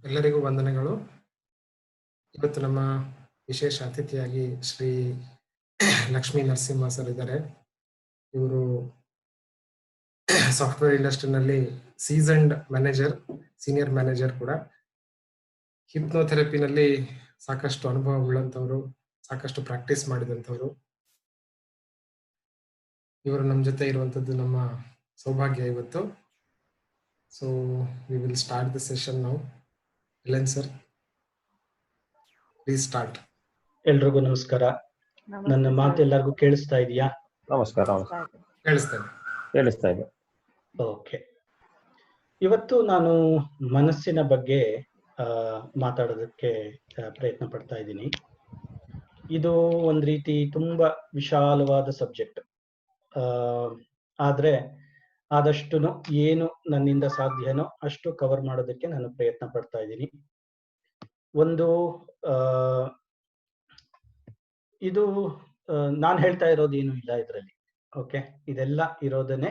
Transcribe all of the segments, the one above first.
ಎಲ್ಲರಿಗೂ ವಂದನೆಗಳು. ಇವತ್ತು ನಮ್ಮ ವಿಶೇಷ ಅತಿಥಿಯಾಗಿ ಶ್ರೀ ಲಕ್ಷ್ಮೀ ನರಸಿಂಹ ಸರ್ ಇದ್ದಾರೆ. ಇವರು ಸಾಫ್ಟ್ವೇರ್ ಇಂಡಸ್ಟ್ರಿನಲ್ಲಿ ಸೀಸನ್ಡ್ ಮ್ಯಾನೇಜರ್, ಸೀನಿಯರ್ ಮ್ಯಾನೇಜರ್ ಕೂಡ. ಹಿಪ್ನೋಥೆರಪಿನಲ್ಲಿ ಸಾಕಷ್ಟು ಅನುಭವ ಉಳ್ಳಂಥವ್ರು, ಸಾಕಷ್ಟು ಪ್ರಾಕ್ಟೀಸ್ ಮಾಡಿದಂಥವ್ರು. ಇವರು ನಮ್ಮ ಜೊತೆ ಇರುವಂಥದ್ದು ನಮ್ಮ ಸೌಭಾಗ್ಯ ಇವತ್ತು. So we will start the session now. Ellen sir, please start. ಎಲ್ರಿಗೂ ನಮಸ್ಕಾರ. ನನ್ನ ಮಾತು ಎಲ್ಲರಿಗೂ ಕೇಳಿಸ್ತಾ ಇದೆಯಾ? ನಮಸ್ಕಾರ. ಕೇಳಿಸ್ತಾ ಇದೆ. ಓಕೆ. ಇವತ್ತು ನಾನು ಮನಸ್ಸಿನ ಬಗ್ಗೆ ಮಾತಾಡೋದಕ್ಕೆ ಪ್ರಯತ್ನ ಪಡ್ತಾ ಇದ್ದೀನಿ. ಇದು ಒಂದು ರೀತಿ ತುಂಬಾ ವಿಶಾಲವಾದ ಸಬ್ಜೆಕ್ಟ್. ಆದ್ರೆ ಆದಷ್ಟು ಏನು ನನ್ನಿಂದ ಸಾಧ್ಯನೋ ಅಷ್ಟು ಕವರ್ ಮಾಡೋದಕ್ಕೆ ನಾನು ಪ್ರಯತ್ನ ಪಡ್ತಾ ಇದ್ದೀನಿ. ಒಂದು ಇದು ನಾನು ಹೇಳ್ತಾ ಇರೋದೇನು ಇಲ್ಲ ಇದರಲ್ಲಿ. ಓಕೆ, ಇದೆಲ್ಲ ಇರೋದನ್ನೇ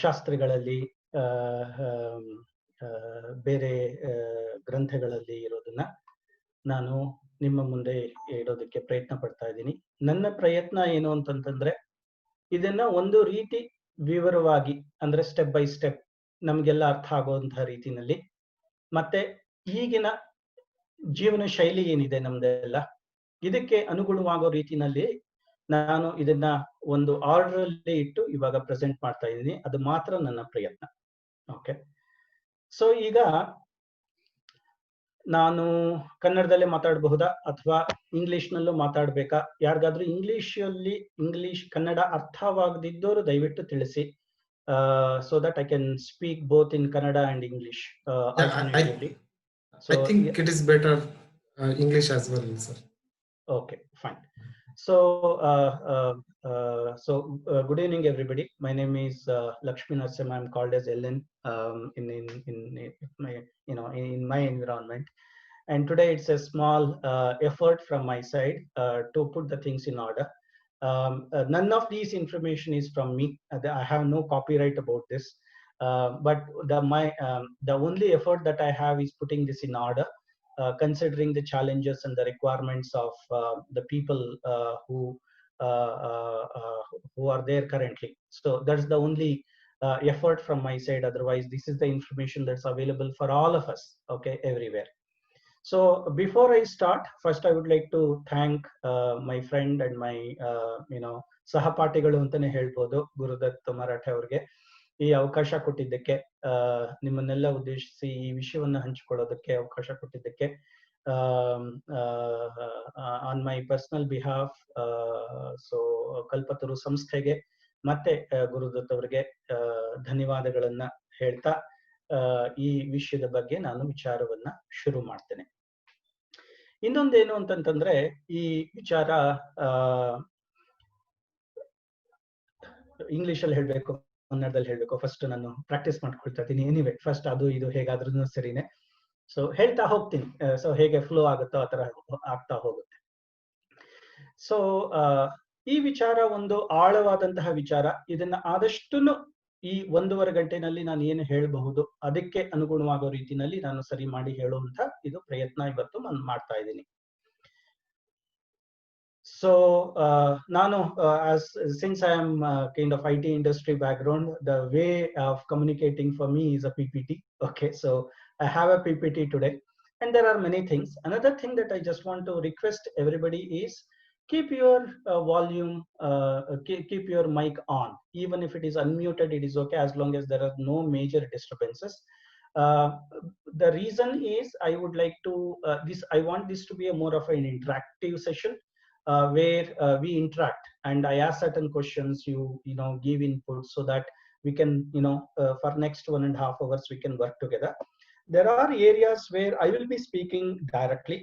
ಶಾಸ್ತ್ರಗಳಲ್ಲಿ, ಬೇರೆ ಗ್ರಂಥಗಳಲ್ಲಿ ಇರೋದನ್ನ ನಾನು ನಿಮ್ಮ ಮುಂದೆ ಇಡೋದಕ್ಕೆ ಪ್ರಯತ್ನ ಪಡ್ತಾ ಇದ್ದೀನಿ. ನನ್ನ ಪ್ರಯತ್ನ ಏನು ಅಂತಂತಂದ್ರೆ, ಇದನ್ನ ಒಂದು ರೀತಿ ವಿವರವಾಗಿ, ಅಂದ್ರೆ ಸ್ಟೆಪ್ ಬೈ ಸ್ಟೆಪ್ ನಮ್ಗೆಲ್ಲ ಅರ್ಥ ಆಗುವಂತಹ ರೀತಿನಲ್ಲಿ, ಮತ್ತೆ ಈಗಿನ ಜೀವನ ಶೈಲಿ ಏನಿದೆ ನಮ್ದೆಲ್ಲ, ಇದಕ್ಕೆ ಅನುಗುಣವಾಗೋ ರೀತಿನಲ್ಲಿ ನಾನು ಇದನ್ನ ಒಂದು ಆರ್ಡರ್ ಅಲ್ಲಿ ಇಟ್ಟು ಇವಾಗ ಪ್ರೆಸೆಂಟ್ ಮಾಡ್ತಾ ಇದ್ದೀನಿ. ಅದು ಮಾತ್ರ ನನ್ನ ಪ್ರಯತ್ನ. ಓಕೆ, ಸೊ ಈಗ ನಾನು ಕನ್ನಡದಲ್ಲೇ ಮಾತಾಡಬಹುದಾ ಅಥವಾ ಇಂಗ್ಲಿಷ್ ನಲ್ಲೂ ಮಾತಾಡ್ಬೇಕಾ? ಯಾರಿಗಾದ್ರೂ ಇಂಗ್ಲಿಷ್ ಕನ್ನಡ ಅರ್ಥವಾಗದಿದ್ದವರು ದಯವಿಟ್ಟು ತಿಳಿಸಿ. So that I can speak both in Kannada and English. I think it is better English as well, sir. Okay, fine. So good evening, everybody. My name is Lakshminarasimha. I'm called as Ellen in my environment. And today it's a small effort from my side to put the things in order. None of these information is from me. I have no copyright about this. But the only effort that I have is putting this in order. Considering the challenges and the requirements of the people who are there currently. So that's the only effort from my side. Otherwise, this is the information that's available for all of us, okay, everywhere. So before I start, first I would like to thank my friend and my ಸಹಪಾಠಿಗಳು ಅಂತಾನೆ ಹೇಳ್ಬೋದು, ಗುರುದತ್ ಮರಾಠೆ ಅವ್ರಿಗೆ ಈ ಅವಕಾಶ ಕೊಟ್ಟಿದ್ದಕ್ಕೆ, ನಿಮ್ಮನ್ನೆಲ್ಲ ಉದ್ದೇಶಿಸಿ ಈ ವಿಷಯವನ್ನ ಹಂಚಿಕೊಳ್ಳೋದಕ್ಕೆ ಅವಕಾಶ ಕೊಟ್ಟಿದ್ದಕ್ಕೆ on my personal behalf, so Kalpataru ಸಂಸ್ಥೆಗೆ ಮತ್ತೆ ಗುರುದತ್ ಅವರಿಗೆ ಧನ್ಯವಾದಗಳನ್ನ ಹೇಳ್ತಾ ಈ ವಿಷಯದ ಬಗ್ಗೆ ನಾನು ವಿಚಾರವನ್ನ ಶುರು ಮಾಡ್ತೇನೆ. ಇನ್ನೊಂದೇನು ಅಂತಂತಂದ್ರೆ, ಈ ವಿಚಾರ ಇಂಗ್ಲಿಷ್ ಅಲ್ಲಿ ಹೇಳ್ಬೇಕು, ಕನ್ನಡದಲ್ಲಿ ಹೇಳ್ಬೇಕು, ಫಸ್ಟ್ ನಾನು ಪ್ರಾಕ್ಟೀಸ್ ಮಾಡ್ಕೊಳ್ತಾ ಇದ್ದೀನಿ. ಎನಿವೆ, ಫಸ್ಟ್ ಅದು ಇದು ಹೇಗಾದ್ರೂ ಸರಿನೇ. ಸೊ ಹೇಳ್ತಾ ಹೋಗ್ತೀನಿ. ಸೊ ಹೇಗೆ ಫ್ಲೋ ಆಗುತ್ತೋ ಆತರ ಆಗ್ತಾ ಹೋಗುತ್ತೆ. ಸೊ ಈ ವಿಚಾರ ಒಂದು ಆಳವಾದಂತಹ ವಿಚಾರ. ಇದನ್ನ ಆದಷ್ಟು ಈ 1.5 ಗಂಟೆನಲ್ಲಿ ನಾನು ಏನು ಹೇಳಬಹುದು ಅದಕ್ಕೆ ಅನುಗುಣವಾಗೋ ರೀತಿನಲ್ಲಿ ನಾನು ಸರಿ ಮಾಡಿ ಹೇಳುವಂತ ಇದು ಪ್ರಯತ್ನ ಇವತ್ತು ನಾನು ಮಾಡ್ತಾ ಇದ್ದೀನಿ. So since I am kind of IT industry background, the way of communicating for me is a PPT. Okay, so I have a PPT today, and there are many things. Another thing that I just want to request everybody is keep your volume, keep your mic on. Even if it is unmuted, it is okay, as long as there are no major disturbances. The reason is I would like to I want this to be a more of an interactive session. Where we interact and I ask certain questions, you give input, so that we can for next 1.5 hours we can work together. There are areas where I will be speaking directly.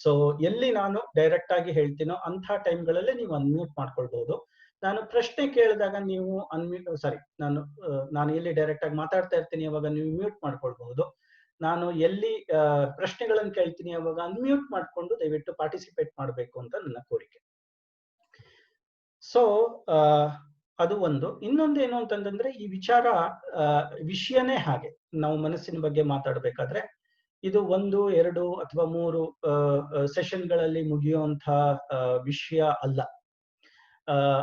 So ಎಲ್ಲಿ ನಾನು direct ಆಗಿ ಹೇಳ್ತೀನೋ ಅಂಥ ಟೈಮ್ಗಳಲ್ಲಿ ನೀವು unmute ಮಾಡ್ಕೊಳ್ಬಹುದು. ನಾನು ಪ್ರಶ್ನೆ ಕೇಳಿದಾಗ ನೀವು ನಾನು ಎಲ್ಲಿ ಡೈರೆಕ್ಟ್ ಆಗಿ ಮಾತಾಡ್ತಾ ಇರ್ತೀನಿ ಅವಾಗ ನೀವು ಮ್ಯೂಟ್ ಮಾಡ್ಕೊಳ್ಬಹುದು. ನಾನು ಎಲ್ಲಿ ಪ್ರಶ್ನೆಗಳನ್ನು ಕೇಳ್ತೀನಿ ಅವಾಗ ಅನ್ಮ್ಯೂಟ್ ಮಾಡ್ಕೊಂಡು ದಯವಿಟ್ಟು ಪಾರ್ಟಿಸಿಪೇಟ್ ಮಾಡಬೇಕು ಅಂತ ನನ್ನ ಕೋರಿಕೆ. ಸೊ ಅದು ಒಂದು. ಇನ್ನೊಂದು ಏನು ಅಂತಂದ್ರೆ ಈ ವಿಷಯನೇ ಹಾಗೆ. ನಾವು ಮನಸ್ಸಿನ ಬಗ್ಗೆ ಮಾತಾಡ್ಬೇಕಾದ್ರೆ ಇದು 1, 2 ಅಥವಾ 3 ಸೆಷನ್ಗಳಲ್ಲಿ ಮುಗಿಯುವಂತ ವಿಷಯ ಅಲ್ಲ.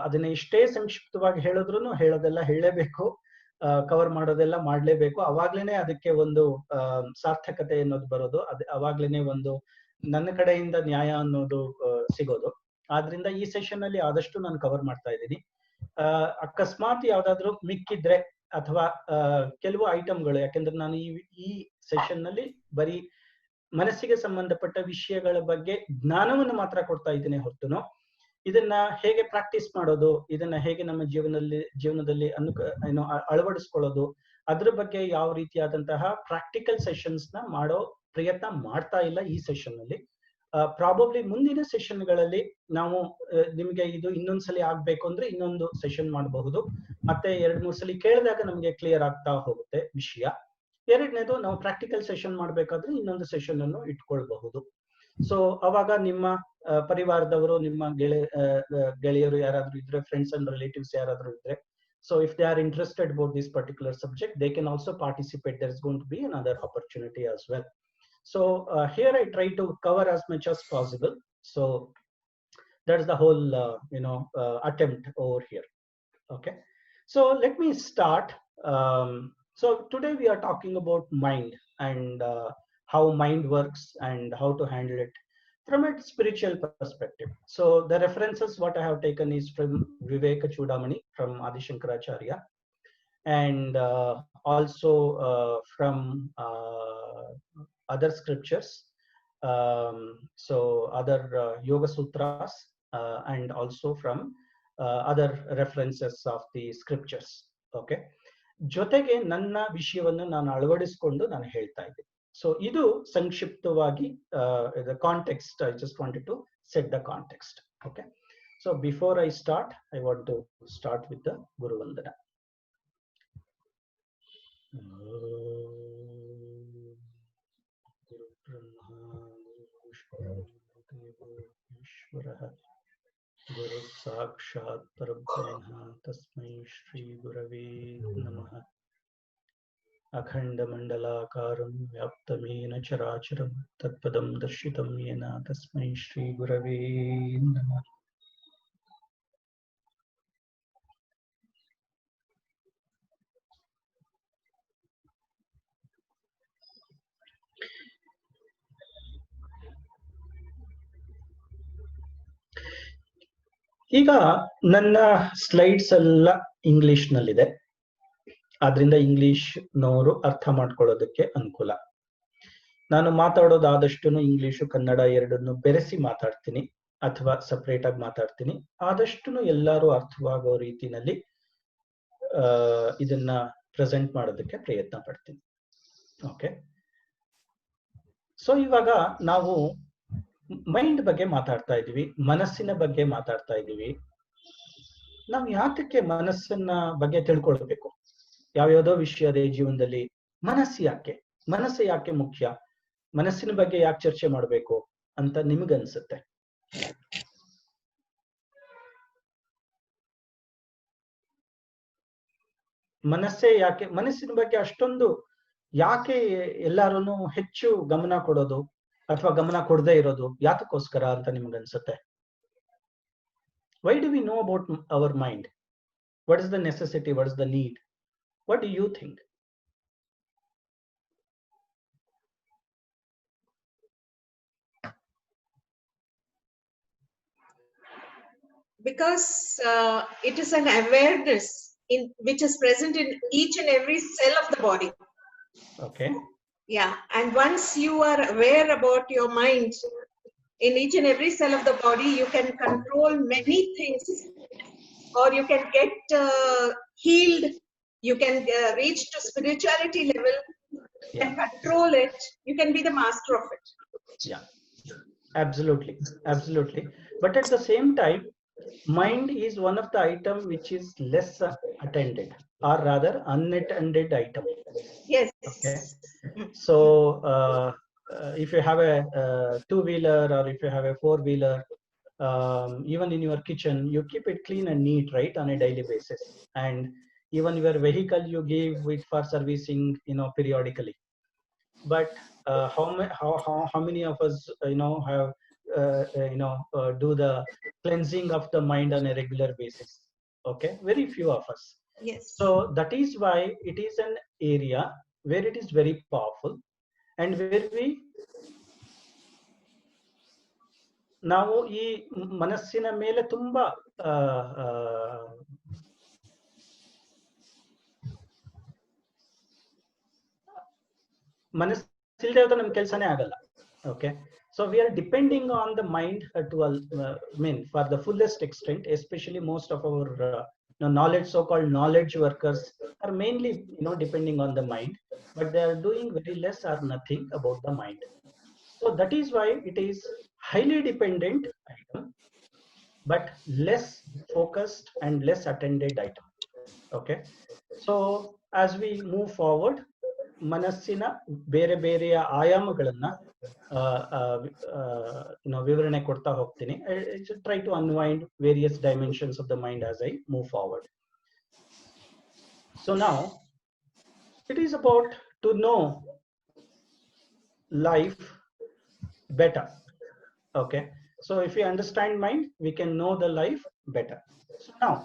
ಅದನ್ನ ಇಷ್ಟೇ ಸಂಕ್ಷಿಪ್ತವಾಗಿ ಹೇಳೋದೆಲ್ಲ ಹೇಳಲೇಬೇಕು, ಕವರ್ ಮಾಡೋದೆಲ್ಲ ಮಾಡ್ಲೇಬೇಕು. ಅವಾಗ್ಲೇನೆ ಅದಕ್ಕೆ ಒಂದು ಸಾರ್ಥಕತೆ ಅನ್ನೋದು ಬರೋದು, ಅವಾಗ್ಲೇನೆ ಒಂದು ನನ್ನ ಕಡೆಯಿಂದ ನ್ಯಾಯ ಅನ್ನೋದು ಸಿಗೋದು. ಆದ್ರಿಂದ ಈ ಸೆಷನ್ ಅಲ್ಲಿ ಆದಷ್ಟು ನಾನು ಕವರ್ ಮಾಡ್ತಾ ಇದ್ದೀನಿ. ಅಕಸ್ಮಾತ್ ಯಾವ್ದಾದ್ರು ಮಿಕ್ಕಿದ್ರೆ ಅಥವಾ ಕೆಲವು ಐಟಮ್ಗಳು, ಯಾಕೆಂದ್ರೆ ನಾನು ಈ ಸೆಷನ್ ನಲ್ಲಿ ಬರೀ ಮನಸ್ಸಿಗೆ ಸಂಬಂಧಪಟ್ಟ ವಿಷಯಗಳ ಬಗ್ಗೆ ಜ್ಞಾನವನ್ನು ಮಾತ್ರ ಕೊಡ್ತಾ ಇದ್ದೀನಿ ಹೊರತುನು ಇದನ್ನ ಹೇಗೆ ಪ್ರಾಕ್ಟೀಸ್ ಮಾಡೋದು, ಇದನ್ನ ಹೇಗೆ ನಮ್ಮ ಜೀವನದಲ್ಲಿ ಅಳವಡಿಸ್ಕೊಳ್ಳೋದು, ಅದ್ರ ಬಗ್ಗೆ ಯಾವ ರೀತಿಯಾದಂತಹ ಪ್ರಾಕ್ಟಿಕಲ್ ಸೆಷನ್ಸ್ ನ ಮಾಡೋ ಪ್ರಯತ್ನ ಮಾಡ್ತಾ ಇಲ್ಲ ಈ ಸೆಷನ್ ಅಲ್ಲಿ. ಪ್ರಾಬಬ್ಲಿ ಮುಂದಿನ ಸೆಷನ್ಗಳಲ್ಲಿ ನಾವು ನಿಮ್ಗೆ ಇದು ಇನ್ನೊಂದ್ಸಲಿ ಆಗ್ಬೇಕು ಅಂದ್ರೆ ಇನ್ನೊಂದು ಸೆಷನ್ ಮಾಡಬಹುದು. ಮತ್ತೆ 2-3 ಸಲ ಕೇಳಿದಾಗ ನಮ್ಗೆ ಕ್ಲಿಯರ್ ಆಗ್ತಾ ಹೋಗುತ್ತೆ ವಿಷಯ. ಎರಡನೇದು, ನಾವು ಪ್ರಾಕ್ಟಿಕಲ್ ಸೆಷನ್ ಮಾಡ್ಬೇಕಾದ್ರೆ ಇನ್ನೊಂದು ಸೆಷನ್ ಅನ್ನು ಇಟ್ಕೊಳ್ಬಹುದು. ಸೊ ಅವಾಗ ನಿಮ್ಮ ಪರಿವಾರದವರು, ನಿಮ್ಮ ಗೆಳೆಯರು ಯಾರಾದ್ರೂ ಇದ್ರೆ, ಫ್ರೆಂಡ್ಸ್ ಅಂಡ್ ರಿಲೇಟಿವ್ಸ್ ಯಾರಾದ್ರೂ ಇದ್ರೆ, so if they are interested about this particular subject, they can also participate. There is going to be another opportunity as well. So here I try to cover as much as possible. So that's the whole attempt over here. Okay, so let me start. So today we are talking about mind and how mind works and how to handle it from a spiritual perspective. So the references what I have taken is from Viveka Chudamani, from Adi Shankaracharya, and also from other scriptures, so other Yoga Sutras, and also from other references of the scriptures. Okay, ಜೊತೆಗೆ ನನ್ನ ವಿಷಯವನ್ನು ನಾನು ಅಳವಡಿಸಿಕೊಂಡು ನಾನು ಹೇಳ್ತಾ ಇದ್ದೀನಿ. So ಇದು ಸಂಕ್ಷಿಪ್ತವಾಗಿ the context. I just wanted to set the context. Okay, so before I start, I want to start with the Guru Vandana. Guru Brahma, Guru Ishvara, Guru Sakshat Parabrahma, Tasmai Shri Gurave Namaha. अखंडमंडलाकारं व्याप्तमेन चराचरं तत्पदं दर्शितं येन तस्मै श्री गुरवे नमः. ಈಗ ನನ್ನ slides ಎಲ್ಲ English ನಲ್ಲಿದೆ, ಆದ್ರಿಂದ ಇಂಗ್ಲಿಷ್ ನವರು ಅರ್ಥ ಮಾಡ್ಕೊಳ್ಳೋದಕ್ಕೆ ಅನುಕೂಲ. ನಾನು ಮಾತಾಡೋದಾದಷ್ಟು ಇಂಗ್ಲಿಷು ಕನ್ನಡ ಎರಡನ್ನು ಬೆರೆಸಿ ಮಾತಾಡ್ತೀನಿ ಅಥವಾ ಸಪರೇಟ್ ಆಗಿ ಮಾತಾಡ್ತೀನಿ. ಆದಷ್ಟು ಎಲ್ಲರೂ ಅರ್ಥವಾಗೋ ರೀತಿನಲ್ಲಿ ಇದನ್ನ ಪ್ರೆಸೆಂಟ್ ಮಾಡೋದಕ್ಕೆ ಪ್ರಯತ್ನ ಪಡ್ತೀನಿ. ಓಕೆ, ಸೊ ಇವಾಗ ನಾವು ಮೈಂಡ್ ಬಗ್ಗೆ ಮಾತಾಡ್ತಾ ಇದೀವಿ, ಮನಸ್ಸಿನ ಬಗ್ಗೆ ಮಾತಾಡ್ತಾ ಇದೀವಿ. ನಾವು ಯಾತಕ್ಕೆ ಮನಸ್ಸನ್ನ ಬಗ್ಗೆ ತಿಳ್ಕೊಳ್ಬೇಕು? ಯಾವ್ಯಾವುದೋ ವಿಷಯ ಇದೆ ಜೀವನದಲ್ಲಿ, ಮನಸ್ಸು ಯಾಕೆ ಮುಖ್ಯ, ಮನಸ್ಸಿನ ಬಗ್ಗೆ ಯಾಕೆ ಚರ್ಚೆ ಮಾಡ್ಬೇಕು ಅಂತ ನಿಮಗನ್ಸುತ್ತೆ? ಮನಸ್ಸಿನ ಬಗ್ಗೆ ಅಷ್ಟೊಂದು ಯಾಕೆ ಎಲ್ಲಾರು ಹೆಚ್ಚು ಗಮನ ಕೊಡೋದು ಅಥವಾ ಗಮನ ಕೊಡದೇ ಇರೋದು ಯಾತಕ್ಕೋಸ್ಕರ ಅಂತ ನಿಮ್ಗನ್ಸುತ್ತೆ? Why do we know about our mind? What is the necessity? What is the need? What do you think? Because it is an awareness which is present in each and every cell of the body. Okay. Yeah, and once you are aware about your mind in each and every cell of the body, you can control many things, or you can get healed. You can reach to spirituality level and control it. You can be the master of it. Yeah, absolutely. But at the same time, mind is one of the item which is less attended, or rather unattended item. Yes. Okay. So if you have a two-wheeler or if you have a four-wheeler, even in your kitchen, you keep it clean and neat, right, on a daily basis. And even your vehicle, you give it for servicing, periodically. But how many of us, have do the cleansing of the mind on a regular basis? Okay, very few of us. Yes. So that is why it is an area where it is very powerful, and where we ನಾವು ಈ ಮನಸ್ಸಿನ ಮೇಲೆ ತುಂಬಾ ಮನಸ್ಸಿಲ್ಲದೆ ಹೋದ್ರೆ ನಮ್ ಕೆಲಸನೇ ಆಗಲ್ಲ. Okay, so we are depending on the mind to for the fullest extent, especially most of our knowledge, so-called knowledge workers are mainly depending on the mind, but they are doing very less or nothing about the mind. So that is why it is highly dependent item, but less focused and less attended item. Okay, so as we move forward, ಮನಸ್ಸಿನ ಬೇರೆ ಬೇರೆಯ ಆಯಾಮಗಳನ್ನ ವಿವರಣೆ ಕೊಡ್ತಾ ಹೋಗ್ತೀನಿ. I should try to unwind various dimensions of the mind as I move forward. So now it is about to know life better. Okay, so if we understand mind, we can know the life better. So now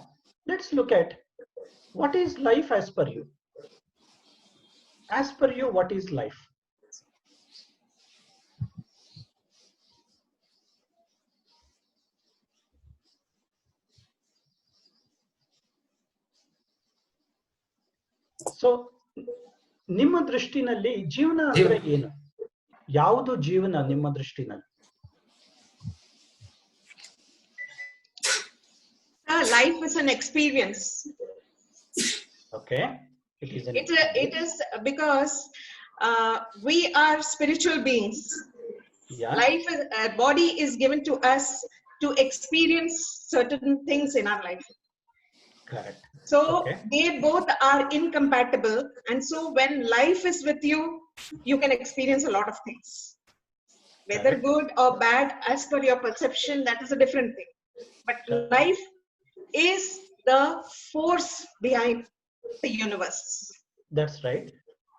let's look at what is life as per you. As per you, what is life? So ನಿಮ್ಮ ದೃಷ್ಟಿನಲ್ಲಿ ಜೀವನ ಅಂದ್ರೆ ಏನು? ಯಾವುದು ಜೀವನ ನಿಮ್ಮ ದೃಷ್ಟಿನಲ್ಲಿ? Life is an experience. Okay, it is because we are spiritual beings. Yeah. Life is, body is given to us to experience certain things in our life. Correct. So okay, they both are incompatible, and so when life is with you, you can experience a lot of things, whether Correct. good or bad as per your perception. That is a different thing, but Correct. life is the force behind the universe. That's right.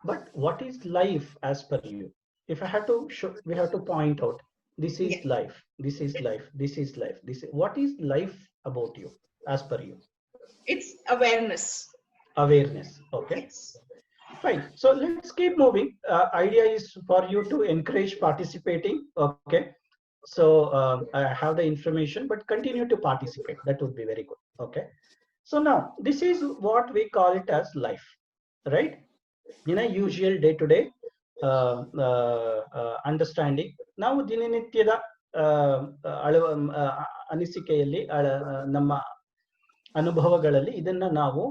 But what is life as per you? If I have to show, we have to point out, this is Yes. life, this is life, this is life, this is, what is life about you as per you? It's awareness. Awareness. Okay. Yes. Fine. So let's keep moving. Idea is for you to encourage participating. Okay. So I have the information, but continue to participate. That would be very good. Okay. So now this is what we call it as life, right? In a usual day-to-day understanding. ನಾವು ದಿನನಿತ್ಯದ ಅನಿಸಿಕೆಯಲ್ಲಿ ನಮ್ಮ ಅನುಭವಗಳಲ್ಲಿ ಇದನ್ನ ನಾವು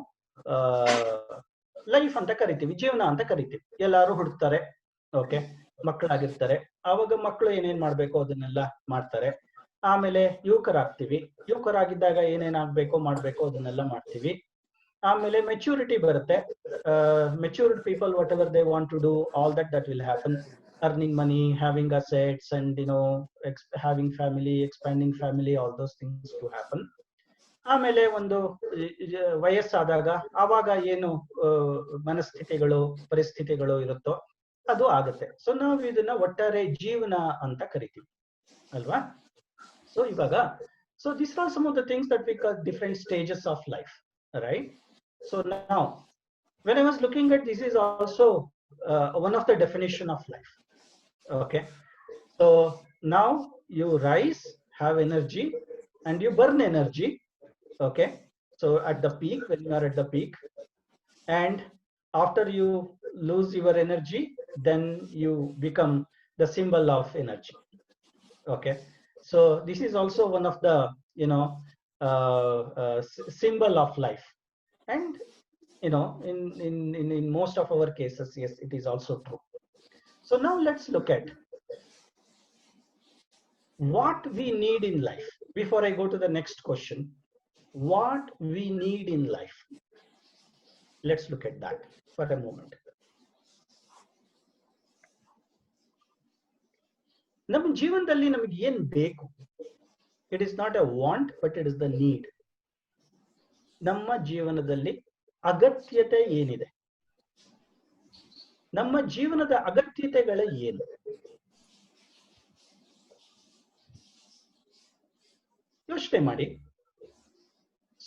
life ಅಂತ ಕರಿತೀವಿ, ಜೀವನ ಅಂತ ಕರಿತೀವಿ. ಎಲ್ಲರೂ ಹುಡುಕ್ತಾರೆ. ಓಕೆ, ಮಕ್ಕಳಾಗಿರ್ತಾರೆ, ಆವಾಗ ಮಕ್ಕಳು ಏನೇನ್ ಮಾಡ್ಬೇಕು ಅದನ್ನೆಲ್ಲ ಮಾಡ್ತಾರೆ. ಆಮೇಲೆ ಯುವಕರಾಗ್ತೀವಿ, ಯುವಕರಾಗಿದ್ದಾಗ ಏನೇನಾಗ್ಬೇಕು ಮಾಡ್ಬೇಕು ಅದನ್ನೆಲ್ಲ ಮಾಡ್ತೀವಿ. ಆಮೇಲೆ ಮೆಚೂರಿಟಿ ಬರುತ್ತೆ. Matured people, whatever they want to do, all that will happen. Earning money, having assets, and having family, expanding family, all those things to happen. ಆಮೇಲೆ ಒಂದು ವಯಸ್ಸಾದಾಗ ಆವಾಗ ಏನು ಮನಸ್ಥಿತಿಗಳು, ಪರಿಸ್ಥಿತಿಗಳು ಇರುತ್ತೋ ಅದು ಆಗುತ್ತೆ. ಸೊ ನಾವು ಇದನ್ನ ಒಟ್ಟಾರೆ ಜೀವನ ಅಂತ ಕರಿತೀವಿ ಅಲ್ವಾ? ಸೊ ಇವಾಗ, so these are some of the things that we call different stages of life, right? So now when I was looking at this, is also one of the definition of life. Okay, so now you rise, have energy, and you burn energy. Okay, so at the peak, when you are at the peak, and after you lose your energy, then you become the symbol of energy. Okay, so this is also one of the symbol of life, and in most of our cases, yes, it is also true. So now let's look at what we need in life. Before I go to the next question, what we need in life, let's look at that for a moment. ನಮ್ಮ ಜೀವನದಲ್ಲಿ ನಮಗೆ ಏನ್ ಬೇಕು? It is not a want, but it is the need. ನಮ್ಮ ಜೀವನದಲ್ಲಿ ಅಗತ್ಯತೆ ಏನಿದೆ, ನಮ್ಮ ಜೀವನದ ಅಗತ್ಯತೆಗಳು ಏನು? ಯೋಚನೆ ಮಾಡಿ.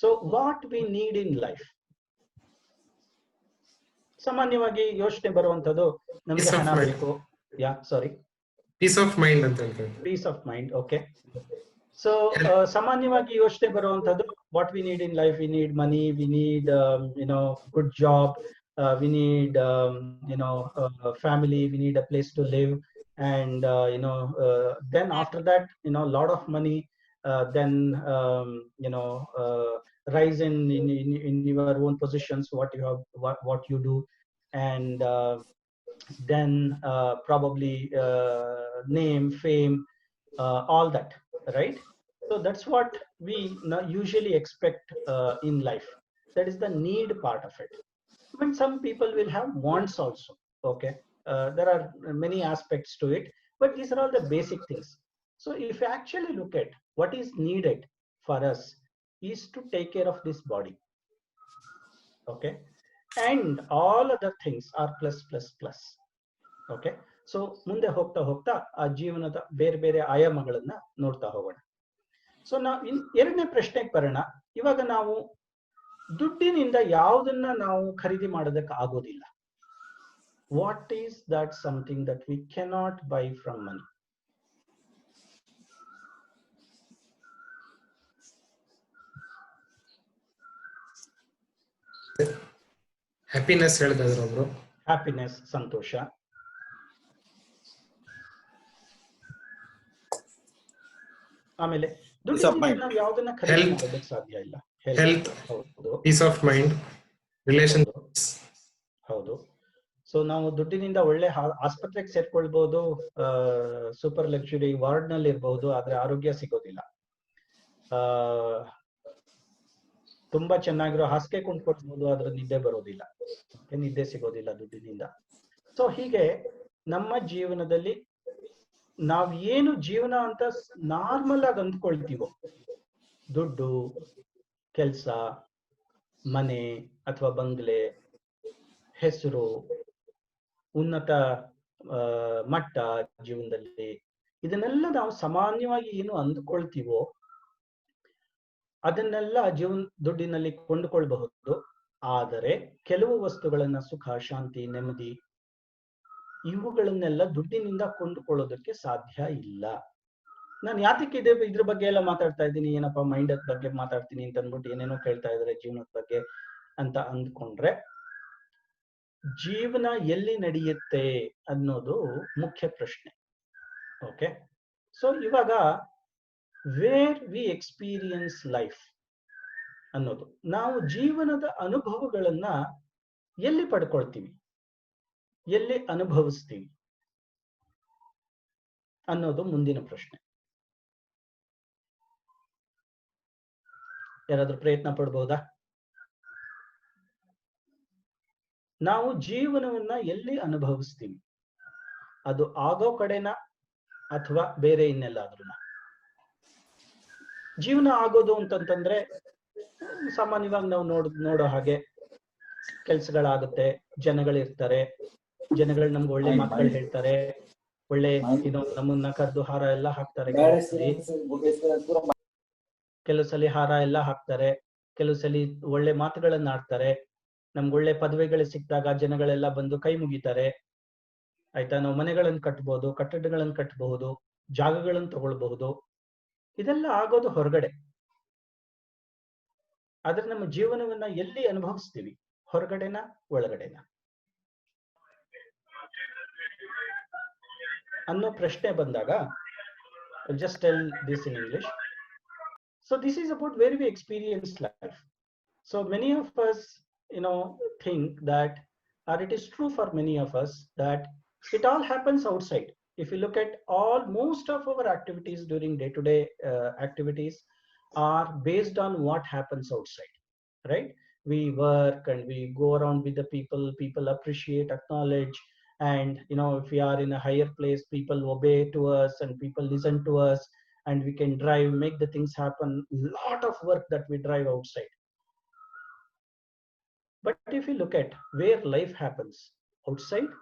So what we need in life, ಸಾಮಾನ್ಯವಾಗಿ ಯೋಚನೆ ಬರುವಂತದ್ದು ನಮಗೆ ಹಣ ಬೇಕು. ಪೀಸ್ ಆಫ್ ಮೈಂಡ್ ಅಂತ ಹೇಳ್ತಾರೆ. Peace of mind, okay. So ಸಾಮಾನ್ಯವಾಗಿ ಯೋಚನೆ ಬರುವಂತದ್ದು what we need in life, we need money, we need good job, we need family, we need a place to live, and then after that lot of money, then rise in your own positions, what you have, what you do, and then probably name, fame, all that, right? So that's what we usually expect in life. That is the need part of it. But some people will have wants also, okay. There are many aspects to it, but these are all the basic things. So if you actually look at what is needed for us is to take care of this body, okay, and all other things are plus plus plus, okay. So ಮುಂದೆ ಹೋಗ್ತಾ ಹೋಗ್ತಾ ಆ ಜೀವನದ ಬೇರೆ ಬೇರೆ ಆಯಾಮಗಳನ್ನ ನೋಡ್ತಾ ಹೋಗೋಣ. So ನಾವು ಎರಡನೇ ಪ್ರಶ್ನೆಗೆ ಬರೋಣ. ಇವಾಗ ನಾವು ದುಡ್ಡಿನಿಂದ ಯಾವುದನ್ನ ನಾವು ಖರೀದಿ ಮಾಡೋದಕ್ಕೆ ಆಗೋದಿಲ್ಲ. What is that something that we cannot buy from money? Happiness ಹೇಳಿದ್ರು ಒಬ್ರು. ಹ್ಯಾಪಿನೆಸ್, ಸಂತೋಷ. ಆಮೇಲೆ ದುಡ್ಡಿನಿಂದ ನಾವು ಯಾವುದನ್ನ ಖರೀದಿ ಮಾಡೋದಕ್ಕೆ ಸಾಧ್ಯ ಇಲ್ಲ. Health, peace of mind, relationships. ಹೌದು. ಸೊ ನಾವು ದುಡ್ಡಿನಿಂದ ಒಳ್ಳೆ ಆಸ್ಪತ್ರೆಗೆ ಸೇರ್ಕೊಳ್ಬಹುದು, ಸೂಪರ್ ಲಕ್ಸುರಿ ವಾರ್ಡ್ ನಲ್ಲಿ ಇರಬಹುದು, ಆದ್ರೆ ಆರೋಗ್ಯ ಸಿಗೋದಿಲ್ಲ. ತುಂಬಾ ಚೆನ್ನಾಗಿರೋ ಹಾಸಿಗೆ ಕೊಂಡ್ಕೊಳ್ಬಹುದು, ಆದ್ರೆ ನಿದ್ದೆ ಬರೋದಿಲ್ಲ, ನಿದ್ದೆ ಸಿಗೋದಿಲ್ಲ ದುಡ್ಡಿನಿಂದ. ಸೊ ಹೀಗೆ ನಮ್ಮ ಜೀವನದಲ್ಲಿ ನಾವ್ ಏನು ಜೀವನ ಅಂತ ನಾರ್ಮಲ್ ಆಗಿ ಅಂದ್ಕೊಳ್ತೀವೋ, ದುಡ್ಡು, ಕೆಲ್ಸ, ಮನೆ ಅಥವಾ ಬಂಗ್ಲೆ, ಹೆಸರು, ಉನ್ನತ ಮಟ್ಟ ಜೀವನದಲ್ಲಿ, ಇದನ್ನೆಲ್ಲ ನಾವು ಸಾಮಾನ್ಯವಾಗಿ ಏನು ಅಂದ್ಕೊಳ್ತೀವೋ ಅದನ್ನೆಲ್ಲ ದುಡ್ಡಿನಲ್ಲಿ ಕೊಂಡುಕೊಳ್ಬಹುದು. ಆದರೆ ಕೆಲವು ವಸ್ತುಗಳನ್ನ, ಸುಖ, ಶಾಂತಿ, ನೆಮ್ಮದಿ, ಇವುಗಳನ್ನೆಲ್ಲ ದುಡ್ಡಿನಿಂದ ಕೊಂಡುಕೊಳ್ಳೋದಕ್ಕೆ ಸಾಧ್ಯ ಇಲ್ಲ. ನಾನು ಯಾತಕ್ಕೆ ಇದ್ರ ಬಗ್ಗೆ ಎಲ್ಲ ಮಾತಾಡ್ತಾ ಇದ್ದೀನಿ, ಏನಪ್ಪಾ ಮೈಂಡ್ ಬಗ್ಗೆ ಮಾತಾಡ್ತೀನಿ ಅಂತ ಅಂದ್ಬಿಟ್ಟು ಏನೇನೋ ಕೇಳ್ತಾ ಇದಾರೆ ಜೀವನದ ಬಗ್ಗೆ ಅಂತ ಅಂದ್ಕೊಂಡ್ರೆ, ಜೀವನ ಎಲ್ಲಿ ನಡೆಯುತ್ತೆ ಅನ್ನೋದು ಮುಖ್ಯ ಪ್ರಶ್ನೆ. ಓಕೆ. ಸೊ ಇವಾಗ ವೇರ್ ವಿ ಎಕ್ಸ್ಪೀರಿಯನ್ಸ್ ಲೈಫ್ ಅನ್ನೋದು, ನಾವು ಜೀವನದ ಅನುಭವಗಳನ್ನ ಎಲ್ಲಿ ಪಡ್ಕೊಳ್ತೀವಿ, ಎಲ್ಲಿ ಅನುಭವಿಸ್ತೀವಿ ಅನ್ನೋದು ಮುಂದಿನ ಪ್ರಶ್ನೆ. ಯಾರಾದ್ರೂ ಪ್ರಯತ್ನ ಪಡ್ಬಹುದಾ? ನಾವು ಜೀವನವನ್ನ ಎಲ್ಲಿ ಅನುಭವಿಸ್ತೀವಿ, ಅದು ಆಗೋ ಕಡೆನ ಅಥವಾ ಬೇರೆ ಇನ್ನೆಲ್ಲಾದ್ರೂ? ಜೀವನ ಆಗೋದು ಅಂತಂತಂದ್ರೆ ಸಾಮಾನ್ಯವಾಗಿ ನಾವು ನೋಡೋ ಹಾಗೆ ಕೆಲ್ಸಗಳಾಗುತ್ತೆ, ಜನಗಳಿರ್ತಾರೆ, ಜನಗಳು ನಮ್ಗೆ ಒಳ್ಳೆ ಮಾತುಗಳು ಹೇಳ್ತಾರೆ, ಒಳ್ಳೆ ನಮ್ಮನ್ನ ಕರೆದು ಹಾರ ಎಲ್ಲ ಹಾಕ್ತಾರೆ, ಕೆಲವು ಸಲ ಹಾರ ಎಲ್ಲ ಹಾಕ್ತಾರೆ, ಕೆಲವು ಸಲ ಒಳ್ಳೆ ಮಾತುಗಳನ್ನ ಆಡ್ತಾರೆ, ನಮ್ಗೆ ಒಳ್ಳೆ ಪದವಿಗಳು ಸಿಕ್ಕಿದಾಗ ಜನಗಳೆಲ್ಲ ಬಂದು ಕೈ ಮುಗಿತಾರೆ. ಆಯ್ತಾ? ನಾವು ಮನೆಗಳನ್ನು ಕಟ್ಟಬಹುದು, ಕಟ್ಟಡಗಳನ್ನು ಕಟ್ಟಬಹುದು, ಜಾಗಗಳನ್ನು ತಗೊಳ್ಬಹುದು. ಇದೆಲ್ಲ ಆಗೋದು ಹೊರಗಡೆ. ಆದ್ರೆ ನಮ್ಮ ಜೀವನವನ್ನ ಎಲ್ಲಿ ಅನುಭವಿಸ್ತೀವಿ, ಹೊರಗಡೆನ ಒಳಗಡೆನ ಅನ್ನೋ ಪ್ರಶ್ನೆ ಬಂದಾಗ, just tell this in English. So this is about where we experience life. So many of us think that, or it is true for many of us, that it all happens outside. If you look at most of our activities during day-to-day activities are based on what happens outside, right? We work and we go around with the people appreciate, acknowledge, and if we are in a higher place, people obey to us and people listen to us, and we can drive, make the things happen. Lot of work that we drive outside. But if you look at where life happens, outside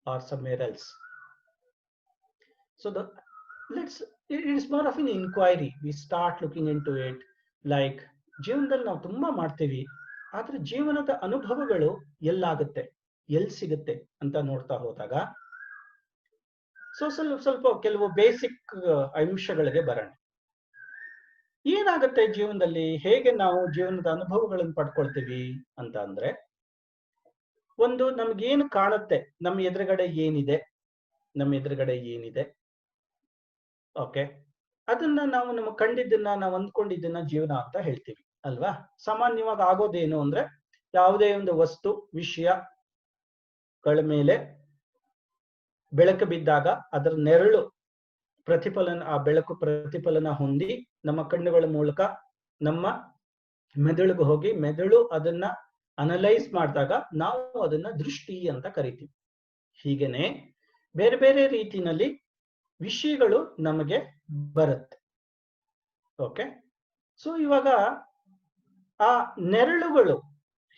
or somewhere else. So it is more of an inquiry. We start looking into it, like ಜೀವನದಲ್ಲಿ ನಾವು ತುಂಬಾ ಮಾಡ್ತೀವಿ, ಆದ್ರೆ ಜೀವನದ ಅನುಭವಗಳು ಎಲ್ಲಾಗುತ್ತೆ, ಎಲ್ಲಿ ಸಿಗುತ್ತೆ ಅಂತ ನೋಡ್ತಾ ಹೋದಾಗ ಸ್ವಲ್ಪ ಕೆಲವು ಬೇಸಿಕ್ ಅಂಶಗಳಿಗೆ ಬರೋಣ. ಏನಾಗುತ್ತೆ ಜೀವನದಲ್ಲಿ, ಹೇಗೆ ನಾವು ಜೀವನದ ಅನುಭವಗಳನ್ನು ಪಡ್ಕೊಳ್ತೀವಿ ಅಂತ ಅಂದ್ರೆ, ಒಂದು ನಮ್ಗೇನು ಕಾಣುತ್ತೆ, ನಮ್ಮ ಎದುರುಗಡೆ ಏನಿದೆ, ಓಕೆ, ಅದನ್ನ ನಾವು ನಮ್ಮ ಕಂಡಿದ್ದನ್ನ, ನಾವು ಅಂದ್ಕೊಂಡಿದ್ದನ್ನ ಜೀವನ ಅಂತ ಹೇಳ್ತೀವಿ ಅಲ್ವಾ. ಸಾಮಾನ್ಯವಾಗಿ ಆಗೋದೇನು ಅಂದ್ರೆ, ಯಾವುದೇ ಒಂದು ವಸ್ತು ವಿಷಯಗಳ ಮೇಲೆ ಬೆಳಕು ಬಿದ್ದಾಗ ಅದರ ನೆರಳು ಪ್ರತಿಫಲನ, ಆ ಬೆಳಕು ಪ್ರತಿಫಲನ ಹೊಂದಿ ನಮ್ಮ ಕಣ್ಣುಗಳ ಮೂಲಕ ನಮ್ಮ ಮೆದುಳಿಗೆ ಹೋಗಿ, ಮೆದುಳು ಅದನ್ನ ಅನಲೈಸ್ ಮಾಡಿದಾಗ ನಾವು ಅದನ್ನ ದೃಷ್ಟಿ ಅಂತ ಕರಿತೀವಿ. ಹೀಗೇನೆ ಬೇರೆ ಬೇರೆ ರೀತಿಯಲ್ಲಿ ವಿಷಯಗಳು ನಮಗೆ ಬರುತ್ತೆ. ಓಕೆ, ಸೊ ಇವಾಗ ಆ ನೆರಳುಗಳು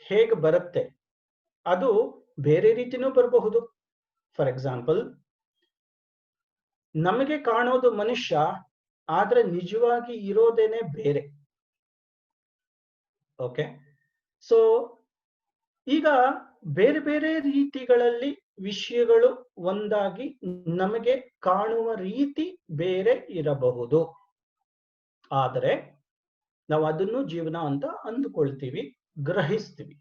ಹೇಗೆ ಬರುತ್ತೆ, ಅದು ಬೇರೆ ರೀತಿನೂ ಬರಬಹುದು. ಫಾರ್ ಎಕ್ಸಾಂಪಲ್, ನಮಗೆ ಕಾಣೋದು ಮನುಷ್ಯ, ಆದ್ರೆ ನಿಜವಾಗಿ ಇರೋದೇನೆ ಬೇರೆ. ಓಕೆ, ಸೊ ಈಗ ಬೇರೆ ಬೇರೆ ರೀತಿಗಳಲ್ಲಿ ವಿಷಯಗಳು ಒಂದಾಗಿ ನಮಗೆ ಕಾಣುವ ರೀತಿ ಬೇರೆ ಇರಬಹುದು, ಆದರೆ ನಾವು ಅದನ್ನು ಜೀವನ ಅಂತ ಅಂದುಕೊಳ್ತೀವಿ, ಗ್ರಹಿಸ್ತೀವಿ.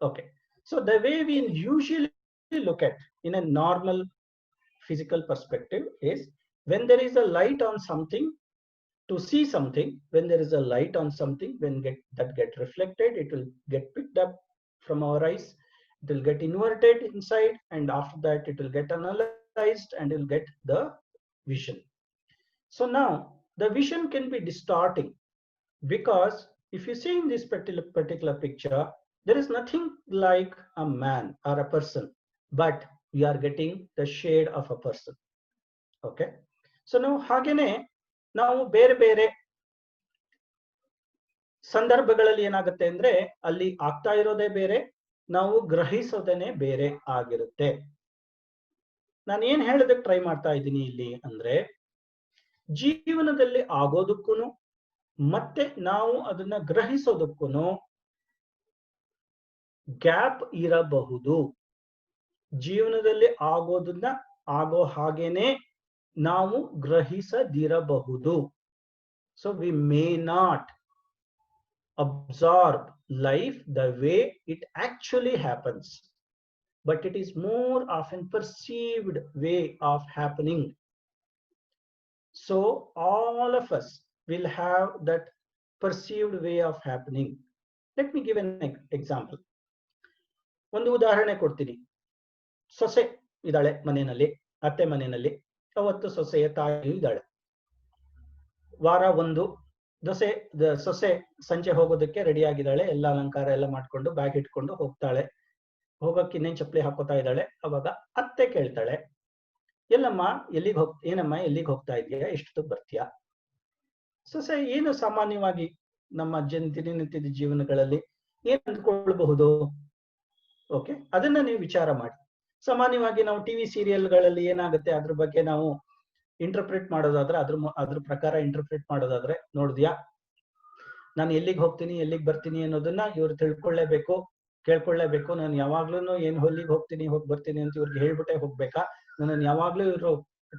Okay, so the way we usually look at in a normal physical perspective is, when there is a light on something, to see something, when there is a light on something, when that get reflected, it will get picked up from our eyes, it will get inverted inside, and after that it will get analyzed and it will get the vision. So now the vision can be distorting, because if you see in this particular picture, there is nothing like a man or a person, but we are getting the shade of a person. Okay, so now hagene ನಾವು ಬೇರೆ ಬೇರೆ ಸಂದರ್ಭಗಳಲ್ಲಿ ಏನಾಗುತ್ತೆ ಅಂದ್ರೆ, ಅಲ್ಲಿ ಆಗ್ತಾ ಇರೋದೇ ಬೇರೆ, ನಾವು ಗ್ರಹಿಸೋದೇನೆ ಬೇರೆ ಆಗಿರುತ್ತೆ. ನಾನು ಏನ್ ಹೇಳೋದಕ್ಕೆ ಟ್ರೈ ಮಾಡ್ತಾ ಇದ್ದೀನಿ ಇಲ್ಲಿ ಅಂದ್ರೆ, ಜೀವನದಲ್ಲಿ ಆಗೋದಕ್ಕೂ ಮತ್ತೆ ನಾವು ಅದನ್ನ ಗ್ರಹಿಸೋದಕ್ಕೂ ಗ್ಯಾಪ್ ಇರಬಹುದು. ಜೀವನದಲ್ಲಿ ಆಗೋದನ್ನ ಆಗೋ ಹಾಗೇನೆ ನಾವು ಗ್ರಹಿಸದಿರಬಹುದು. So we may not absorb life the way it actually happens, but it is more of an perceived way of happening. So all of us will have that perceived way of happening. Let me give an example. ಒಂದು ಉದಾಹರಣೆ ಕೊಡ್ತೀನಿ. ಸೊಸೆ ಇದ್ದಾಳೆ ಮನೆಯಲ್ಲಿ, ಅತ್ತೆ ಮನೆಯಲ್ಲಿ. ಅವತ್ತು ಸೊಸೆಯ ತಾಯಿ ಇದ್ದಾಳೆ. ವಾರ ಒಂದು, ಸೊಸೆ ಸಂಜೆ ಹೋಗೋದಕ್ಕೆ ರೆಡಿ ಆಗಿದ್ದಾಳೆ, ಎಲ್ಲ ಅಲಂಕಾರ ಎಲ್ಲ ಮಾಡ್ಕೊಂಡು ಬ್ಯಾಗ್ ಇಟ್ಕೊಂಡು ಹೋಗ್ತಾಳೆ. ಹೋಗಕ್ಕೆ ಇನ್ನೇನ್ ಚಪ್ಪಲಿ ಹಾಕೋತಾ ಇದ್ದಾಳೆ. ಅವಾಗ ಅತ್ತೆ ಕೇಳ್ತಾಳೆ, ಏನಮ್ಮ ಎಲ್ಲಿಗೆ ಹೋಗ್ತಾ ಇದೀಯಾ, ಎಷ್ಟೊತ್ತಿಗೆ ಬರ್ತೀಯಾ? ಸೊಸೆ ಏನು ಸಾಮಾನ್ಯವಾಗಿ ನಮ್ಮ ದಿನನಿತ್ಯದ ಜೀವನಗಳಲ್ಲಿ ಏನ್ ಅಂದ್ಕೊಳ್ಬಹುದು? ಓಕೆ, ಅದನ್ನ ನೀವು ವಿಚಾರ ಮಾಡಿ. ಸಾಮಾನ್ಯವಾಗಿ ನಾವು ಟಿವಿ ಸೀರಿಯಲ್ಗಳಲ್ಲಿ ಏನಾಗುತ್ತೆ ಅದ್ರ ಬಗ್ಗೆ ನಾವು ಇಂಟರ್ಪ್ರಿಟ್ ಮಾಡೋದಾದ್ರೆ, ಅದ್ರ ಪ್ರಕಾರ ಇಂಟರ್ಪ್ರಿಟ್ ಮಾಡೋದಾದ್ರೆ, ನೋಡಿದ್ಯಾ ನಾನು ಎಲ್ಲಿಗೆ ಹೋಗ್ತೀನಿ ಎಲ್ಲಿಗೆ ಬರ್ತೀನಿ ಅನ್ನೋದನ್ನ ಇವ್ರು ತಿಳ್ಕೊಳ್ಳೇಬೇಕು, ಕೇಳ್ಕೊಳ್ಳೇಬೇಕು. ನಾನು ಯಾವಾಗ್ಲೂ ಎಲ್ಲಿಗೆ ಹೋಗ್ತೀನಿ ಹೋಗಿ ಬರ್ತೀನಿ ಅಂತ ಇವ್ರಿಗೆ ಹೇಳ್ಬಿಟ್ಟೆ ಹೋಗ್ಬೇಕಾ? ನನ್ನನ್ನು ಯಾವಾಗ್ಲೂ ಇವರು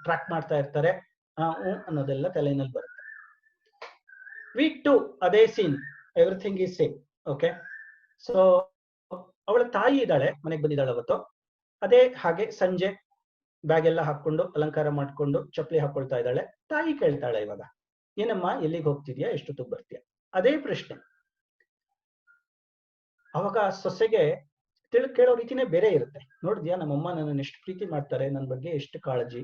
ಟ್ರ್ಯಾಕ್ ಮಾಡ್ತಾ ಇರ್ತಾರೆ ಅನ್ನೋದೆಲ್ಲ ತಲೆನಲ್ಲಿ ಬರುತ್ತೆ. ವೀಕ್ 2 ಅದೇ scene, everything is same. Okay, so ಅವಳ ತಾಯಿ ಇದ್ದಾಳೆ, ಮನೆಗೆ ಬಂದಿದ್ದಾಳೆ ಅವತ್ತು. ಅದೇ ಹಾಗೆ ಸಂಜೆ ಬ್ಯಾಗ್ ಎಲ್ಲ ಹಾಕೊಂಡು ಅಲಂಕಾರ ಮಾಡ್ಕೊಂಡು ಚಪ್ಪಲಿ ಹಾಕೊಳ್ತಾ ಇದ್ದಾಳೆ. ತಾಯಿ ಕೇಳ್ತಾಳೆ, ಇವಾಗ ಏನಮ್ಮ ಎಲ್ಲಿಗೆ ಹೋಗ್ತಿದ್ಯಾ, ಎಷ್ಟೊತ್ತಿಗೆ ಬರ್ತೀಯಾ? ಅದೇ ಪ್ರಶ್ನೆ. ಅವಾಗ ಸೊಸೆಗೆ ಕೇಳೋ ರೀತಿನೇ ಬೇರೆ ಇರುತ್ತೆ. ನೋಡಿದ್ಯಾ ನಮ್ಮಮ್ಮ ನನ್ನನ್ನು ಎಷ್ಟು ಪ್ರೀತಿ ಮಾಡ್ತಾರೆ, ನನ್ನ ಬಗ್ಗೆ ಎಷ್ಟು ಕಾಳಜಿ,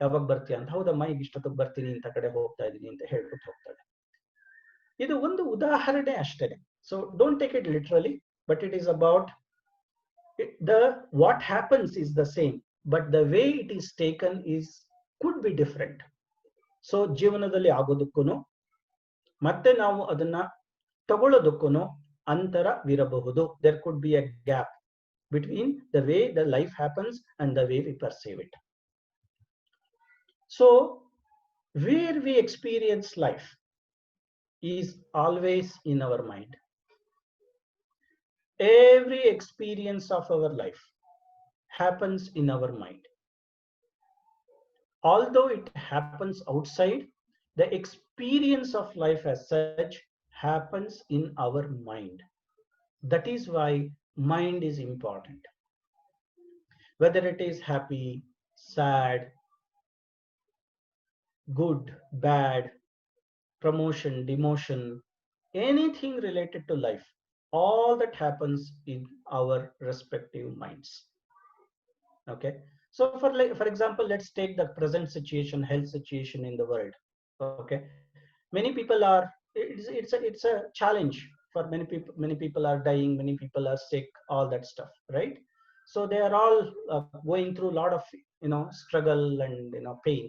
ಯಾವಾಗ ಬರ್ತೀಯಾ ಅಂತ. ಹೌದಮ್ಮ ಈಗ ಇಷ್ಟೊತ್ತಿಗೆ ಬರ್ತೀನಿ, ಇಂಥ ಕಡೆ ಹೋಗ್ತಾ ಇದೀನಿ ಅಂತ ಹೇಳ್ಬಿಟ್ಟು ಹೋಗ್ತಾಳೆ. ಇದು ಒಂದು ಉದಾಹರಣೆ ಅಷ್ಟೇ. So don't take it literally, but it is about what happens is the same, but the way it is taken could be different. So ಜೀವನದಲ್ಲಿ ಆಗೋದಕ್ಕೂ ಮತ್ತೆ ನಾವು ಅದನ್ನ ತಗೊಳ್ಳೋದಕ್ಕೂ ಅಂತರವಿರಬಹುದು. There could be a gap between the way the life happens and the way we perceive it. So where we experience life is always in our mind. Every experience of our life happens in our mind. Although it happens outside, the experience of life as such happens in our mind. That is why mind is important. Whether it is happy, sad, good, bad, promotion, demotion, anything related to life, all that happens in our respective minds. Okay, so for example, let's take the present situation, health situation in the world. Okay, many people are, it's a challenge for many people are dying, many people are sick, all that stuff, right? So they are all going through a lot of struggle and pain.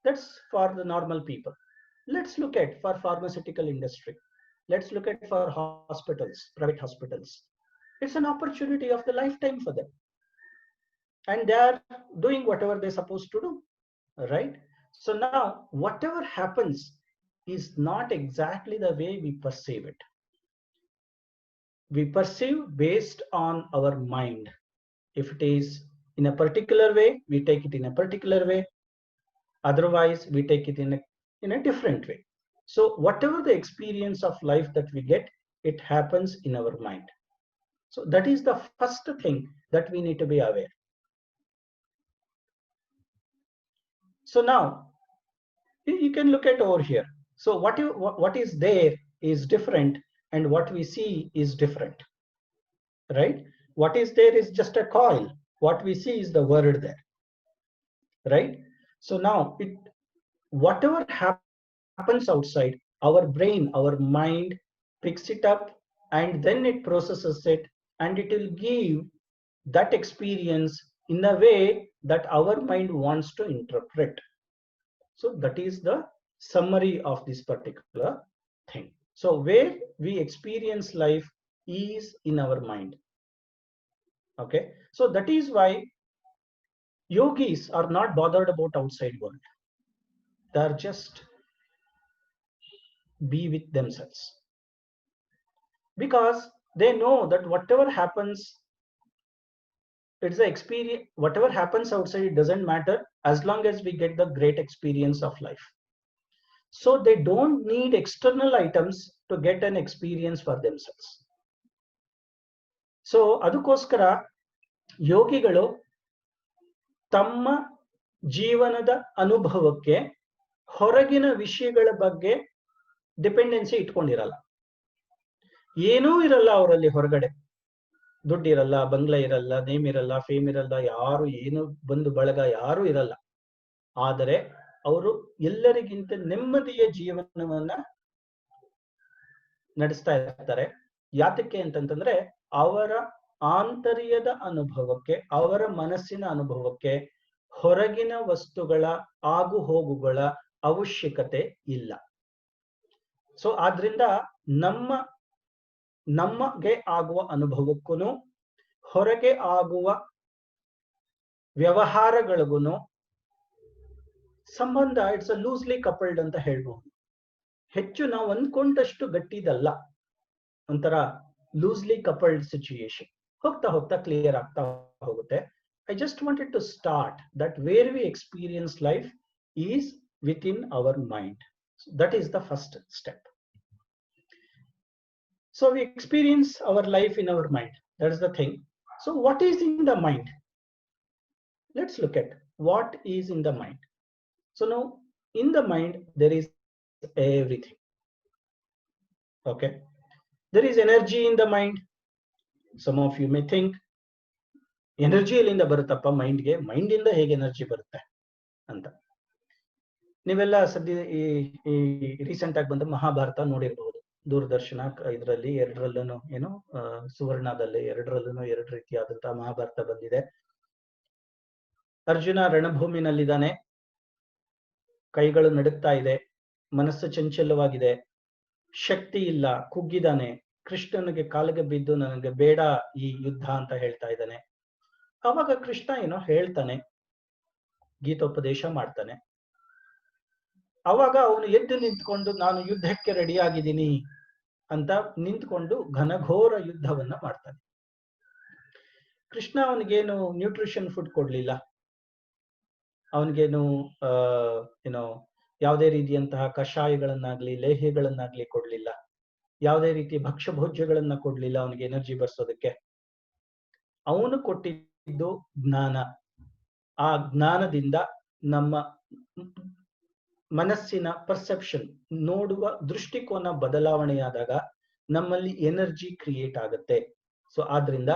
That's for the normal people. Let's look at for pharmaceutical industry. Let's look at for hospitals, private hospitals. It's an opportunity of the lifetime for them, and they are doing whatever they're supposed to do, right? So now whatever happens is not exactly the way we perceive it. We perceive based on our mind. If it is in a particular way, we take it in a particular way. Otherwise, we take it in a different way. So whatever the experience of life that we get, it happens in our mind. So that is the first thing that we need to be aware. So now you can look at over here. So what is there is different, and what we see is different, right? What is there is just a coil. What we see is the word there, right? So now whatever happens outside, our brain, our mind picks it up, and then it processes it, and it will give that experience in a way that our mind wants to interpret. So that is the summary of this particular thing. So where we experience life is in our mind. Okay, so that is why yogis are not bothered about outside world. They are just be with themselves, because they know that whatever happens, it's the experience. Whatever happens outside, it doesn't matter as long as we get the great experience of life. So they don't need external items to get an experience for themselves. So adukoskara yogigalu tamma ಜೀವನದ ಅನುಭವಕ್ಕೆ ಹೊರಗಿನ ವಿಷಯಗಳ ಬಗ್ಗೆ dependency ಇಟ್ಕೊಂಡಿರಲ್ಲ. ಏನೂ ಇರಲ್ಲ ಅವರಲ್ಲಿ ಹೊರಗಡೆ. ದುಡ್ಡಿರಲ್ಲ, ಬಂಗ್ಲೆ ಇರಲ್ಲ, ನೇಮ್ ಇರಲ್ಲ, ಫೇಮ್ ಇರಲ್ಲ, ಯಾರು ಏನು ಬಂಧು ಬಳಗ ಯಾರು ಇರಲ್ಲ. ಆದರೆ ಅವರು ಎಲ್ಲರಿಗಿಂತ ನೆಮ್ಮದಿಯ ಜೀವನವನ್ನ ನಡೆಸ್ತಾ ಇರ್ತಾರೆ. ಯಾತಕ್ಕೆ ಅಂತಂತಂದ್ರೆ ಅವರ ಆಂತರ್ಯದ ಅನುಭವಕ್ಕೆ, ಅವರ ಮನಸ್ಸಿನ ಅನುಭವಕ್ಕೆ ಹೊರಗಿನ ವಸ್ತುಗಳ ಆಗು ಹೋಗುಗಳ ಅವಶ್ಯಕತೆ ಇಲ್ಲ. ಸೊ ಆದ್ರಿಂದ ನಮಗೆ ಆಗುವ ಅನುಭವಕ್ಕೂ ಹೊರಗೆ ಆಗುವ ವ್ಯವಹಾರಗಳಿಗೂ ಸಂಬಂಧ ಇಟ್ಸ್ ಅ ಲೂಸ್ಲಿ ಕಪಲ್ಡ್ ಅಂತ ಹೇಳ್ಬಹುದು. ಹೆಚ್ಚು ನಾವು ಅಂದ್ಕೊಂಡಷ್ಟು ಗಟ್ಟಿದಲ್ಲ, ಒಂಥರ ಲೂಸ್ಲಿ ಕಪಲ್ಡ್ ಸಿಚುಯೇಷನ್. ಹೋಗ್ತಾ ಹೋಗ್ತಾ ಕ್ಲಿಯರ್ ಆಗ್ತಾ ಹೋಗುತ್ತೆ. I just wanted to start that where we experience life is within our mind. So that is the first step. So we experience our life in our mind. That is the thing. So what is in the mind? Let's look at what is in the mind. So now in the mind there is everything. Okay, there is energy in the mind. Some of you may think energy ಎಲ್ಲಿಂದ ಬರುತ್ತಪ್ಪ ಮೈಂಡ್ಗೆ, mind ಇಂದ ಹೇಗೆ energy ಬರುತ್ತೆ ಅಂತ. ನೀವೆಲ್ಲ ಸದ್ಯ ಈ recent ಆಗಿ ಬಂದ ಮಹಾಭಾರತ ನೋಡಿರ್ಬಹುದು ದೂರದರ್ಶನ ಇದರಲ್ಲಿ. ಎರಡರಲ್ಲೂ ಏನು ಸುವರ್ಣದಲ್ಲಿ ಎರಡರಲ್ಲೂ ಎರಡು ರೀತಿಯಾದಂತಹ ಮಹಾಭಾರತ ಬಂದಿದೆ. ಅರ್ಜುನ ರಣಭೂಮಿನಲ್ಲಿದ್ದಾನೆ. ಕೈಗಳು ನಡುಗ್ತಾ ಇದೆ, ಮನಸ್ಸು ಚಂಚಲವಾಗಿದೆ, ಶಕ್ತಿ ಇಲ್ಲ, ಕುಗ್ಗಿದಾನೆ, ಕೃಷ್ಣನಿಗೆ ಕಾಲಿಗೆ ಬಿದ್ದು ನನಗೆ ಬೇಡ ಈ ಯುದ್ಧ ಅಂತ ಹೇಳ್ತಾ ಇದ್ದಾನೆ. ಅವಾಗ ಕೃಷ್ಣ ಏನೋ ಹೇಳ್ತಾನೆ, ಗೀತೋಪದೇಶ ಮಾಡ್ತಾನೆ. ಅವಾಗ ಅವನು ಎದ್ದು ನಿಂತ್ಕೊಂಡು ನಾನು ಯುದ್ಧಕ್ಕೆ ರೆಡಿ ಆಗಿದ್ದೀನಿ ಅಂತ ನಿಂತ್ಕೊಂಡು ಘನಘೋರ ಯುದ್ಧವನ್ನ ಮಾಡ್ತಾನೆ. ಕೃಷ್ಣ ಅವನಿಗೇನು ನ್ಯೂಟ್ರಿಷನ್ ಫುಡ್ ಕೊಡ್ಲಿಲ್ಲ, ಅವನಿಗೇನು ಏನೋ ಯಾವುದೇ ರೀತಿಯಂತಹ ಕಷಾಯಗಳನ್ನಾಗ್ಲಿ ಲೇಹ್ಯಗಳನ್ನಾಗ್ಲಿ ಕೊಡ್ಲಿಲ್ಲ, ಯಾವುದೇ ರೀತಿ ಭಕ್ಷ್ಯ ಭೋಜ್ಯಗಳನ್ನ ಕೊಡ್ಲಿಲ್ಲ ಅವನಿಗೆ ಎನರ್ಜಿ ಬರ್ಸೋದಕ್ಕೆ. ಅವನು ಕೊಟ್ಟಿದ್ದು ಜ್ಞಾನ. ಆ ಜ್ಞಾನದಿಂದ ನಮ್ಮ ಮನಸ್ಸಿನ ಪರ್ಸೆಪ್ಷನ್, ನೋಡುವ ದೃಷ್ಟಿಕೋನ ಬದಲಾವಣೆಯಾದಾಗ ನಮ್ಮಲ್ಲಿ ಎನರ್ಜಿ ಕ್ರಿಯೇಟ್ ಆಗುತ್ತೆ. ಸೊ ಆದ್ರಿಂದ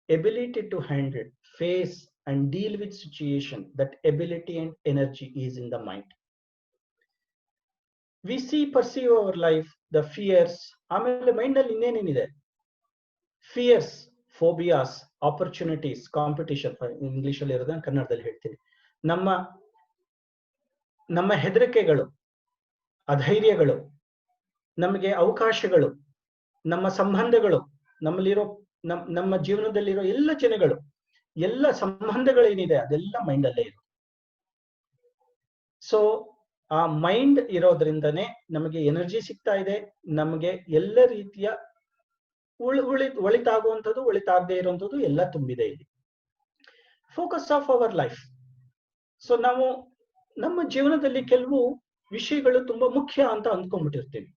ability to handle, face and deal with situation, that ability and energy is in the mind. We see perceive our life, the fears. ಆಮೇಲೆ ಮೈಂಡ್ ಅಲ್ಲಿ ಇನ್ನೇನೇನಿದೆ? Fears, phobias, opportunities, competition. English ಅಲ್ಲಿ ಇರೋದನ್ನ ಕನ್ನಡದಲ್ಲಿ ಹೇಳ್ತೀನಿ. ನಮ್ಮ ಹೆದರಿಕೆಗಳು, ಅಧೈರ್ಯಗಳು, ನಮಗೆ ಅವಕಾಶಗಳು, ನಮ್ಮ ಸಂಬಂಧಗಳು, ನಮ್ಮಲ್ಲಿರೋ ನಮ್ಮ ಜೀವನದಲ್ಲಿರೋ ಎಲ್ಲ ಜನಗಳು, ಎಲ್ಲ ಸಂಬಂಧಗಳೇನಿದೆ ಅದೆಲ್ಲ ಮೈಂಡ್ ಅಲ್ಲೇ ಇದೆ. ಸೊ ಆ ಮೈಂಡ್ ಇರೋದ್ರಿಂದನೇ ನಮಗೆ ಎನರ್ಜಿ ಸಿಗ್ತಾ ಇದೆ, ನಮಗೆ ಎಲ್ಲ ರೀತಿಯ ಒಳಿತಾಗುವಂಥದ್ದು, ಒಳಿತಾಗದೇ ಇರುವಂಥದ್ದು ಎಲ್ಲ ತುಂಬಿದೆ ಇಲ್ಲಿ. Focus of our life. So ನಾವು ನಮ್ಮ ಜೀವನದಲ್ಲಿ ಕೆಲವು ವಿಷಯಗಳು ತುಂಬಾ ಮುಖ್ಯ ಅಂತ ಅಂದ್ಕೊಂಡ್ಬಿಟ್ಟಿರ್ತೀವಿ.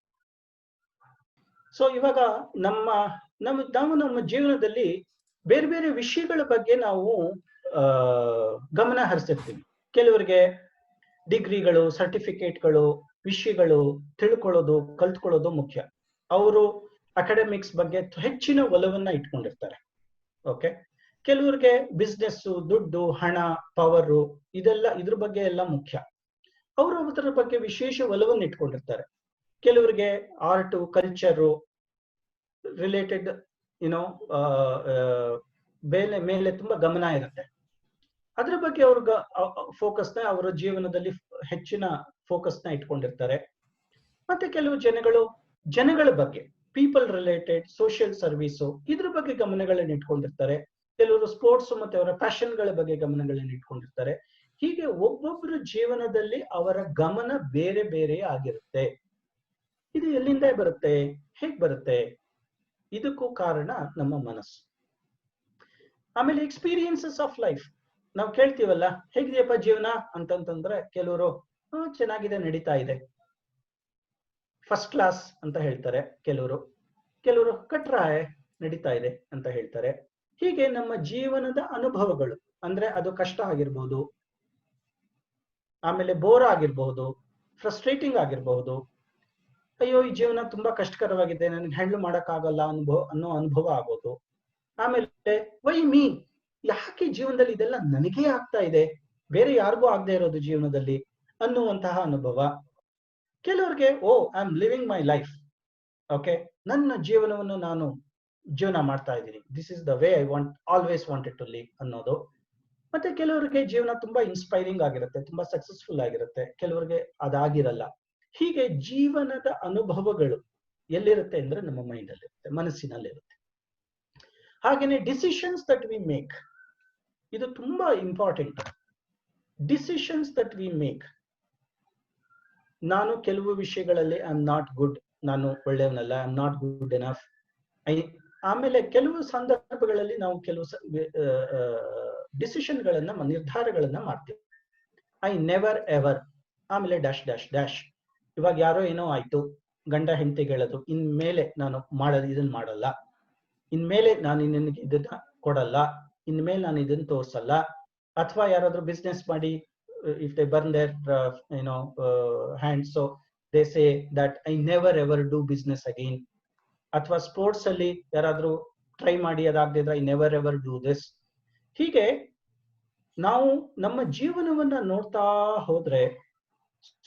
ಸೊ ಇವಾಗ ನಮ್ಮ ಜೀವನದಲ್ಲಿ ಬೇರೆ ಬೇರೆ ವಿಷಯಗಳ ಬಗ್ಗೆ ನಾವು ಗಮನ ಹರಿಸಿರ್ತೀವಿ. ಕೆಲವರಿಗೆ ಡಿಗ್ರಿಗಳು, ಸರ್ಟಿಫಿಕೇಟ್ಗಳು, ವಿಷಯಗಳು ತಿಳ್ಕೊಳ್ಳೋದು, ಕಲ್ತ್ಕೊಳ್ಳೋದು ಮುಖ್ಯ. ಅವರು ಅಕಾಡೆಮಿಕ್ಸ್ ಬಗ್ಗೆ ಹೆಚ್ಚಿನ ಒಲವನ್ನ ಇಟ್ಕೊಂಡಿರ್ತಾರೆ. ಓಕೆ, ಕೆಲವ್ರಿಗೆ ಬಿಸ್ನೆಸ್, ದುಡ್ಡು, ಹಣ, ಪವರು, ಇದ್ರ ಬಗ್ಗೆ ಎಲ್ಲ ಮುಖ್ಯ. ಅವರು ಅದರ ಬಗ್ಗೆ ವಿಶೇಷ ಒಲವನ್ನು ಇಟ್ಕೊಂಡಿರ್ತಾರೆ. ಕೆಲವರಿಗೆ ಆರ್ಟು, ಕಲ್ಚರು ರಿಲೇಟೆಡ್ ಮೇಲೆ ತುಂಬಾ ಗಮನ ಇರುತ್ತೆ. ಅದ್ರ ಬಗ್ಗೆ ಅವ್ರಿಗೆ ಫೋಕಸ್ನ, ಅವರ ಜೀವನದಲ್ಲಿ ಹೆಚ್ಚಿನ ಫೋಕಸ್ನ ಇಟ್ಕೊಂಡಿರ್ತಾರೆ. ಮತ್ತೆ ಕೆಲವು ಜನಗಳ ಬಗ್ಗೆ, ಪೀಪಲ್ ರಿಲೇಟೆಡ್, ಸೋಷಿಯಲ್ ಸರ್ವಿಸು, ಇದ್ರ ಬಗ್ಗೆ ಗಮನಗಳನ್ನ ಇಟ್ಕೊಂಡಿರ್ತಾರೆ. ಕೆಲವರು ಸ್ಪೋರ್ಟ್ಸ್ ಮತ್ತೆ ಅವರ ಪ್ಯಾಷನ್ಗಳ ಬಗ್ಗೆ ಗಮನಗಳನ್ನ ಇಟ್ಕೊಂಡಿರ್ತಾರೆ. ಹೀಗೆ ಒಬ್ಬೊಬ್ಬರ ಜೀವನದಲ್ಲಿ ಅವರ ಗಮನ ಬೇರೆ ಬೇರೆ ಆಗಿರುತ್ತೆ. ಇದು ಎಲ್ಲಿಂದ ಬರುತ್ತೆ, ಹೇಗ್ ಬರುತ್ತೆ? ಇದಕ್ಕೂ ಕಾರಣ ನಮ್ಮ ಮನಸ್ಸು. ಆಮೇಲೆ ಎಕ್ಸ್ಪೀರಿಯನ್ಸಸ್ ಆಫ್ ಲೈಫ್. ನಾವು ಕೇಳ್ತೀವಲ್ಲ, ಹೇಗಿದೆಯಪ್ಪ ಜೀವನ ಅಂತಂತಂದ್ರೆ ಕೆಲವರು ಚೆನ್ನಾಗಿದೆ, ನಡೀತಾ ಇದೆ, ಫಸ್ಟ್ ಕ್ಲಾಸ್ ಅಂತ ಹೇಳ್ತಾರೆ. ಕೆಲವರು ಕಟ್ರಾಯ್, ನಡೀತಾ ಇದೆ ಅಂತ ಹೇಳ್ತಾರೆ. ಹೀಗೆ ನಮ್ಮ ಜೀವನದ ಅನುಭವಗಳು, ಅಂದ್ರೆ ಅದು ಕಷ್ಟ ಆಗಿರ್ಬೋದು, ಆಮೇಲೆ ಬೋರ್ ಆಗಿರ್ಬಹುದು, ಫ್ರಸ್ಟ್ರೇಟಿಂಗ್ ಆಗಿರಬಹುದು, ಅಯ್ಯೋ ಈ ಜೀವನ ತುಂಬಾ ಕಷ್ಟಕರವಾಗಿದೆ, ನನಗೆ ಹ್ಯಾಂಡಲ್ ಮಾಡಕ್ಕಾಗಲ್ಲ ಅನ್ನೋ ಅನುಭವ ಆಗೋದು. ಆಮೇಲೆ ವೈ ಮೀ, ಯಾಕೆ ಜೀವನದಲ್ಲಿ ಇದೆಲ್ಲ ನನಗೇ ಆಗ್ತಾ ಇದೆ, ಬೇರೆ ಯಾರಿಗೂ ಆಗದೆ ಇರೋದು ಜೀವನದಲ್ಲಿ ಅನ್ನುವಂತಹ ಅನುಭವ. ಕೆಲವ್ರಿಗೆ I am living my life, okay, ನನ್ನ ಜೀವನವನ್ನು ನಾನು ಜೀವನ ಮಾಡ್ತಾ ಇದ್ದೀನಿ, this is the way I always wanted to live ಅನ್ನೋದು. ಮತ್ತೆ ಕೆಲವರಿಗೆ ಜೀವನ ತುಂಬಾ ಇನ್ಸ್ಪೈರಿಂಗ್ ಆಗಿರುತ್ತೆ, ತುಂಬಾ ಸಕ್ಸಸ್ಫುಲ್ ಆಗಿರುತ್ತೆ, ಕೆಲವರಿಗೆ ಅದಾಗಿರಲ್ಲ. ಹೀಗೆ ಜೀವನದ ಅನುಭವಗಳು ಎಲ್ಲಿರುತ್ತೆ ಅಂದ್ರೆ ನಮ್ಮ ಮೈಂಡ್ ಅಲ್ಲಿ ಇರುತ್ತೆ, ಮನಸ್ಸಿನಲ್ಲಿರುತ್ತೆ. ಹಾಗೇನೆ ಡಿಸಿಷನ್ಸ್ ದಟ್ ವಿ ಮೇಕ್, ಇದು ತುಂಬಾ important. Decisions that we make. ನಾನು ಕೆಲವು ವಿಷಯಗಳಲ್ಲಿ ಐ ಆಮ್ ನಾಟ್ ಗುಡ್, ನಾನು ಒಳ್ಳೆಯವನಲ್ಲ, I am not good enough. ಆಮೇಲೆ ಕೆಲವು ಸಂದರ್ಭಗಳಲ್ಲಿ ನಾವು ಕೆಲವು ಡಿಸಿಷನ್ಗಳನ್ನ, ನಿರ್ಧಾರಗಳನ್ನ ಮಾಡ್ತೀವಿ. ಐ ನೆವರ್ ಎವರ್, ಆಮೇಲೆ ಡ್ಯಾಶ್ ಡ್ಯಾಶ್ ಡ್ಯಾಶ್. ಇವಾಗ ಯಾರೋ ಏನೋ ಆಯ್ತು, ಗಂಡ ಹೆಂಡತಿಗೆ ಹೇಳೋದು, ಇನ್ಮೇಲೆ ನಾನು ಇದನ್ನ ಮಾಡಲ್ಲ, ಇನ್ಮೇಲೆ ನಾನು ನಿನಗೆ ಇದನ್ನ ಕೊಡಲ್ಲ, ಇನ್ಮೇಲೆ ನಾನು ಇದನ್ನ ತೋರ್ಸಲ್ಲ. ಅಥವಾ ಯಾರಾದ್ರೂ ಬಿಸ್ನೆಸ್ ಮಾಡಿ, if they burn their hand, so they say that I never ever do business again. ಅಥವಾ ಸ್ಪೋರ್ಟ್ಸ್ ಅಲ್ಲಿ ಯಾರಾದ್ರೂ ಟ್ರೈ ಮಾಡಿ ಅದಾಗದಿದ್ರೆ I never ever do this. ಹೀಗೆ ನಾವು ನಮ್ಮ ಜೀವನವನ್ನ ನೋಡ್ತಾ ಹೋದ್ರೆ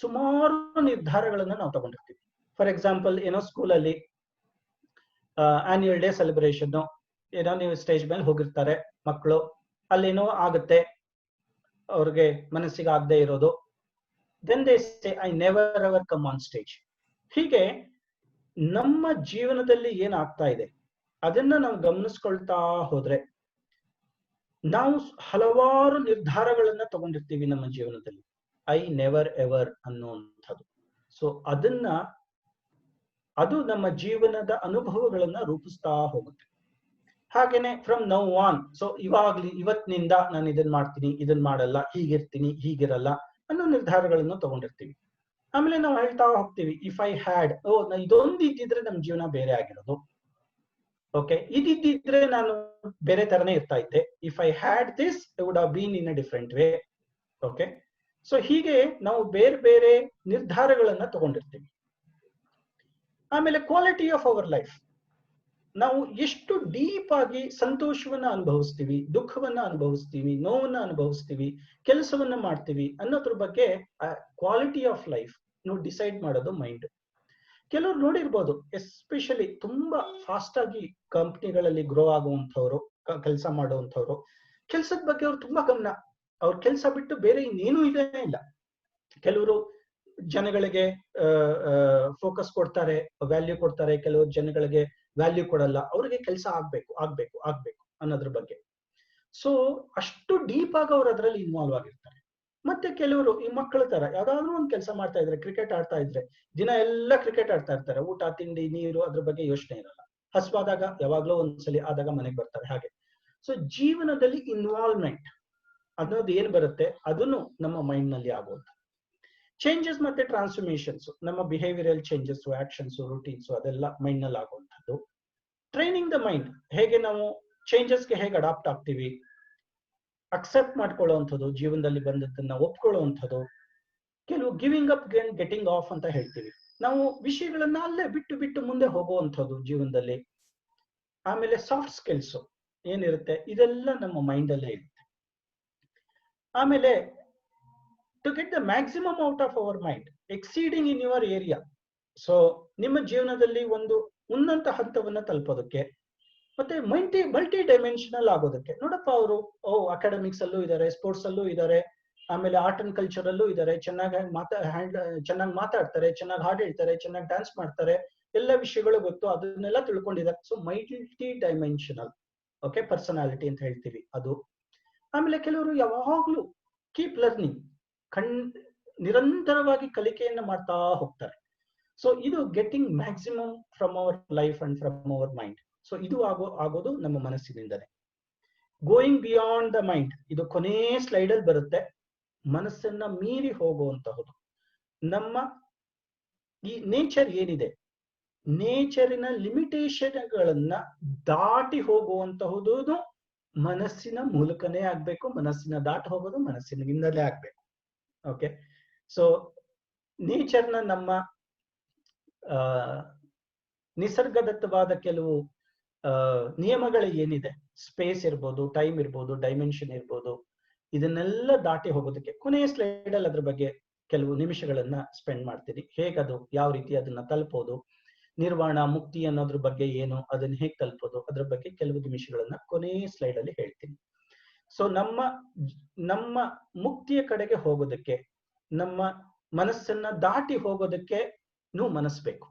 ಸುಮಾರು ನಿರ್ಧಾರಗಳನ್ನ ನಾವು ತಗೊಂಡಿರ್ತೀವಿ. ಫಾರ್ ಎಕ್ಸಾಂಪಲ್, ಏನೋ ಸ್ಕೂಲಲ್ಲಿ ಆನ್ಯುವಲ್ ಡೇ ಸೆಲೆಬ್ರೇಷನ್, ಏನೋ ನೀವು ಸ್ಟೇಜ್ ಮೇಲೆ ಹೋಗಿರ್ತಾರೆ ಮಕ್ಕಳು, ಅಲ್ಲೇನೋ ಆಗುತ್ತೆ, ಅವ್ರಿಗೆ ಮನಸ್ಸಿಗೆ ಆಗದೆ ಇರೋದು, then they say I never ever come on stage. ಹೀಗೆ ನಮ್ಮ ಜೀವನದಲ್ಲಿ ಏನಾಗ್ತಾ ಇದೆ ಅದನ್ನ ನಾವು ಗಮನಿಸ್ಕೊಳ್ತಾ ಹೋದ್ರೆ ನಾವು ಹಲವಾರು ನಿರ್ಧಾರಗಳನ್ನ ತಗೊಂಡಿರ್ತೀವಿ ನಮ್ಮ ಜೀವನದಲ್ಲಿ, ಐ ನೆವರ್ ಎವರ್ ಅನ್ನುವಂಥದ್ದು. ಸೊ ಅದು ನಮ್ಮ ಜೀವನದ ಅನುಭವಗಳನ್ನ ರೂಪಿಸ್ತಾ ಹೋಗುತ್ತೆ. ಹಾಗೇನೆ ಫ್ರಮ್ ನೌ ಆನ್, ಸೊ ಇವತ್ತಿನಿಂದ ನಾನು ಇದನ್ ಮಾಡ್ತೀನಿ, ಇದನ್ ಮಾಡಲ್ಲ, ಹೀಗಿರ್ತೀನಿ, ಹೀಗಿರಲ್ಲ ಅನ್ನೋ ನಿರ್ಧಾರಗಳನ್ನು ತಗೊಂಡಿರ್ತೀವಿ. ಆಮೇಲೆ ನಾವು ಹೇಳ್ತಾ ಹೋಗ್ತೀವಿ, ಇಫ್ ಐ ಹ್ಯಾಡ್, ಇದೊಂದು ಇದ್ದಿದ್ರೆ ನಮ್ ಜೀವನ ಬೇರೆ ಆಗಿರೋದು, ಓಕೆ, ಇದಿದ್ದಿದ್ರೆ ನಾನು ಬೇರೆ ತರನೇ ಇರ್ತಾ ಇದ್ದೆ, if I had this I would have been in a different way. Okay, so ಹೀಗೆ ನಾವು ಬೇರೆ ಬೇರೆ ನಿರ್ಧಾರಗಳನ್ನ ತಗೊಂಡಿರ್ತೀವಿ. ಆಮೇಲೆ ಕ್ವಾಲಿಟಿ ಆಫ್ ಅವರ್ ಲೈಫ್, ನಾವು ಎಷ್ಟು ಡೀಪ್ ಆಗಿ ಸಂತೋಷವನ್ನ ಅನುಭವಿಸ್ತೀವಿ, ದುಃಖವನ್ನ ಅನುಭವಿಸ್ತೀವಿ, ನೋವನ್ನ ಅನುಭವಿಸ್ತೀವಿ, ಕೆಲಸವನ್ನ ಮಾಡ್ತೀವಿ ಅನ್ನೋದ್ರ ಬಗ್ಗೆ ಕ್ವಾಲಿಟಿ ಆಫ್ ಲೈಫ್ ನಾವು ಡಿಸೈಡ್ ಮಾಡೋದು ಮೈಂಡ್. ಕೆಲವ್ರು ನೋಡಿರ್ಬೋದು, ಎಸ್ಪೆಷಲಿ ತುಂಬಾ ಫಾಸ್ಟ್ ಆಗಿ ಕಂಪ್ನಿಗಳಲ್ಲಿ ಗ್ರೋ ಆಗುವಂಥವ್ರು, ಕೆಲಸ ಮಾಡುವಂಥವ್ರು, ಕೆಲ್ಸದ ಬಗ್ಗೆ ಅವ್ರು ತುಂಬಾ ಗಮನ, ಅವ್ರ ಕೆಲಸ ಬಿಟ್ಟು ಬೇರೆ ಇನ್ನೇನು ಇದೆ ಇಲ್ಲ. ಕೆಲವರು ಜನಗಳಿಗೆ ಫೋಕಸ್ ಕೊಡ್ತಾರೆ, ವ್ಯಾಲ್ಯೂ ಕೊಡ್ತಾರೆ, ಕೆಲವರು ಜನಗಳಿಗೆ ವ್ಯಾಲ್ಯೂ ಕೊಡಲ್ಲ, ಅವ್ರಿಗೆ ಕೆಲಸ ಆಗ್ಬೇಕು ಆಗ್ಬೇಕು ಆಗ್ಬೇಕು ಅನ್ನೋದ್ರ ಬಗ್ಗೆ. ಸೊ ಅಷ್ಟು ಡೀಪ್ ಆಗಿ ಅವ್ರು ಅದರಲ್ಲಿ ಇನ್ವಾಲ್ವ್ ಆಗಿರ್ತಾರೆ. ಮತ್ತೆ ಕೆಲವರು ಈ ಮಕ್ಕಳ ತರ ಯಾವ್ದಾದ್ರು ಒಂದು ಕೆಲಸ ಮಾಡ್ತಾ ಇದ್ರೆ, ಕ್ರಿಕೆಟ್ ಆಡ್ತಾ ಇದ್ರೆ ದಿನ ಎಲ್ಲ ಕ್ರಿಕೆಟ್ ಆಡ್ತಾ ಇರ್ತಾರೆ, ಊಟ ತಿಂಡಿ ನೀರು ಅದ್ರ ಬಗ್ಗೆ ಯೋಚನೆ ಇರಲ್ಲ, ಹಸ್ವಾದಾಗ ಯಾವಾಗ್ಲೋ ಒಂದ್ಸಲಿ ಆದಾಗ ಮನೆಗೆ ಬರ್ತಾರೆ. ಹಾಗೆ ಸೊ ಜೀವನದಲ್ಲಿ ಇನ್ವಾಲ್ವ್ಮೆಂಟ್ ಅನ್ನೋದು ಏನ್ ಬರುತ್ತೆ ಅದನ್ನು ನಮ್ಮ ಮೈಂಡ್ ನಲ್ಲಿ ಆಗೋದು. ಚೇಂಜಸ್ ಮತ್ತೆ ಟ್ರಾನ್ಸ್ಫಾರ್ಮೇಶನ್ಸ್, ನಮ್ಮ ಬಿಹೇವಿಯರಲ್ ಚೇಂಜಸ್, ಆಕ್ಷನ್ಸ್, ರೂಟೀನ್ಸ್ ಅದೆಲ್ಲ ಮೈಂಡ್ ನಲ್ಲಿ ಆಗುವಂಥದ್ದು. ಟ್ರೈನಿಂಗ್ ದ ಮೈಂಡ್, ಹೇಗೆ ನಾವು ಚೇಂಜಸ್ಗೆ ಹೇಗೆ ಅಡಾಪ್ಟ್ ಆಗ್ತೀವಿ, ಅಕ್ಸೆಪ್ಟ್ ಮಾಡ್ಕೊಳ್ಳುವಂಥದ್ದು, ಜೀವನದಲ್ಲಿ ಬಂದದ್ದನ್ನ ಒಪ್ಕೊಳ್ಳುವಂಥದ್ದು. ಕೆಲವು ಗಿವಿಂಗ್ ಅಪ್ ಗೆಟಿಂಗ್ ಆಫ್ ಅಂತ ಹೇಳ್ತೀವಿ, ನಾವು ವಿಷಯಗಳನ್ನ ಅಲ್ಲೇ ಬಿಟ್ಟು ಬಿಟ್ಟು ಮುಂದೆ ಹೋಗುವಂಥದ್ದು ಜೀವನದಲ್ಲಿ. ಆಮೇಲೆ ಸಾಫ್ಟ್ ಸ್ಕಿಲ್ಸ್ ಏನಿರುತ್ತೆ ಇದೆಲ್ಲ ನಮ್ಮ ಮೈಂಡ್ ಅಲ್ಲೇ ಇರುತ್ತೆ. ಆಮೇಲೆ to get the maximum out of our mind, exceeding in your area. So ನಿಮ್ಮ ಜೀವನದಲ್ಲಿ ಒಂದು ಉನ್ನತ ಹಂತವನ್ನ ತಲುಪೋದಕ್ಕೆ, ಮತ್ತೆ ಮಲ್ಟಿ ಡೈಮೆನ್ಷನಲ್ ಆಗೋದಕ್ಕೆ. ನೋಡಪ್ಪ, ಅವರು ಅಕಾಡೆಮಿಕ್ಸ್ ಅಲ್ಲೂ ಇದ್ದಾರೆ, ಸ್ಪೋರ್ಟ್ಸ್ ಅಲ್ಲೂ ಇದ್ದಾರೆ, ಆಮೇಲೆ ಆರ್ಟ್ ಅಂಡ್ ಕಲ್ಚರ್ ಅಲ್ಲೂ ಇದ್ದಾರೆ, ಚೆನ್ನಾಗಿ ಮಾತಾಡ್ತಾರೆ, ಚೆನ್ನಾಗಿ ಹಾಡು ಹೇಳ್ತಾರೆ, ಚೆನ್ನಾಗಿ ಡ್ಯಾನ್ಸ್ ಮಾಡ್ತಾರೆ, ಎಲ್ಲ ವಿಷಯಗಳು ಗೊತ್ತು, ಅದನ್ನೆಲ್ಲ ತಿಳ್ಕೊಂಡಿದ್ದಾರೆ. So multi dimensional okay personality ಅಂತ ಹೇಳ್ತೀವಿ ಅದು. ಆಮೇಲೆ ಕೆಲವರು ಯಾವಾಗ್ಲೂ ಕೀಪ್ ಲರ್ನಿಂಗ್, ನಿರಂತರವಾಗಿ ಕಲಿಕೆಯನ್ನ ಮಾಡ್ತಾ ಹೋಗ್ತಾರೆ. ಸೊ ಇದು getting maximum from our life and from our mind. So ಇದು ಆಗೋದು ನಮ್ಮ ಮನಸ್ಸಿನಿಂದಲೇ. ಗೋಯಿಂಗ್ ಬಿಯಾಂಡ್ ದ ಮೈಂಡ್, ಇದು ಕೊನೆ ಸ್ಲೈಡ್ ಅಲ್ಲಿ ಬರುತ್ತೆ. ಮನಸ್ಸನ್ನ ಮೀರಿ ಹೋಗುವಂತಹುದು. ನಮ್ಮ ಈ ನೇಚರ್ ಏನಿದೆ, ನೇಚರಿನ ಲಿಮಿಟೇಷನ್ಗಳನ್ನ ದಾಟಿ ಹೋಗುವಂತಹುದು ಮನಸ್ಸಿನ ಮೂಲಕನೇ ಆಗ್ಬೇಕು. ಮನಸ್ಸಿನ ದಾಟಿ ಹೋಗೋದು ಮನಸ್ಸಿನಿಂದಲೇ ಆಗ್ಬೇಕು. ಓಕೆ, ಸೊ ನೇಚರ್ನ ನಮ್ಮ ನಿಸರ್ಗದತ್ತವಾದ ಕೆಲವು ನಿಯಮಗಳು ಏನಿದೆ, ಸ್ಪೇಸ್ ಇರ್ಬೋದು, ಟೈಮ್ ಇರ್ಬೋದು, ಡೈಮೆನ್ಷನ್ ಇರ್ಬೋದು, ಇದನ್ನೆಲ್ಲ ದಾಟಿ ಹೋಗೋದಕ್ಕೆ ಕೊನೆಯ ಸ್ಲೈಡ್ ಅಲ್ಲಿ ಅದ್ರ ಬಗ್ಗೆ ಕೆಲವು ನಿಮಿಷಗಳನ್ನ ಸ್ಪೆಂಡ್ ಮಾಡ್ತೀನಿ. ಹೇಗದು, ಯಾವ ರೀತಿ ಅದನ್ನ ತಲುಪೋದು, ನಿರ್ವಾಣ ಮುಕ್ತಿ ಅನ್ನೋದ್ರ ಬಗ್ಗೆ ಏನು, ಅದನ್ನ ಹೇಗೆ ತಲುಪೋದು, ಅದ್ರ ಬಗ್ಗೆ ಕೆಲವು ನಿಮಿಷಗಳನ್ನ ಕೊನೆಯ ಸ್ಲೈಡ್ ಅಲ್ಲಿ ಹೇಳ್ತೀನಿ. ಸೊ ನಮ್ಮ ಮುಕ್ತಿಯ ಕಡೆಗೆ ಹೋಗೋದಕ್ಕೆ, ನಮ್ಮ ಮನಸ್ಸನ್ನ ದಾಟಿ ಹೋಗೋದಕ್ಕೆ ಮನಸ್ಬೇಕು.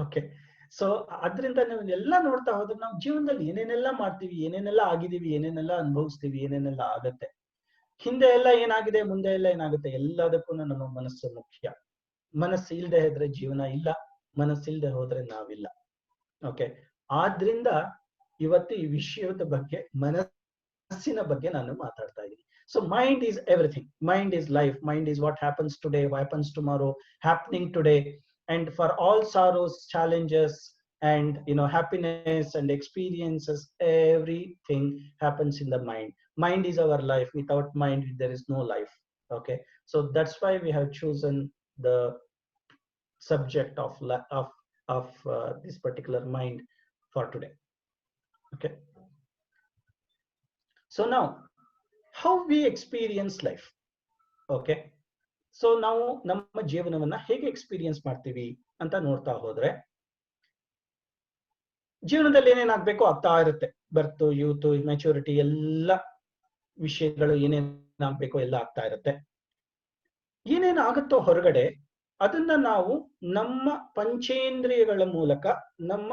ಓಕೆ, ಸೊ ಅದರಿಂದ ನೀವು ಎಲ್ಲ ನೋಡ್ತಾ ಹೋದ್ರೆ ನಾವು ಜೀವನದಲ್ಲಿ ಏನೇನೆಲ್ಲ ಮಾಡ್ತೀವಿ, ಏನೇನೆಲ್ಲ ಆಗಿದೀವಿ, ಏನೇನೆಲ್ಲ ಅನುಭವಿಸ್ತೀವಿ, ಏನೇನೆಲ್ಲ ಆಗತ್ತೆ, ಹಿಂದೆ ಎಲ್ಲ ಏನಾಗಿದೆ, ಮುಂದೆ ಎಲ್ಲ ಏನಾಗುತ್ತೆ, ಎಲ್ಲದಕ್ಕೂ ನಮ್ಮ ಮನಸ್ಸು ಮುಖ್ಯ. ಮನಸ್ಸು ಇಲ್ಲದೆ ಇದ್ರೆ ಜೀವನ ಇಲ್ಲ, ಮನಸ್ಸಿಲ್ದೆ ಹೋದ್ರೆ ನಾವಿಲ್ಲ. ಓಕೆ, ಆದ್ರಿಂದ ಇವತ್ತು ಈ ವಿಷಯದ ಬಗ್ಗೆ, ಮನಸ್ಸಿನ ಬಗ್ಗೆ ನಾನು ಮಾತಾಡ್ತಾ ಇದ್ದೀನಿ. So mind is everything, mind is life, mind is what happens today, happens tomorrow, happening today, and for all sorrows, challenges, and happiness and experiences, everything happens in the mind. Mind is our life. Without mind there is no life. Okay, so that's why we have chosen the subject of this particular mind for today. Okay, so now how we experience life. Okay, so ನಾವು ನಮ್ಮ ಜೀವನವನ್ನ ಹೇಗೆ experience ಮಾಡ್ತೀವಿ ಅಂತ ನೋಡ್ತಾ ಹೋದ್ರೆ, ಜೀವನದಲ್ಲಿ ಏನೇನಾಗ್ಬೇಕು ಆಗ್ತಾ ಇರುತ್ತೆ. ಬರ್ತು, ಯೂತ್, ಮೆಚುರಿಟಿ, ಎಲ್ಲ ವಿಷಯಗಳು ಏನೇನಾಗ್ಬೇಕು ಎಲ್ಲ ಆಗ್ತಾ ಇರುತ್ತೆ. ಏನೇನಾಗುತ್ತೋ ಹೊರಗಡೆ ಅದನ್ನ ನಾವು ನಮ್ಮ ಪಂಚೇಂದ್ರಿಯಗಳ ಮೂಲಕ ನಮ್ಮ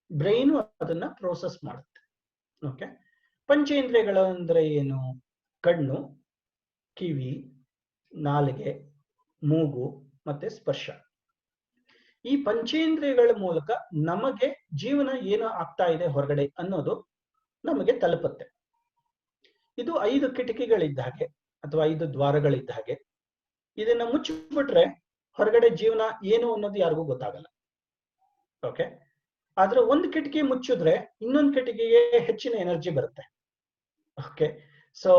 ಬ್ರೈನು ಅದನ್ನ ಪ್ರೋಸೆಸ್ ಮಾಡುತ್ತೆ. ಓಕೆ, ಪಂಚೇಂದ್ರಿಯಗಳು ಅಂದ್ರೆ ಏನು? ಕಣ್ಣು, ಕಿವಿ, ನಾಲಿಗೆ, ಮೂಗು ಮತ್ತೆ ಸ್ಪರ್ಶ. ಈ ಪಂಚೇಂದ್ರಿಯಗಳ ಮೂಲಕ ನಮಗೆ ಜೀವನ ಏನು ಆಗ್ತಾ ಇದೆ ಹೊರಗಡೆ ಅನ್ನೋದು ನಮಗೆ ತಲುಪುತ್ತೆ. ಇದು 5 ಕಿಟಕಿಗಳಿದ್ದ ಹಾಗೆ ಅಥವಾ 5 ದ್ವಾರಗಳಿದ್ದ ಹಾಗೆ. ಇದನ್ನ ಮುಚ್ಚಿಬಿಟ್ರೆ ಹೊರಗಡೆ ಜೀವನ ಏನು ಅನ್ನೋದು ಯಾರಿಗೂ ಗೊತ್ತಾಗಲ್ಲ. ಓಕೆ, ಆದ್ರೆ ಒಂದು ಕಿಟಕಿ ಮುಚ್ಚಿದ್ರೆ ಇನ್ನೊಂದು ಕಿಟಕಿಗೆ ಹೆಚ್ಚಿನ ಎನರ್ಜಿ ಬರುತ್ತೆ. ಓಕೆ, ಸೊ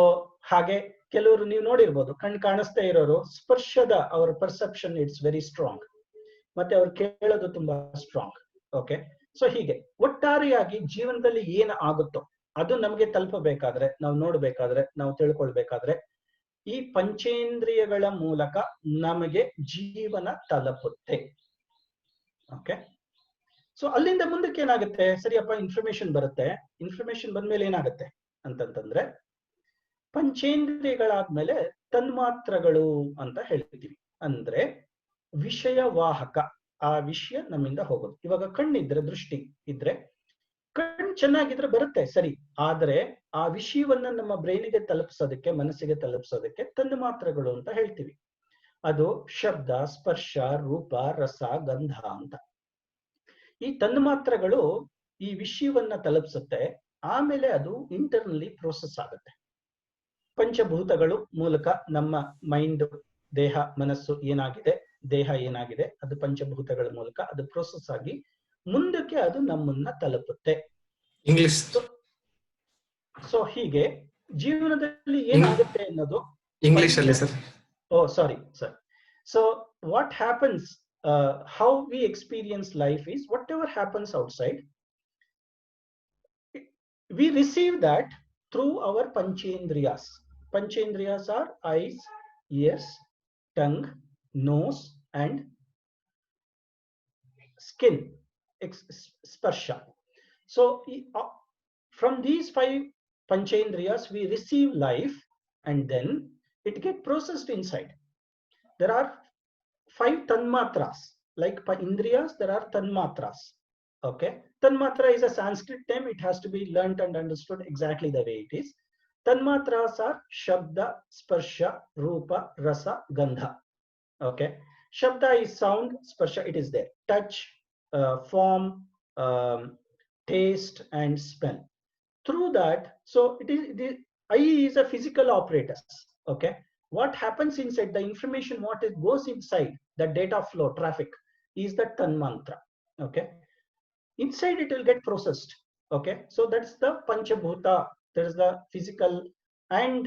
ಹಾಗೆ ಕೆಲವರು ನೀವು ನೋಡಿರ್ಬೋದು, ಕಣ್ ಕಾಣಿಸ್ತಾ ಇರೋರು ಸ್ಪರ್ಶದ ಅವರ ಪರ್ಸೆಪ್ಷನ್ ಇಟ್ಸ್ ವೆರಿ ಸ್ಟ್ರಾಂಗ್, ಮತ್ತೆ ಅವ್ರು ಕೇಳೋದು ತುಂಬಾ ಸ್ಟ್ರಾಂಗ್. ಓಕೆ, ಸೊ ಹೀಗೆ ಒಟ್ಟಾರೆಯಾಗಿ ಜೀವನದಲ್ಲಿ ಏನು ಆಗುತ್ತೋ ಅದು ನಮಗೆ ತಲುಪಬೇಕಾದ್ರೆ, ನಾವು ನೋಡ್ಬೇಕಾದ್ರೆ, ನಾವು ತಿಳ್ಕೊಳ್ಬೇಕಾದ್ರೆ ಈ ಪಂಚೇಂದ್ರಿಯಗಳ ಮೂಲಕ ನಮಗೆ ಜೀವನ ತಲುಪುತ್ತೆ. ಓಕೆ, ಸೊ ಅಲ್ಲಿಂದ ಮುಂದಕ್ಕೆ ಏನಾಗುತ್ತೆ? ಸರಿಯಪ್ಪ, ಇನ್ಫಾರ್ಮೇಶನ್ ಬರುತ್ತೆ. ಇನ್ಫಾರ್ಮೇಶನ್ ಬಂದ್ಮೇಲೆ ಏನಾಗುತ್ತೆ ಅಂತಂತಂದ್ರೆ, ಪಂಚೇಂದ್ರಿಯಗಳಾದ್ಮೇಲೆ ತನ್ಮಾತ್ರಗಳು ಅಂತ ಹೇಳ್ತೀವಿ. ಅಂದ್ರೆ ವಿಷಯ ವಾಹಕ, ಆ ವಿಷಯ ನಮ್ಮಿಂದ ಹೋಗೋದು. ಇವಾಗ ಕಣ್ಣಿದ್ರೆ, ದೃಷ್ಟಿ ಇದ್ರೆ, ಕಣ್ಣು ಚೆನ್ನಾಗಿದ್ರೆ ಬರುತ್ತೆ ಸರಿ, ಆದ್ರೆ ಆ ವಿಷಯವನ್ನ ನಮ್ಮ ಬ್ರೈನಿಗೆ ತಲುಪಿಸೋದಕ್ಕೆ, ಮನಸ್ಸಿಗೆ ತಲುಪಿಸೋದಕ್ಕೆ ತನ್ಮಾತ್ರಗಳು ಅಂತ ಹೇಳ್ತೀವಿ. ಅದು ಶಬ್ದ, ಸ್ಪರ್ಶ, ರೂಪ, ರಸ, ಗಂಧ ಅಂತ. ಈ ತನ್ಮಾತ್ರಗಳು ಈ ವಿಷಯವನ್ನ ತಲುಪಿಸುತ್ತೆ. ಆಮೇಲೆ ಅದು ಇಂಟರ್ನಲಿ ಪ್ರೋಸೆಸ್ ಆಗುತ್ತೆ. ಪಂಚಭೂತಗಳು ಮೂಲಕ ನಮ್ಮ ಮೈಂಡ್, ದೇಹ, ಮನಸ್ಸು ಏನಾಗಿದೆ, ದೇಹ ಏನಾಗಿದೆ, ಅದು ಪಂಚಭೂತಗಳ ಮೂಲಕ ಅದು ಪ್ರೋಸೆಸ್ ಆಗಿ ಮುಂದಕ್ಕೆ ಅದು ನಮ್ಮನ್ನ ತಲುಪುತ್ತೆ. ಇಂಗ್ಲಿಷ್. ಸೊ ಹೀಗೆ ಜೀವನದಲ್ಲಿ ಏನಾಗುತ್ತೆ ಅನ್ನೋದು ಇಂಗ್ಲಿಷ್ ಅಲ್ಲಿ sir. Oh sorry sir. So what happens, how we experience life is whatever happens outside, we receive that through our panchendriyas. Panchendriyas are eyes, ears, tongue, nose and skin, sparsha. So from these 5 panchendriyas we receive life, and then it gets processed inside. There are 5 tanmatras. Like indriyas, there are tanmatras. Okay, tanmatra is a Sanskrit term. It has to be learnt and understood exactly the way it is. Tanmatras are shabda, sparsha, rupa, rasa, gandha. Okay, shabda is sound, sparsha it is there, touch, form, taste and smell. Through that, so it is eye is a physical apparatus. Okay, what happens inside, the information what it goes inside, the data flow, traffic is the tanmantra. Okay, inside it will get processed. Okay, so that's the panchabhuta. There is the physical and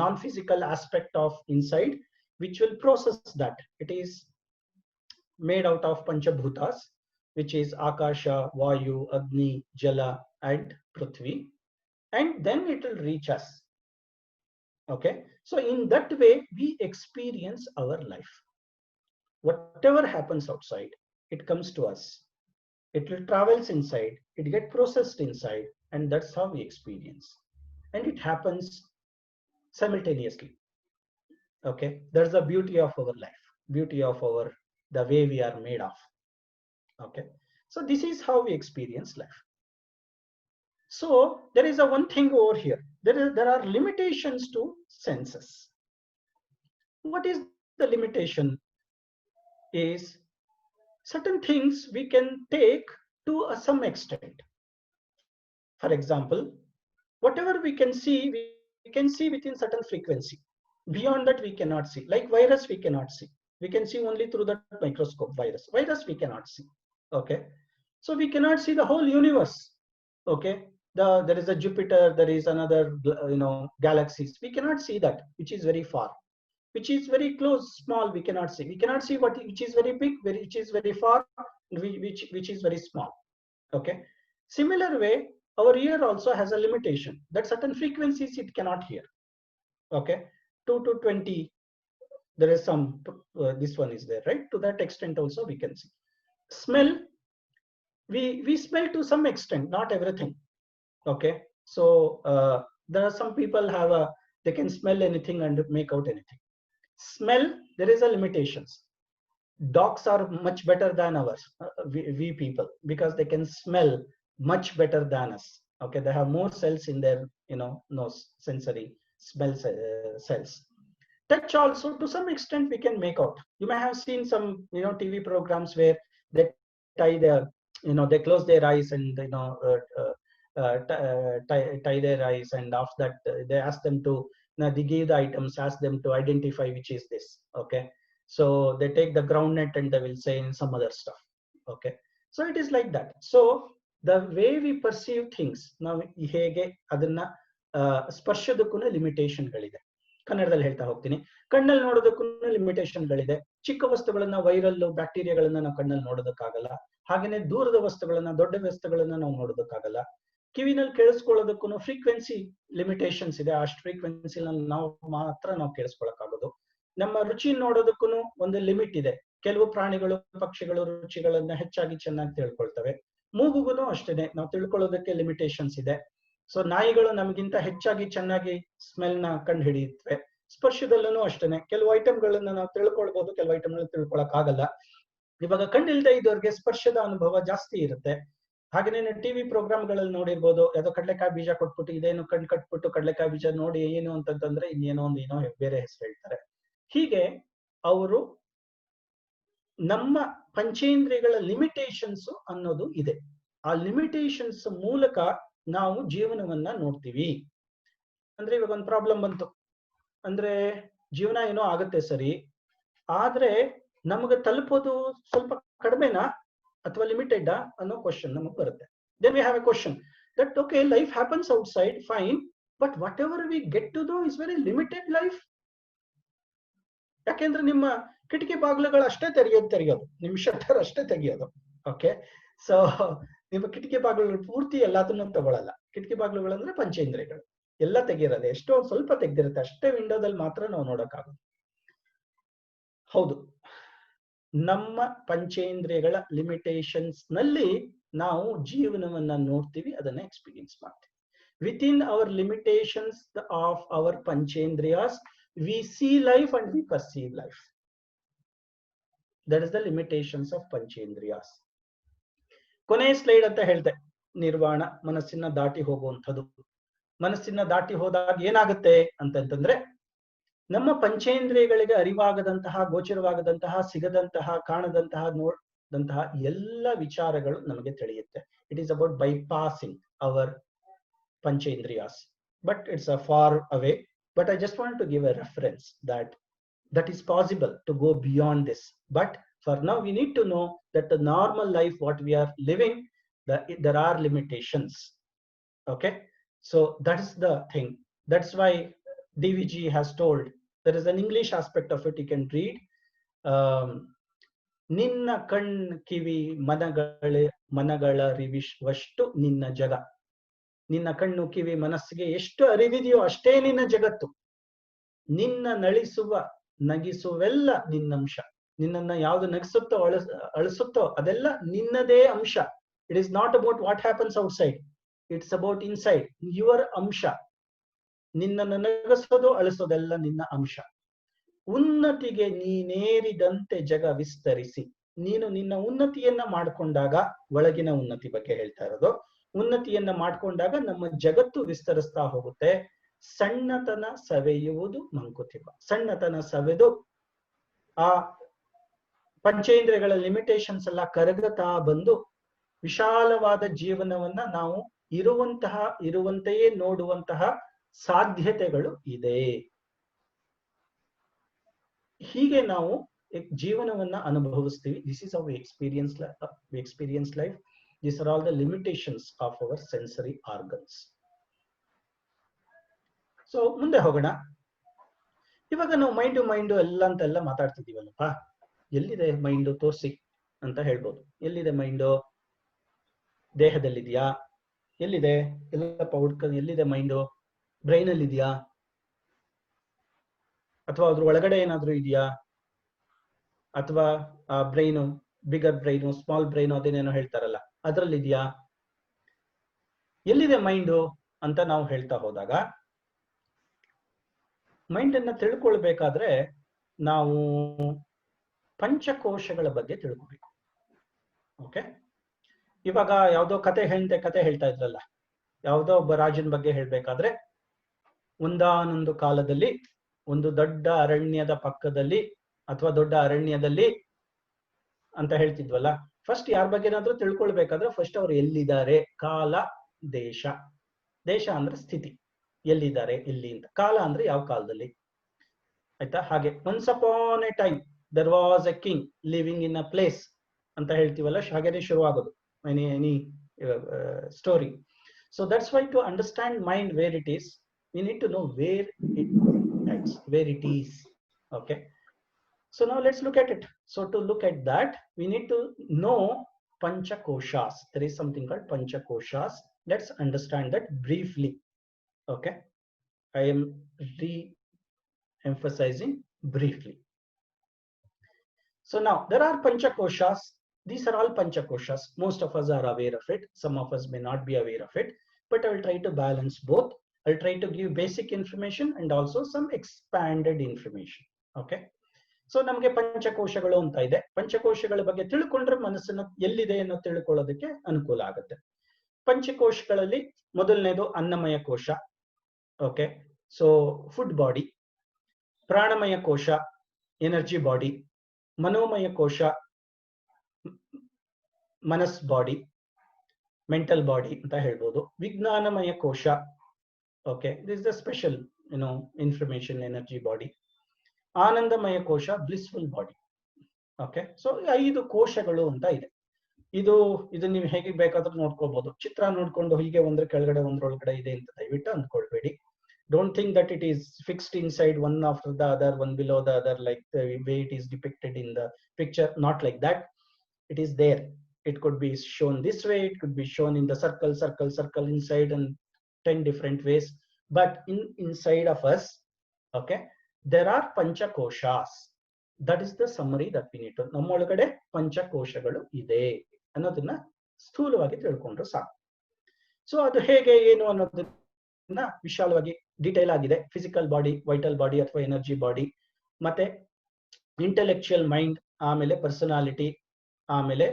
non-physical aspect of inside, which will process that. It is made out of panchabhutas, which is akasha, vayu, agni, jala and prithvi, and then it will reach us. Okay, so in that way we experience our life. Whatever happens outside, it comes to us, it will travels inside, it gets processed inside, and that's how we experience, and it happens simultaneously. Okay, that's the beauty of our life, beauty of our, the way we are made of. Okay, so this is how we experience life. So there is a one thing over here, there are limitations to senses. What is the limitation? Is certain things we can take to some extent. For example, whatever we can see within certain frequency. Beyond that we cannot see. Like virus we cannot see, we can see only through the microscope. Virus we cannot see. Okay, so we cannot see the whole universe. Okay, there is a Jupiter, there is another galaxies, we cannot see that, which is very far. Which is very close, small, we cannot see. We cannot see which is very big, which is very far, which is very small. Okay, similar way our ear also has a limitation, that certain frequencies it cannot hear. Okay, 2 to 20, there is some this one is there, right? To that extent also we can see. Smell, we smell to some extent, not everything. Okay, so there are some people have They can smell anything and make out anything. Smell, there is a limitations. Dogs are much better than ours, we people, because they can smell much better than us. Okay, they have more cells in their nose, sensory smell cells. Touch also, to some extent, we can make out. You may have seen some TV programs where they tie their they close their eyes and tie their eyes, and after that they ask them to they give the items, ask them to identify which is this. Okay, so they take the groundnut and they will say in some other stuff. Okay, so it is like that. So the way we perceive things, now hege adanna ಸ್ಪರ್ಶದಕ್ಕೂ ಲಿಮಿಟೇಷನ್ಗಳಿದೆ. ಕನ್ನಡದಲ್ಲಿ ಹೇಳ್ತಾ ಹೋಗ್ತೀನಿ. ಕಣ್ಣಲ್ಲಿ ನೋಡೋದಕ್ಕೂ ಲಿಮಿಟೇಷನ್ಗಳಿದೆ. ಚಿಕ್ಕ ವಸ್ತುಗಳನ್ನ, viral ಬ್ಯಾಕ್ಟೀರಿಯಾಗಳನ್ನ ನಾವು ಕಣ್ಣಲ್ಲಿ ನೋಡೋದಕ್ಕಾಗಲ್ಲ. ಹಾಗೇನೆ ದೂರದ ವಸ್ತುಗಳನ್ನ, ದೊಡ್ಡ ವಸ್ತುಗಳನ್ನ ನಾವು ನೋಡೋದಕ್ಕಾಗಲ್ಲ. ಕಿವಿನಲ್ಲಿ ಕೇಳಿಸ್ಕೊಳ್ಳೋದಕ್ಕೂ ಫ್ರೀಕ್ವೆನ್ಸಿ ಲಿಮಿಟೇಷನ್ಸ್ ಇದೆ. ಅಷ್ಟು ಫ್ರೀಕ್ವೆನ್ಸಿ ನಾವು ಮಾತ್ರ ನಾವು ಕೇಳಿಸ್ಕೊಳಕ್ಕಾಗೋದು. ನಮ್ಮ ರುಚಿ ನೋಡೋದಕ್ಕೂ ಒಂದು ಲಿಮಿಟ್ ಇದೆ. ಕೆಲವು ಪ್ರಾಣಿಗಳು, ಪಕ್ಷಿಗಳು ರುಚಿಗಳನ್ನ ಹೆಚ್ಚಾಗಿ ಚೆನ್ನಾಗಿ ತಿಳ್ಕೊಳ್ತವೆ. ಮೂಗುಗೂ ಅಷ್ಟೇನೆ, ನಾವು ತಿಳ್ಕೊಳ್ಳೋದಕ್ಕೆ ಲಿಮಿಟೇಷನ್ಸ್ ಇದೆ. ಸೊ ನಾಯಿಗಳು ನಮಗಿಂತ ಹೆಚ್ಚಾಗಿ ಚೆನ್ನಾಗಿ ಸ್ಮೆಲ್ ನ ಕಂಡು ಹಿಡಿಯುತ್ತವೆ. ಸ್ಪರ್ಶದಲ್ಲೂ ಅಷ್ಟೇನೆ, ಕೆಲವು ಐಟಮ್ಗಳನ್ನ ನಾವು ತಿಳ್ಕೊಳ್ಬಹುದು, ಕೆಲವು ಐಟಮ್ಗಳನ್ನ ತಿಳ್ಕೊಳಕ್ ಆಗಲ್ಲ. ಇವಾಗ ಕಣ್ಣಿಲ್ದೇ ಇದ್ದವ್ರಿಗೆ ಸ್ಪರ್ಶದ ಅನುಭವ ಜಾಸ್ತಿ ಇರುತ್ತೆ. ಹಾಗೇನೆ ಟಿವಿ ಪ್ರೋಗ್ರಾಮ್ಗಳಲ್ಲಿ ನೋಡಿರ್ಬೋದು, ಯಾವುದೋ ಕಡಲೆಕಾಯಿ ಬೀಜ ಕೊಟ್ಬಿಟ್ಟು ಇದೇನು ಕಣ್ ಕಟ್ಬಿಟ್ಟು ಕಡಲೆಕಾಯಿ ಬೀಜ ನೋಡಿ ಏನು ಅಂತಂದ್ರೆ ಇನ್ನೇನೋ ಬೇರೆ ಹೆಸರು ಹೇಳ್ತಾರೆ. ಹೀಗೆ ಅವರು ನಮ್ಮ ಪಂಚೇಂದ್ರಿಯಗಳ ಲಿಮಿಟೇಷನ್ಸ್ ಅನ್ನೋದು ಇದೆ. ಆ ಲಿಮಿಟೇಷನ್ಸ್ ಮೂಲಕ ನಾವು ಜೀವನವನ್ನ ನೋಡ್ತೀವಿ. ಅಂದ್ರೆ ಇವಾಗ ಒಂದು ಪ್ರಾಬ್ಲಮ್ ಬಂತು ಅಂದ್ರೆ, ಜೀವನ ಏನೋ ಆಗುತ್ತೆ ಸರಿ, ಆದ್ರೆ ನಮಗೆ ತಲುಪೋದು ಸ್ವಲ್ಪ ಕಡಿಮೆನಾ ಅಥವಾ ಲಿಮಿಟೆಡ್ ಅನ್ನೋ ಕ್ವಶನ್ ನಮಗೆ ಬರುತ್ತೆ. Then we have a question that okay, life happens outside, fine, but whatever we get to though is very limited life. ಯಾಕೆಂದ್ರೆ ನಿಮ್ಮ ಕಿಟಕಿ ಬಾಗಿಲುಗಳು ಅಷ್ಟೇ ತೆರೆಯೋದು, ನಿಮ್ಮ ಶಟರ್ ಅಷ್ಟೇ ತೆಗೆಯೋದು. ಓಕೆ, ಸೊ ನಿಮ್ಮ ಕಿಟಕಿ ಬಾಗಿಲುಗಳು ಪೂರ್ತಿ ಎಲ್ಲದನ್ನು ತಗೊಳ್ಳಲ್ಲ. ಕಿಟಕಿ ಬಾಗಿಲುಗಳಂದ್ರೆ ಪಂಚೇಂದ್ರಿಯಗಳು ಎಲ್ಲ ತೆಗಿರೋದೆ, ಎಷ್ಟೋ ಸ್ವಲ್ಪ ತೆಗ್ದಿರುತ್ತೆ, ಅಷ್ಟೇ ವಿಂಡೋದಲ್ಲಿ ಮಾತ್ರ ನಾವು ನೋಡೋಕ್ಕಾಗೋದು. ಹೌದು, ನಮ್ಮ ಪಂಚೇಂದ್ರಿಯಗಳ ಲಿಮಿಟೇಷನ್ಸ್ ನಲ್ಲಿ ನಾವು ಜೀವನವನ್ನ ನೋಡ್ತೀವಿ, ಅದನ್ನ ಎಕ್ಸ್ಪೀರಿಯನ್ಸ್ ಮಾಡ್ತೀವಿ. Within our limitations of our ಪಂಚೇಂದ್ರಿಯಾಸ್ we see life and we perceive life. That is the limitations of Panchendriyas. ಕೊನೆಯ ಸ್ಲೈಡ್ ಅಂತ ಹೇಳ್ದೆ, ನಿರ್ವಾಣ, ಮನಸ್ಸಿನ ದಾಟಿ ಹೋಗುವಂಥದ್ದು. ಮನಸ್ಸಿನ ದಾಟಿ ಹೋದಾಗ ಏನಾಗುತ್ತೆ ಅಂತಂತಂದ್ರೆ, ನಮ್ಮ ಪಂಚೇಂದ್ರಿಯಗಳಿಗೆ ಅರಿವಾಗದಂತಹ, ಗೋಚರವಾಗದಂತಹ, ಸಿಗದಂತಹ, ಕಾಣದಂತಹ, ನೋಡದಂತಹ ಎಲ್ಲ ವಿಚಾರಗಳು ನಮಗೆ ತಿಳಿಯುತ್ತೆ. It is about bypassing our ಪಂಚೇಂದ್ರಿಯಾಸ್, but it's a far away. But I just want to give a reference that is possible to go beyond this. But for now, we need to know that the normal life, what we are living, there are limitations. Okay, so that is the thing. That's why DVG has told, there is an English aspect of it. You can read, Ninna kan kivi managala rivishvashtu ninna jaga. ನಿನ್ನ ಕಣ್ಣು, ಕಿವಿ, ಮನಸ್ಸಿಗೆ ಎಷ್ಟು ಅರಿವಿದೆಯೋ ಅಷ್ಟೇ ನಿನ್ನ ಜಗತ್ತು. ನಿನ್ನ ನಳಿಸುವ ನಗಿಸುವೆಲ್ಲ ನಿನ್ನಂಶ. ನಿನ್ನನ್ನ ಯಾವ್ದು ನಗಿಸುತ್ತೋ ಅಳಿಸುತ್ತೋ ಅದೆಲ್ಲ ನಿನ್ನದೇ ಅಂಶ. It is not about what happens outside, it's about inside, your ಅಂಶ. ನಿನ್ನನ್ನು ನಗಿಸೋದು ಅಳಿಸೋದೆಲ್ಲ ನಿನ್ನ ಅಂಶ. ಉನ್ನತಿಗೆ ನೀನೇರಿದಂತೆ ಜಗ ವಿಸ್ತರಿಸಿ. ನೀನು ನಿನ್ನ ಉನ್ನತಿಯನ್ನ ಮಾಡ್ಕೊಂಡಾಗ, ಒಳಗಿನ ಉನ್ನತಿ ಬಗ್ಗೆ ಹೇಳ್ತಾ ಇರೋದು, ಉನ್ನತಿಯನ್ನ ಮಾಡ್ಕೊಂಡಾಗ ನಮ್ಮ ಜಗತ್ತು ವಿಸ್ತರಿಸ್ತಾ ಹೋಗುತ್ತೆ. ಸಣ್ಣತನ ಸವೆಯುವುದು ಮಂಕುತಿಮ್ಮ. ಸಣ್ಣತನ ಸವೆದು ಆ ಪಂಚೇಂದ್ರಿಯಗಳ ಲಿಮಿಟೇಷನ್ಸ್ ಎಲ್ಲ ಕರಗತಾ ಬಂದು ವಿಶಾಲವಾದ ಜೀವನವನ್ನ ನಾವು ಇರುವಂತೆಯೇ ನೋಡುವಂತಹ ಸಾಧ್ಯತೆಗಳು ಇದೆ. ಹೀಗೆ ನಾವು ಜೀವನವನ್ನ ಅನುಭವಿಸ್ತೀವಿ. This is our experience life. These are all the limitations of our sensory organs. So ಮುಂದೆ ಹೋಗೋಣ. ಇವಾಗ ನಾವು ಮೈಂಡು ಎಲ್ಲ ಅಂತೆಲ್ಲ ಮಾತಾಡ್ತಿದ್ದೀವಲ್ಲಪ್ಪ, ಎಲ್ಲಿದೆ ಮೈಂಡು ತೋರಿಸಿ ಅಂತ ಹೇಳ್ಬೋದು. ಎಲ್ಲಿದೆ ಮೈಂಡು? ದೇಹದಲ್ಲಿದೆಯಾ? ಎಲ್ಲಿದೆ? ಎಲ್ಲಪ್ಪ ಹುಡ್ಕೊಂಡು ಎಲ್ಲಿದೆ ಮೈಂಡು? ಬ್ರೈನ್ ಅಲ್ಲಿ ಇದೆಯಾ? ಅಥವಾ ಅದ್ರ ಒಳಗಡೆ ಏನಾದ್ರೂ ಇದೆಯಾ? ಅಥವಾ ಆ brain, bigger brain, small brain, ಅದೇನೇನೋ ಹೇಳ್ತಾರಲ್ಲ, ಅದ್ರಲ್ಲಿದ್ಯಾ? ಎಲ್ಲಿದೆ ಮೈಂಡು ಅಂತ ನಾವು ಹೇಳ್ತಾ ಹೋದಾಗ, ಮೈಂಡ್ ಅನ್ನ ತಿಳ್ಕೊಳ್ಬೇಕಾದ್ರೆ ನಾವು ಪಂಚಕೋಶಗಳ ಬಗ್ಗೆ ತಿಳ್ಕೊಬೇಕು. ಓಕೆ, ಇವಾಗ ಯಾವ್ದೋ ಕತೆ ಹೇಳ್ತಾ ಇದ್ರಲ್ಲ, ಯಾವ್ದೋ ಒಬ್ಬ ರಾಜನ ಬಗ್ಗೆ ಹೇಳ್ಬೇಕಾದ್ರೆ, ಒಂದಾನೊಂದು ಕಾಲದಲ್ಲಿ ಒಂದು ದೊಡ್ಡ ಅರಣ್ಯದ ಪಕ್ಕದಲ್ಲಿ ಅಥವಾ ದೊಡ್ಡ ಅರಣ್ಯದಲ್ಲಿ ಅಂತ ಹೇಳ್ತಿದ್ವಲ್ಲ, ಫಸ್ಟ್ ಯಾರ ಬಗ್ಗೆನಾದ್ರೂ ತಿಳ್ಕೊಳ್ಬೇಕಾದ್ರೆ ಫಸ್ಟ್ ಅವ್ರು ಎಲ್ಲಿದ್ದಾರೆ, ಕಾಲ, ದೇಶ. ದೇಶ ಅಂದ್ರೆ ಸ್ಥಿತಿ, ಎಲ್ಲಿದ್ದಾರೆ, ಎಲ್ಲಿ ಅಂತ. ಕಾಲ ಅಂದ್ರೆ ಯಾವ ಕಾಲದಲ್ಲಿ, ಆಯ್ತಾ. ಹಾಗೆ once upon a time there was a king living in a place ಅಂತ ಹೇಳ್ತೀವಲ್ಲ, ಹಾಗೇನೆ ಶುರು ಆಗೋದು any story. So that's why to understand mind where it is, we need to know where it is. Okay, so now let's look at it. So to look at that, we need to know Pancha koshas. There is something called Pancha koshas. Let's understand that briefly. Okay, I am re-emphasizing briefly. So now there are Pancha koshas. These are all Pancha koshas. Most of us are aware of it. Some of us may not be aware of it, but I will try to balance both. I'll try to give basic information and also some expanded information. Okay, so ನಮಗೆ ಪಂಚಕೋಶಗಳು ಅಂತ ಇದೆ. ಪಂಚಕೋಶಗಳ ಬಗ್ಗೆ ತಿಳ್ಕೊಂಡ್ರೆ ಮನಸ್ಸನ್ನು ಎಲ್ಲಿದೆ ಅನ್ನೋ ತಿಳ್ಕೊಳ್ಳೋದಕ್ಕೆ ಅನುಕೂಲ ಆಗುತ್ತೆ. ಪಂಚಕೋಶಗಳಲ್ಲಿ ಮೊದಲನೇದು ಅನ್ನಮಯ ಕೋಶ. Okay, so food body. ಪ್ರಾಣಮಯ ಕೋಶ ಎನರ್ಜಿ ಬಾಡಿ. ಮನೋಮಯ ಕೋಶ ಮನಸ್ ಬಾಡಿ, ಮೆಂಟಲ್ ಬಾಡಿ ಅಂತ ಹೇಳ್ಬೋದು. ವಿಜ್ಞಾನಮಯ ಕೋಶ, okay, this is a special information energy body. ಆನಂದಮಯ ಕೋಶ blissful body. okay, so 5 ಕೋಶಗಳು ಅಂತ ಇದೆ. ಇದು ನೀವು ಹೇಗೆ ಬೇಕಾದ್ರೂ ನೋಡ್ಕೋಬಹುದು. ಚಿತ್ರ ನೋಡ್ಕೊಂಡು ಹೀಗೆ ಒಂದ್ರ ಕೆಳಗಡೆ ಒಂದ್ರೊಳಗಡೆ ಇದೆ ಅಂತ ದಯವಿಟ್ಟು ಅಂದ್ಕೊಳ್ಬೇಡಿ. Don't think that it is fixed inside one after the other, one below the other, like the way it is depicted in the picture. Not like that. It is there. It could be shown this way, it could be shown in the circle inside, and 10 different ways. But inside of us, okay, there are pancha koshas. That is the summary that we need to. ನಮ್ಮೊಳಗಡೆ ಪಂಚಕೋಶಗಳು ಇದೆ ಅನ್ನೋದನ್ನ ಸ್ಥೂಲವಾಗಿ ತಿಳ್ಕೊಂಡ್ರೆ ಸಾಕು. So ಅದು ಹೇಗೆ ಏನು ಅನ್ನೋದನ್ನ ವಿಶಾಲವಾಗಿ ಡೀಟೇಲ್ ಆಗಿದೆ. ಫಿಸಿಕಲ್ ಬಾಡಿ, ವೈಟಲ್ ಬಾಡಿ ಅಥವಾ ಎನರ್ಜಿ ಬಾಡಿ, ಮತ್ತೆ ಇಂಟೆಲೆಕ್ಚುಯಲ್ ಮೈಂಡ್, ಆಮೇಲೆ ಪರ್ಸನಾಲಿಟಿ, ಆಮೇಲೆ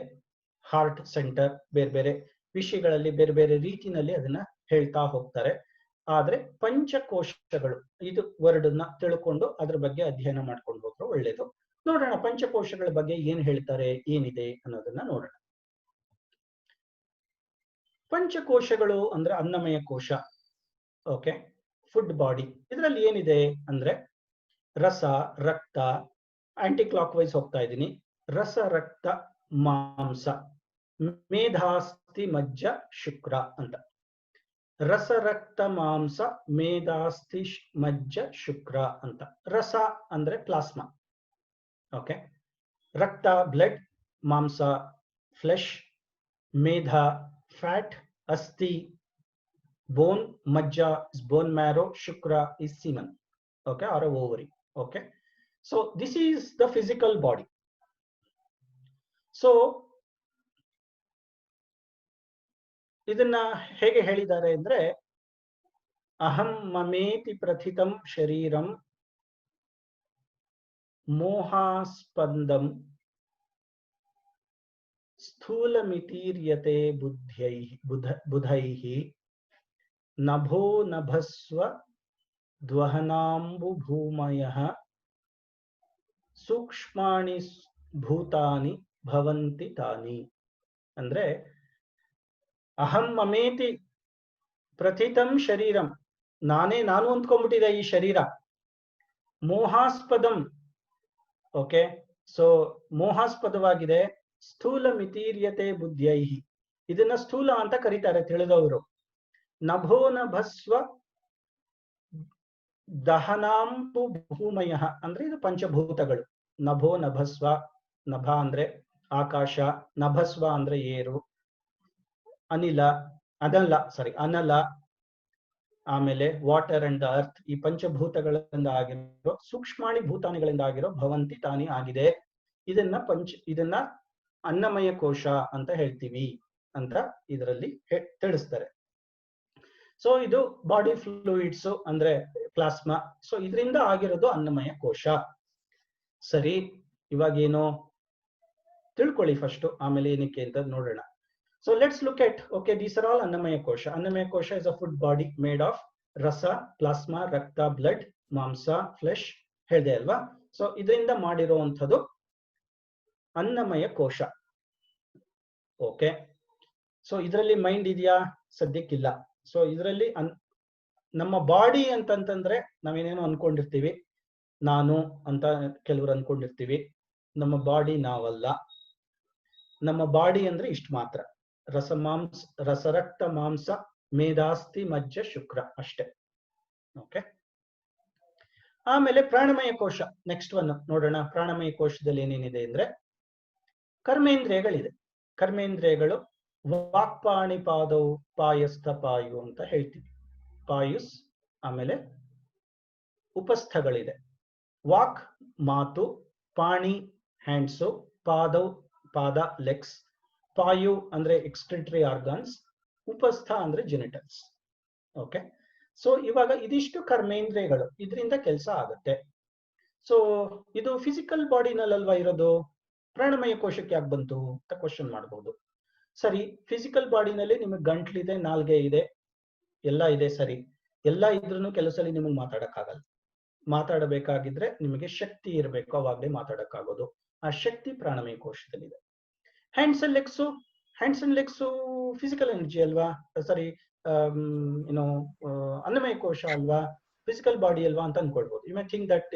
ಹಾರ್ಟ್ ಸೆಂಟರ್. ಬೇರೆ ಬೇರೆ ವಿಷಯಗಳಲ್ಲಿ ಬೇರೆ ಬೇರೆ ರೀತಿನಲ್ಲಿ ಅದನ್ನ ಹೇಳ್ತಾ ಹೋಗ್ತಾರೆ. ಆದ್ರೆ ಪಂಚಕೋಶಗಳು ಇದು ವರ್ಡನ್ನ ತಿಳ್ಕೊಂಡು ಅದ್ರ ಬಗ್ಗೆ ಅಧ್ಯಯನ ಮಾಡ್ಕೊಂಡು ಹೋದ್ರೆ ಒಳ್ಳೇದು. ನೋಡೋಣ ಪಂಚಕೋಶಗಳ ಬಗ್ಗೆ ಏನ್ ಹೇಳ್ತಾರೆ, ಏನಿದೆ ಅನ್ನೋದನ್ನ ನೋಡೋಣ. ಪಂಚಕೋಶಗಳು ಅಂದ್ರೆ ಅನ್ನಮಯ ಕೋಶ, ಓಕೆ, ಫುಡ್ ಬಾಡಿ. ಇದರಲ್ಲಿ ಏನಿದೆ ಅಂದ್ರೆ ರಸ, ರಕ್ತ, ಆಂಟಿ ಕ್ಲಾಕ್ ವೈಸ್ ಹೋಗ್ತಾ ಇದ್ದೀನಿ. ರಸ, ರಕ್ತ, ಮಾಂಸ, ಮೇಧಾಸ್ತಿ, ಮಜ್ಜ, ಶುಕ್ರ ಅಂತ. ರಸ, ರಕ್ತ, ಮಾಂಸ, ಮೇಧಾಸ್ತಿ, ಮಜ್ಜ, ಶುಕ್ರ ಅಂತ. ರಸ ಅಂದ್ರೆ ಪ್ಲಾಸ್ಮಾ, ಓಕೆ. ರಕ್ತ ಬ್ಲಡ್, ಮಾಂಸ ಫ್ಲೆಶ್, ಮೇಧ ಫ್ಯಾಟ್, ಅಸ್ಥಿ ಬೋನ್, ಮಜ್ಜ is bone marrow, shukra is semen, okay, or a ovary. Okay, so this is the physical body. So ಇದನ್ನ ಹೇಗೆ ಹೇಳಿದ್ದಾರೆ ಅಂದ್ರೆ, ಅಹಂ ಮಮೇತಿ ಪ್ರಥಿತಂ ಶರೀರಂ ಮೋಹಾಸ್ಪಂದಂ ಸ್ಥೂಲಮಿತೀರ್ಯತೆ ಬುಧೈಃ ನಭೋ ನಭಸ್ವ ದ್ವಹನಾಂಬುಭೂಮಯಃ ಸೂಕ್ಷ್ಮಾಣಿ ಭೂತಾನಿ ಭವಂತಿ ತಾನಿ. ಅಂದ್ರೆ ಅಹಂ ಮಮೇತಿ ಪ್ರಥಿತಂ ಶರೀರಂ, ನಾನು ಅಂದ್ಕೊಂಡ್ಬಿಟ್ಟಿದೆ ಈ ಶರೀರ. ಮೋಹಾಸ್ಪದಂ, ಓಕೆ, ಸೊ ಮೋಹಾಸ್ಪದವಾಗಿದೆ. ಸ್ಥೂಲ ಮಿತೀರ್ಯತೆ ಬುದ್ಧೈಹಿ, ಇದನ್ನ ಸ್ಥೂಲ ಅಂತ ಕರೀತಾರೆ ತಿಳಿದವರು. ನಭೋ ನಭಸ್ವ ದಹನಾಂಬು ಭೂಮಯ, ಅಂದ್ರೆ ಇದು ಪಂಚಭೂತಗಳು. ನಭೋ ನಭಸ್ವ, ನಭ ಅಂದ್ರೆ ಆಕಾಶ, ನಭಸ್ವ ಅಂದ್ರೆ ಏರು, ಅನಲ, ಆಮೇಲೆ ವಾಟರ್ ಅಂಡ್ ಅರ್ತ್, ಈ ಪಂಚಭೂತಗಳಿಂದ ಆಗಿರೋ ಸೂಕ್ಷ್ಮಾಣಿ ಭೂತಾನಿಗಳಿಂದ ಆಗಿರೋ ಭವಂತಿ ತಾನಿ ಆಗಿದೆ. ಇದನ್ನ ಅನ್ನಮಯ ಕೋಶ ಅಂತ ಹೇಳ್ತೀವಿ ಅಂತ ಇದರಲ್ಲಿ ತಿಳಿಸ್ತಾರೆ. ಸೊ ಇದು ಬಾಡಿ ಫ್ಲೂಯಿಡ್ಸ್, ಅಂದ್ರೆ ಪ್ಲಾಸ್ಮಾ. ಸೊ ಇದರಿಂದ ಆಗಿರೋದು ಅನ್ನಮಯ ಕೋಶ. ಸರಿ, ಇವಾಗೇನು ತಿಳ್ಕೊಳ್ಳಿ ಫಸ್ಟ್, ಆಮೇಲೆ ಏನಕ್ಕೆ ಅಂತ ನೋಡೋಣ. So let's look at, okay, these are all ಅನ್ನಮಯ ಕೋಶ. ಅನ್ನಮಯ ಕೋಶ is a food body made of ರಸ, ಪ್ಲಾಸ್ಮಾ, ರಕ್ತ, ಬ್ಲಡ್, ಮಾಂಸ, ಫ್ಲೆಶ್, ಹೇಳಿದೆ ಅಲ್ವಾ. ಸೊ ಇದರಿಂದ ಮಾಡಿರುವಂಥದ್ದು ಅನ್ನಮಯ ಕೋಶ. ಓಕೆ, ಸೊ ಇದರಲ್ಲಿ ಮೈಂಡ್ ಇದೆಯಾ? ಸದ್ಯಕ್ಕಿಲ್ಲ. ಸೊ ಇದರಲ್ಲಿ ನಮ್ಮ ಬಾಡಿ ಅಂತಂತಂದ್ರೆ ನಾವೇನೇನೋ ಅನ್ಕೊಂಡಿರ್ತೀವಿ, ನಾನು ಅಂತ ಕೆಲವರು ಅನ್ಕೊಂಡಿರ್ತೀವಿ. ನಮ್ಮ ಬಾಡಿ ನಾವಲ್ಲ. ನಮ್ಮ ಬಾಡಿ ಅಂದ್ರೆ ಇಷ್ಟು ಮಾತ್ರ, ರಸರಕ್ತ ಮಾಂಸ ಮೇಧಾಸ್ತಿ ಮಜ್ಜ ಶುಕ್ರ ಅಷ್ಟೇ. ಓಕೆ, ಆಮೇಲೆ ಪ್ರಾಣಮಯ ಕೋಶ, ನೆಕ್ಸ್ಟ್ ಒನ್ ನೋಡೋಣ. ಪ್ರಾಣಮಯ ಕೋಶದಲ್ಲಿ ಏನೇನಿದೆ ಅಂದ್ರೆ ಕರ್ಮೇಂದ್ರಿಯಗಳಿದೆ. ಕರ್ಮೇಂದ್ರಿಯಗಳು ವಾಕ್ಪಾಣಿ ಪಾದವು ಪಾಯಸ್ಥ ಪಾಯು ಅಂತ ಹೇಳ್ತೀವಿ. ಪಾಯುಸ್, ಆಮೇಲೆ ಉಪಸ್ಥಗಳಿದೆ. ವಾಕ್ ಮಾತು, ಪಾಣಿ ಹ್ಯಾಂಡ್ಸು, ಪಾದ ಲೆಗ್ಸ್, ಪಾಯು ಅಂದ್ರೆ ಎಕ್ಸ್ಕ್ರಿಟರಿ ಆರ್ಗನ್ಸ್, ಉಪಸ್ಥ ಅಂದ್ರೆ ಜೆನಿಟಲ್ಸ್. ಓಕೆ, ಸೊ ಇವಾಗ ಇದಿಷ್ಟು ಕರ್ಮೇಂದ್ರಿಯಗಳು, ಇದರಿಂದ ಕೆಲಸ ಆಗುತ್ತೆ. ಸೊ ಇದು ಫಿಸಿಕಲ್ ಬಾಡಿನಲ್ವಾ ಇರೋದು, ಪ್ರಾಣಮಯ ಕೋಶಕ್ಕೆ ಯಾಕೆ ಬಂತು ಅಂತ ಕ್ವಶನ್ ಮಾಡಬಹುದು. ಸರಿ, ಫಿಸಿಕಲ್ ಬಾಡಿನಲ್ಲಿ ನಿಮಗೆ ಗಂಟ್ಲಿದೆ, ನಾಲ್ಗೆ ಇದೆ, ಎಲ್ಲ ಇದೆ. ಸರಿ, ಎಲ್ಲ ಇದ್ರೂ ಕೆಲಸದಲ್ಲಿ ನಿಮಗೆ ಮಾತಾಡಕ್ಕಾಗಲ್ಲ. ಮಾತಾಡಬೇಕಾಗಿದ್ರೆ ನಿಮಗೆ ಶಕ್ತಿ ಇರಬೇಕು, ಅವಾಗಲೇ ಮಾತಾಡಕ್ಕಾಗೋದು. ಆ ಶಕ್ತಿ ಪ್ರಾಣಮಯ ಕೋಶದಲ್ಲಿದೆ. Hands and legs physical energy ಅಲ್ವಾ, ಸರಿ, ಅನ್ನಮಯ ಕೋಶ ಅಲ್ವಾ, ಫಿಸಿಕಲ್ ಬಾಡಿ ಅಲ್ವಾ ಅಂತ ಅನ್ಕೊಳ್ಬಹುದು. You may think that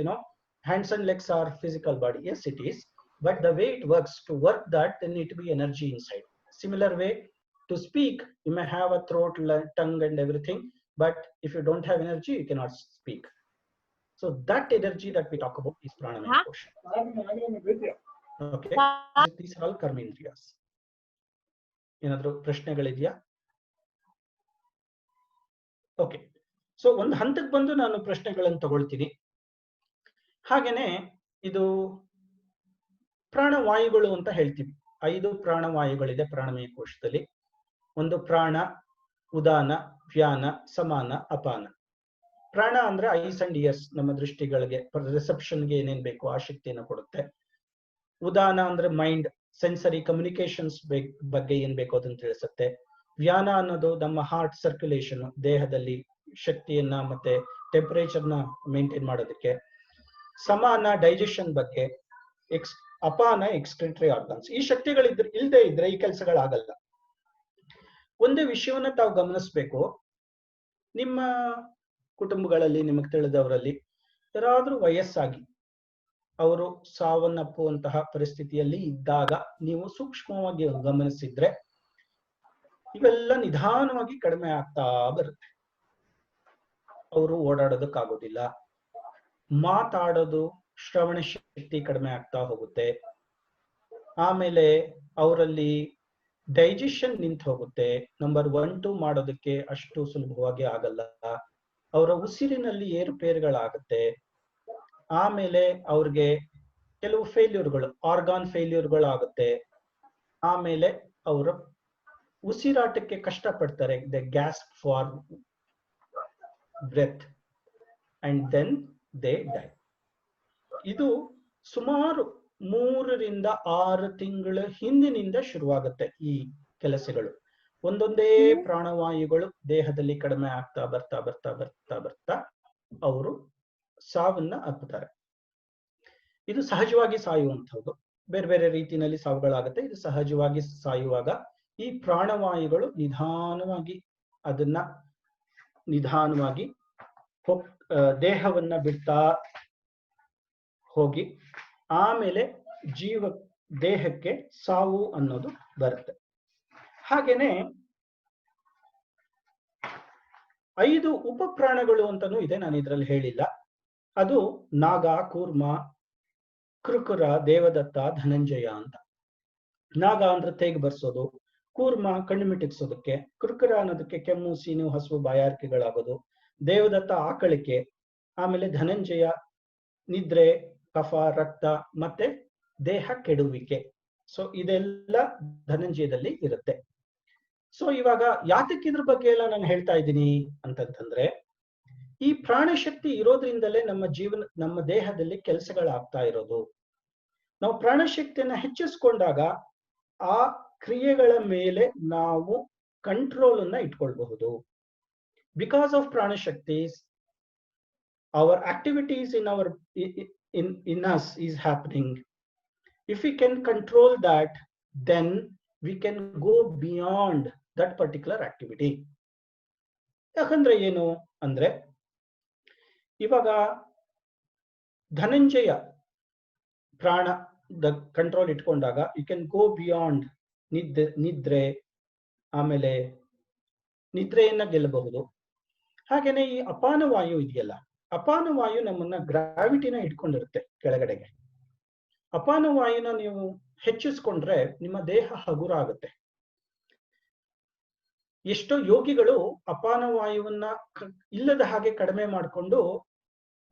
hands and legs are physical body. Yes, it is, but the way it works, to work that there need to be energy inside. Similar way, to speak, you may have a throat, tongue and everything, but if you don't have energy, you cannot speak. So that energy that we talk about is pranamaya kosha. Okay, these are all karmendriyas. ಏನಾದರೂ ಪ್ರಶ್ನೆಗಳಿದೆಯಾ? Okay, so ಒಂದು ಹಂತಕ್ಕೆ ಬಂದು ನಾನು ಪ್ರಶ್ನೆಗಳನ್ನು ತಗೊಳ್ತೀನಿ. ಹಾಗೇನೆ ಇದು ಪ್ರಾಣವಾಯುಗಳು ಅಂತ ಹೇಳ್ತೀವಿ. 5 ಪ್ರಾಣವಾಯುಗಳಿದೆ ಪ್ರಾಣಮಯ ಕೋಶದಲ್ಲಿ. ಒಂದು ಪ್ರಾಣ, ಉದಾನ, ವ್ಯಾನ, ಸಮಾನ, ಅಪಾನ. ಪ್ರಾಣ ಅಂದ್ರೆ ಐಸ್ ಅಂಡ್ ಇಯರ್ಸ್, ನಮ್ಮ ದೃಷ್ಟಿಗಳಿಗೆ ರಿಸೆಪ್ಷನ್ಗೆ ಏನೇನ್ ಬೇಕು ಆ ಶಕ್ತಿಯನ್ನು ಕೊಡುತ್ತೆ. ಉದಾನ ಅಂದ್ರೆ ಮೈಂಡ್, ಸೆನ್ಸರಿ ಕಮ್ಯುನಿಕೇಶನ್ಸ್ ಬಗ್ಗೆ ಏನ್ ಬೇಕು ಅದನ್ನ ತಿಳಿಸುತ್ತೆ. ವ್ಯಾನ ಅನ್ನೋದು ನಮ್ಮ ಹಾರ್ಟ್ ಸರ್ಕ್ಯುಲೇಷನ್, ದೇಹದಲ್ಲಿ ಶಕ್ತಿಯನ್ನ ಮತ್ತೆ ಟೆಂಪರೇಚರ್ನ ಮೇಂಟೈನ್ ಮಾಡೋದಕ್ಕೆ. ಸಮಾನ ಡೈಜೆಷನ್ ಬಗ್ಗೆ. ಅಪಾನ ಎಕ್ಸ್ಕ್ರಿಟರಿ ಆರ್ಗನ್ಸ್. ಈ ಶಕ್ತಿಗಳು ಇಲ್ಲದೆ ಇದ್ರೆ ಈ ಕೆಲಸಗಳಾಗಲ್ಲ. ಒಂದೇ ವಿಷಯವನ್ನ ತಾವು ಗಮನಿಸ್ಬೇಕು, ನಿಮ್ಮ ಕುಟುಂಬಗಳಲ್ಲಿ ನಿಮಗೆ ತಿಳಿದವರಲ್ಲಿ ಯಾರಾದ್ರೂ ವಯಸ್ಸಾಗಿ ಅವರು ಸಾವನ್ನಪ್ಪುವಂತಹ ಪರಿಸ್ಥಿತಿಯಲ್ಲಿ ಇದ್ದಾಗ ನೀವು ಸೂಕ್ಷ್ಮವಾಗಿ ಗಮನಿಸಿದ್ರೆ ಇವೆಲ್ಲ ನಿಧಾನವಾಗಿ ಕಡಿಮೆ ಆಗ್ತಾ ಬರುತ್ತೆ. ಅವರು ಓಡಾಡೋದಕ್ಕಾಗೋದಿಲ್ಲ, ಮಾತಾಡೋದು, ಶ್ರವಣ ಶಕ್ತಿ ಕಡಿಮೆ ಆಗ್ತಾ ಹೋಗುತ್ತೆ. ಆಮೇಲೆ ಅವರಲ್ಲಿ ಡೈಜೆಷನ್ ನಿಂತು ಹೋಗುತ್ತೆ. ನಂಬರ್ 1, 2 ಮಾಡೋದಕ್ಕೆ ಅಷ್ಟು ಸುಲಭವಾಗಿ ಆಗಲ್ಲ. ಅವರ ಉಸಿರಿನಲ್ಲಿ ಏರುಪೇರುಗಳಾಗುತ್ತೆ. ಆಮೇಲೆ ಅವ್ರಿಗೆ ಕೆಲವು ಫೇಲ್ಯೂರ್ಗಳು, ಆರ್ಗಾನ್ ಫೇಲ್ಯೂರ್ಗಳಾಗುತ್ತೆ. ಆಮೇಲೆ ಅವರ ಉಸಿರಾಟಕ್ಕೆ ಕಷ್ಟಪಡ್ತಾರೆ, the gas for breath and then they die. ಇದು ಸುಮಾರು 3 ರಿಂದ 6 ತಿಂಗಳ ಹಿಂದಿನಿಂದ ಶುರುವಾಗುತ್ತೆ ಈ ಕೆಲಸಗಳು. ಒಂದೊಂದೇ ಪ್ರಾಣವಾಯುಗಳು ದೇಹದಲ್ಲಿ ಕಡಿಮೆ ಆಗ್ತಾ ಬರ್ತಾ ಬರ್ತಾ ಬರ್ತಾ ಬರ್ತಾ ಅವರು ಸಾವನ್ನ ಅಪ್ಪುತ್ತಾರೆ. ಇದು ಸಹಜವಾಗಿ ಸಾಯುವಂಥದ್ದು. ಬೇರೆ ಬೇರೆ ರೀತಿಯಲ್ಲಿ ಸಾವುಗಳಾಗುತ್ತೆ. ಇದು ಸಹಜವಾಗಿ ಸಾಯುವಾಗ ಈ ಪ್ರಾಣವಾಯುಗಳು ನಿಧಾನವಾಗಿ ದೇಹವನ್ನ ಬಿಡ್ತಾ ಹೋಗಿ ಆಮೇಲೆ ದೇಹಕ್ಕೆ ಸಾವು ಅನ್ನೋದು ಬರುತ್ತೆ. ಹಾಗೇನೆ 5 ಉಪಪ್ರಾಣಗಳು ಅಂತಾನೂ ಇದೆ, ನಾನು ಇದರಲ್ಲಿ ಹೇಳಿಲ್ಲ. ಅದು ನಾಗ, ಕೂರ್ಮ, ಕೃಕುರ, ದೇವದತ್ತ, ಧನಂಜಯ ಅಂತ. ನಾಗ ಅಂದ್ರೆ ತೇಗ್ ಬರ್ಸೋದು, ಕೂರ್ಮ ಕಣ್ಣು ಮಿಟಿಕ್ಸೋದಕ್ಕೆ, ಕೃಕುರ ಅನ್ನೋದಕ್ಕೆ ಕೆಮ್ಮು, ಸೀನು, ಹಸುವು, ಬಾಯಾರಿಕೆಗಳಾಗೋದು, ದೇವದತ್ತ ಆಕಳಿಕೆ, ಆಮೇಲೆ ಧನಂಜಯ ನಿದ್ರೆ, ಕಫ, ರಕ್ತ ಮತ್ತೆ ದೇಹ ಕೆಡುವಿಕೆ. ಸೊ ಇದೆಲ್ಲ ಧನಂಜಯದಲ್ಲಿ ಇರುತ್ತೆ. ಸೊ ಇವಾಗ ಯಾತಕ್ಕೆ ಇದ್ರ ಬಗ್ಗೆ ಎಲ್ಲ ನಾನು ಹೇಳ್ತಾ ಇದ್ದೀನಿ ಅಂತಂತಂದ್ರೆ, ಈ ಪ್ರಾಣಶಕ್ತಿ ಇರೋದ್ರಿಂದಲೇ ನಮ್ಮ ದೇಹದಲ್ಲಿ ಕೆಲಸಗಳಾಗ್ತಾ ಇರೋದು. ನಾವು ಪ್ರಾಣಶಕ್ತಿಯನ್ನ ಹೆಚ್ಚಿಸ್ಕೊಂಡಾಗ ಆ ಕ್ರಿಯೆಗಳ ಮೇಲೆ ನಾವು ಕಂಟ್ರೋಲ್ ಅನ್ನ ಇಟ್ಕೊಳ್ಬಹುದು. ಬಿಕಾಸ್ ಆಫ್ ಪ್ರಾಣಶಕ್ತೀಸ್ our activities in us is happening. If we can control that, then we can go beyond that particular activity. ಯಾಕಂದ್ರೆ ಏನು ಅಂದ್ರೆ, ಇವಾಗ ಧನಂಜಯ ಪ್ರಾಣದ ಕಂಟ್ರೋಲ್ ಇಟ್ಕೊಂಡಾಗ ಯು ಕ್ಯಾನ್ ಗೋ ಬಿಯಾಂಡ್ ನಿದ್ರೆ, ಆಮೇಲೆ ನಿದ್ರೆಯನ್ನ ಗೆಲ್ಲಬಹುದು. ಹಾಗೇನೆ ಈ ಅಪಾನ ವಾಯು ಇದೆಯಲ್ಲ, ಅಪಾನ ವಾಯು ನಮ್ಮನ್ನ ಗ್ರಾವಿಟಿನ ಇಟ್ಕೊಂಡಿರುತ್ತೆ ಕೆಳಗಡೆಗೆ. ಅಪಾನ ವಾಯುನ ನೀವು ಹೆಚ್ಚಿಸ್ಕೊಂಡ್ರೆ ನಿಮ್ಮ ದೇಹ ಹಗುರ ಆಗುತ್ತೆ. ಎಷ್ಟೋ ಯೋಗಿಗಳು ಅಪಾನ ವಾಯುವನ್ನ ಇಲ್ಲದ ಹಾಗೆ ಕಡಿಮೆ ಮಾಡಿಕೊಂಡು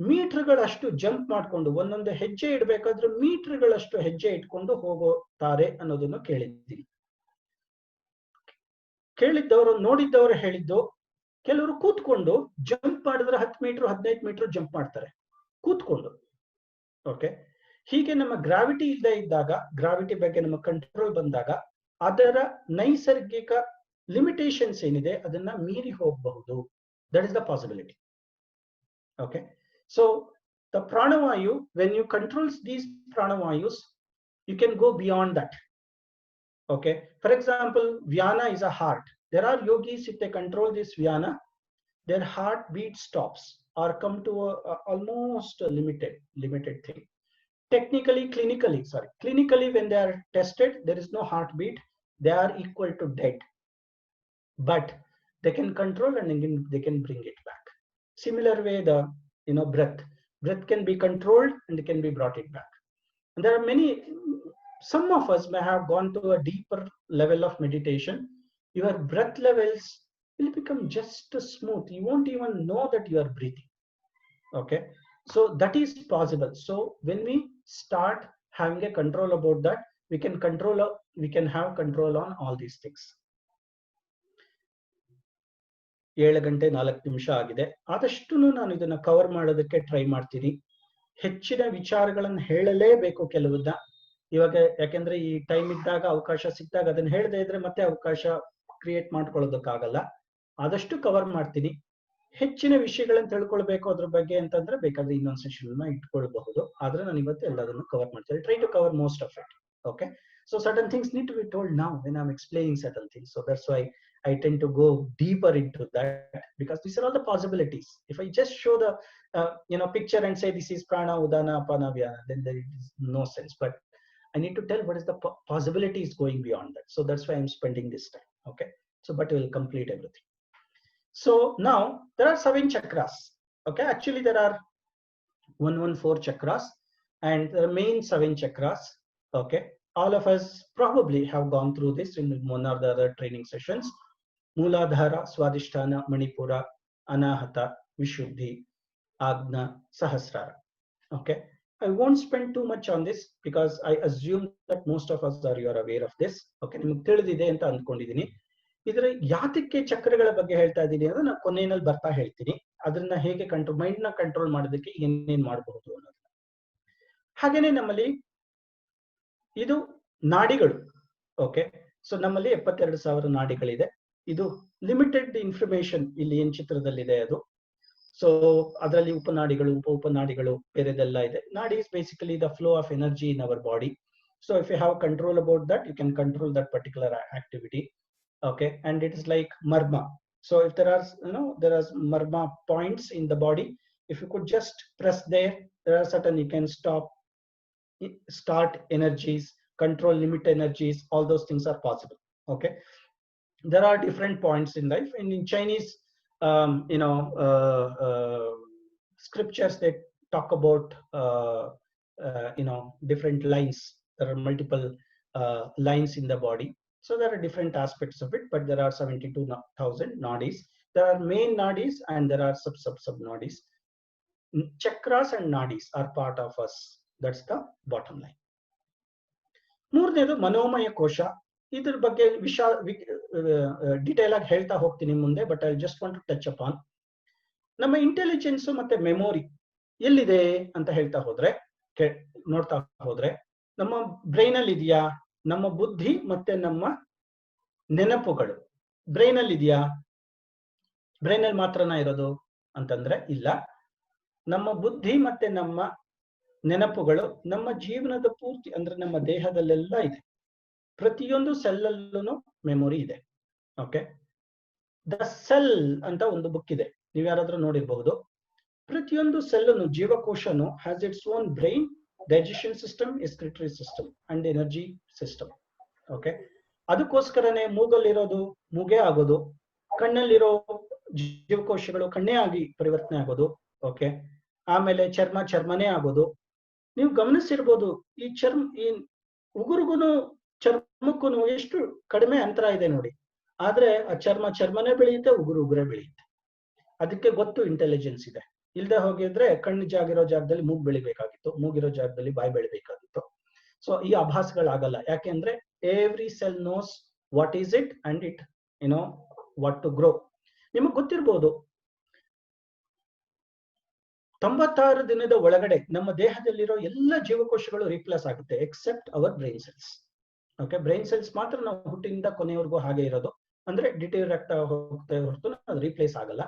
ಮೀಟರ್ಗಳಷ್ಟು ಜಂಪ್ ಮಾಡಿಕೊಂಡು ಒಂದೊಂದು ಹೆಜ್ಜೆ ಇಡಬೇಕಾದ್ರೆ ಮೀಟರ್ಗಳಷ್ಟು ಹೆಜ್ಜೆ ಇಟ್ಕೊಂಡು ಹೋಗುತ್ತಾರೆ ಅನ್ನೋದನ್ನು ಕೇಳಿದ್ದೀನಿ. ಕೇಳಿದ್ದವರು ನೋಡಿದ್ದವರು ಹೇಳಿದ್ದು, ಕೆಲವರು ಕೂತ್ಕೊಂಡು ಜಂಪ್ ಮಾಡಿದ್ರೆ 10 ಮೀಟರ್ 15 ಮೀಟರ್ ಜಂಪ್ ಮಾಡ್ತಾರೆ ಕೂತ್ಕೊಂಡು. ಓಕೆ, ಹೀಗೆ ನಮ್ಮ ಗ್ರಾವಿಟಿ ಇಲ್ಲದೆ ಇದ್ದಾಗ, ಗ್ರಾವಿಟಿ ಬಗ್ಗೆ ನಮ್ಮ ಕಂಟ್ರೋಲ್ ಬಂದಾಗ ಅದರ ನೈಸರ್ಗಿಕ ಲಿಮಿಟೇಷನ್ಸ್ ಏನಿದೆ ಅದನ್ನ ಮೀರಿ ಹೋಗಬಹುದು. That is the possibility. Okay, so the ಪ್ರಾಣವಾಯು, ವೆನ್ ಯು ಕಂಟ್ರೋಲ್ಸ್ ದೀಸ್ ಪ್ರಾಣವಾಯುಸ್, you can go beyond that. Okay, for example, Vyana is a heart. There are yogis, if they control this Vyana, their heartbeat stops or come to almost a limited thing. Technically, clinically, when they are tested, there is no heartbeat. They are equal to dead. But they can control and they can bring it back. Similar way, the breath can be controlled and it can be brought it back. And there are many. Some of us may have gone to a deeper level of meditation. Your breath levels will become just smooth. You won't even know that you are breathing. Okay, so that is possible. So when we start having a control about that, we can have control on all these things. 7 ಗಂಟೆ 4 ನಿಮಿಷ ಆಗಿದೆ. ಆದಷ್ಟು ನಾನು ಇದನ್ನ cover ಮಾಡೋದಕ್ಕೆ try ಮಾಡ್ತೀನಿ. ಹೆಚ್ಚಿನ ವಿಚಾರಗಳನ್ನು ಹೇಳಲೇಬೇಕು ಕೆಲವನ್ನ. ಇವಾಗ ಯಾಕೆಂದ್ರೆ ಈ ಟೈಮ್ ಇದ್ದಾಗ, ಅವಕಾಶ ಸಿಕ್ಕಿದಾಗ ಅದನ್ನ ಹೇಳದೇ ಇದ್ರೆ ಮತ್ತೆ ಅವಕಾಶ ಕ್ರಿಯೇಟ್ ಮಾಡ್ಕೊಳ್ಳೋದಕ್ಕಾಗಲ್ಲ. ಆದಷ್ಟು ಕವರ್ ಮಾಡ್ತೀನಿ. ಹೆಚ್ಚಿನ ವಿಷಯಗಳನ್ನ ತಿಳ್ಕೊಳ್ಬೇಕು ಅದ್ರ ಬಗ್ಗೆ ಅಂತಂದ್ರೆ ಬೇಕಾದ್ರೆ ಇನ್ನೊಂದು ಸೆಷನ್ ಇಟ್ಕೊಳ್ಬಹುದು. ಆದ್ರೆ ನಾನು ಇವತ್ತು ಎಲ್ಲದನ್ನು ಕವರ್ ಮಾಡ್ತೀನಿ. Try to cover most of it. Okay, so certain things need to be told now when I'm explaining certain things. So that's why I tend to go deeper into that, because these are all the possibilities. If I just show the picture and say this is prana, udana, apana, vyana, then there is no sense. But I need to tell what is the possibilities going beyond that. So that's why I'm spending this time. Okay, so but we'll complete everything. So now there are 7 chakras. Okay, actually there are 114 chakras and the main 7 chakras. Okay, all of us probably have gone through this in one or the other training sessions. Mooladhara, Swadhisthana, Manipura, Anahata, Vishuddhi, Agna, Sahasrara. Okay, I won't spend too much on this because I assume that most of us you are aware of this. Okay, ನಿಮಗೆ ತಿಳಿದಿದೆ ಅಂತ ಅಂದ್ಕೊಂಡಿದ್ದೀನಿ. ಇದರ ಯಾತಕ್ಕೆ ಚಕ್ರಗಳ ಬಗ್ಗೆ ಹೇಳ್ತಾ ಇದ್ದೀನಿ ಅಂದ್ರೆ ನಾನು ಕೊನೆಯಲ್ಲಿ ಬರ್ತಾ ಹೇಳ್ತೀನಿ. ಅದನ್ನ ಹೇಗೆ ಮೈಂಡ್ ನ ಕಂಟ್ರೋಲ್ ಮಾಡೋದಕ್ಕೆ ಏನೇನ್ ಮಾಡಬಹುದು ಅನ್ನೋದು. ಹಾಗೇನೆ ನಮ್ಮಲ್ಲಿ ಇದು ನಾಡಿಗಳು. ಓಕೆ, ಸೊ ನಮ್ಮಲ್ಲಿ 72,000 ನಾಡಿಗಳಿದೆ. ಇದು ಲಿಮಿಟೆಡ್ ಇನ್ಫಾರ್ಮೇಶನ್ ಇಲ್ಲಿ ಏನ್ ಚಿತ್ರದಲ್ಲಿದೆ ಅದು. ಸೊ ಅದರಲ್ಲಿ ಉಪನಾಡಿಗಳು, ಉಪನಾಡಿಗಳು ಬೇರೆದೆಲ್ಲ ಇದೆ. ನಾಡಿ is basically the flow of energy in our body. So if you have control about that, you can control that particular activity. Okay, and it is like marma. So if there are marma points in the body, if you could just press there are certain, you can start energies, control limit energies, all those things are possible. Okay, there are different points in life, and in Chinese scriptures they talk about different lines. There are multiple lines in the body. So there are different aspects of it, but there are 72,000 nadis. There are main nadis and there are sub nadis. Chakras and nadis are part of us. That's the bottom line. ಮೂರನೇದು ಮನೋಮಯ ಕೋಶ. ಇದ್ರ ಬಗ್ಗೆ detail ಆಗಿ ಹೇಳ್ತಾ ಹೋಗ್ತೀನಿ ಮುಂದೆ, but I just want to touch upon. ನಮ್ಮ intelligence ಮತ್ತೆ ಮೆಮೊರಿ ಎಲ್ಲಿದೆ ಅಂತ ಹೇಳ್ತಾ ಹೋದ್ರೆ, ನೋಡ್ತಾ ಹೋದ್ರೆ, ನಮ್ಮ ಬ್ರೈನ್ ಅಲ್ಲಿ ಇದೆಯಾ? ನಮ್ಮ ಬುದ್ಧಿ ಮತ್ತೆ ನಮ್ಮ ನೆನಪುಗಳು ಬ್ರೈನ್ ಅಲ್ಲಿ ಇದೆಯಾ? ಬ್ರೈನ್ ಅಲ್ಲಿ ಮಾತ್ರನಾ ಇರೋದು ಅಂತಂದ್ರೆ ಇಲ್ಲ. ನಮ್ಮ ಬುದ್ಧಿ ಮತ್ತೆ ನಮ್ಮ ನೆನಪುಗಳು ನಮ್ಮ ಜೀವನದ ಪೂರ್ತಿ, ಅಂದ್ರೆ ನಮ್ಮ ದೇಹದಲ್ಲೆಲ್ಲ ಇದೆ. ಪ್ರತಿಯೊಂದು ಸೆಲ್ ಅಲ್ಲೂ ಮೆಮೊರಿ ಇದೆ. ಓಕೆ, ದ ಸೆಲ್ ಅಂತ ಒಂದು ಬುಕ್ ಇದೆ, ನೀವು ಯಾರಾದ್ರೂ ನೋಡಿರ್ಬಹುದು. ಪ್ರತಿಯೊಂದು ಸೆಲ್ ಅನ್ನು, ಜೀವಕೋಶನು has its own brain, digestion system, excretory system and energy system. Okay, ಅದಕ್ಕೋಸ್ಕರನೇ ಮೂಗಲ್ಲಿರೋದು ಮೂಗೇ ಆಗೋದು, ಕಣ್ಣಲ್ಲಿರೋ ಜೀವಕೋಶಗಳು ಕಣ್ಣೇ ಆಗಿ ಪರಿವರ್ತನೆ ಆಗೋದು. ಓಕೆ, ಆಮೇಲೆ ಚರ್ಮನೇ ಆಗೋದು. ನೀವು ಗಮನಿಸಿರ್ಬೋದು, ಈ ಉಗುರುಗುನು ಚರ್ಮಕ್ಕೂ ಎಷ್ಟು ಕಡಿಮೆ ಅಂತರ ಇದೆ ನೋಡಿ. ಆದ್ರೆ ಆ ಚರ್ಮನೇ ಬೆಳೆಯುತ್ತೆ, ಉಗುರೇ ಬೆಳೆಯುತ್ತೆ. ಅದಕ್ಕೆ ಗೊತ್ತು ಇಂಟೆಲಿಜೆನ್ಸ್ ಇದೆ. ಇಲ್ದೆ ಹೋಗಿದ್ರೆ ಕಣ್ಣು ಜಾಗಿರೋ ಜಾಗದಲ್ಲಿ ಮೂಗು ಬೆಳಿಬೇಕಾಗಿತ್ತು, ಮೂಗಿರೋ ಜಾಗದಲ್ಲಿ ಬಾಯಿ ಬೆಳಿಬೇಕಾಗಿತ್ತು. ಸೊ ಈ ಆಭಾಸಗಳಾಗಲ್ಲ. ಯಾಕೆಂದ್ರೆ every cell knows what is it and it what to grow. ನಿಮಗೆ ಗೊತ್ತಿರ್ಬೋದು, 96 ದಿನದ ಒಳಗಡೆ ನಮ್ಮ ದೇಹದಲ್ಲಿರೋ ಎಲ್ಲ ಜೀವಕೋಶಗಳು ರೀಪ್ಲೇಸ್ ಆಗುತ್ತೆ except our brain cells. Okay, brain cells ಮಾತ್ರ ನಾವು ಹುಟ್ಟಿನಿಂದ ಕೊನೆಯವರೆಗೂ ಹಾಗೆ ಇರೋದು, ಅಂದ್ರೆ ಡಿಟೇರಿಯೇಟ್ ಹೋಗ್ತಾ ಹೊರತು ಅದು ರೀಪ್ಲೇಸ್ ಆಗಲ್ಲ.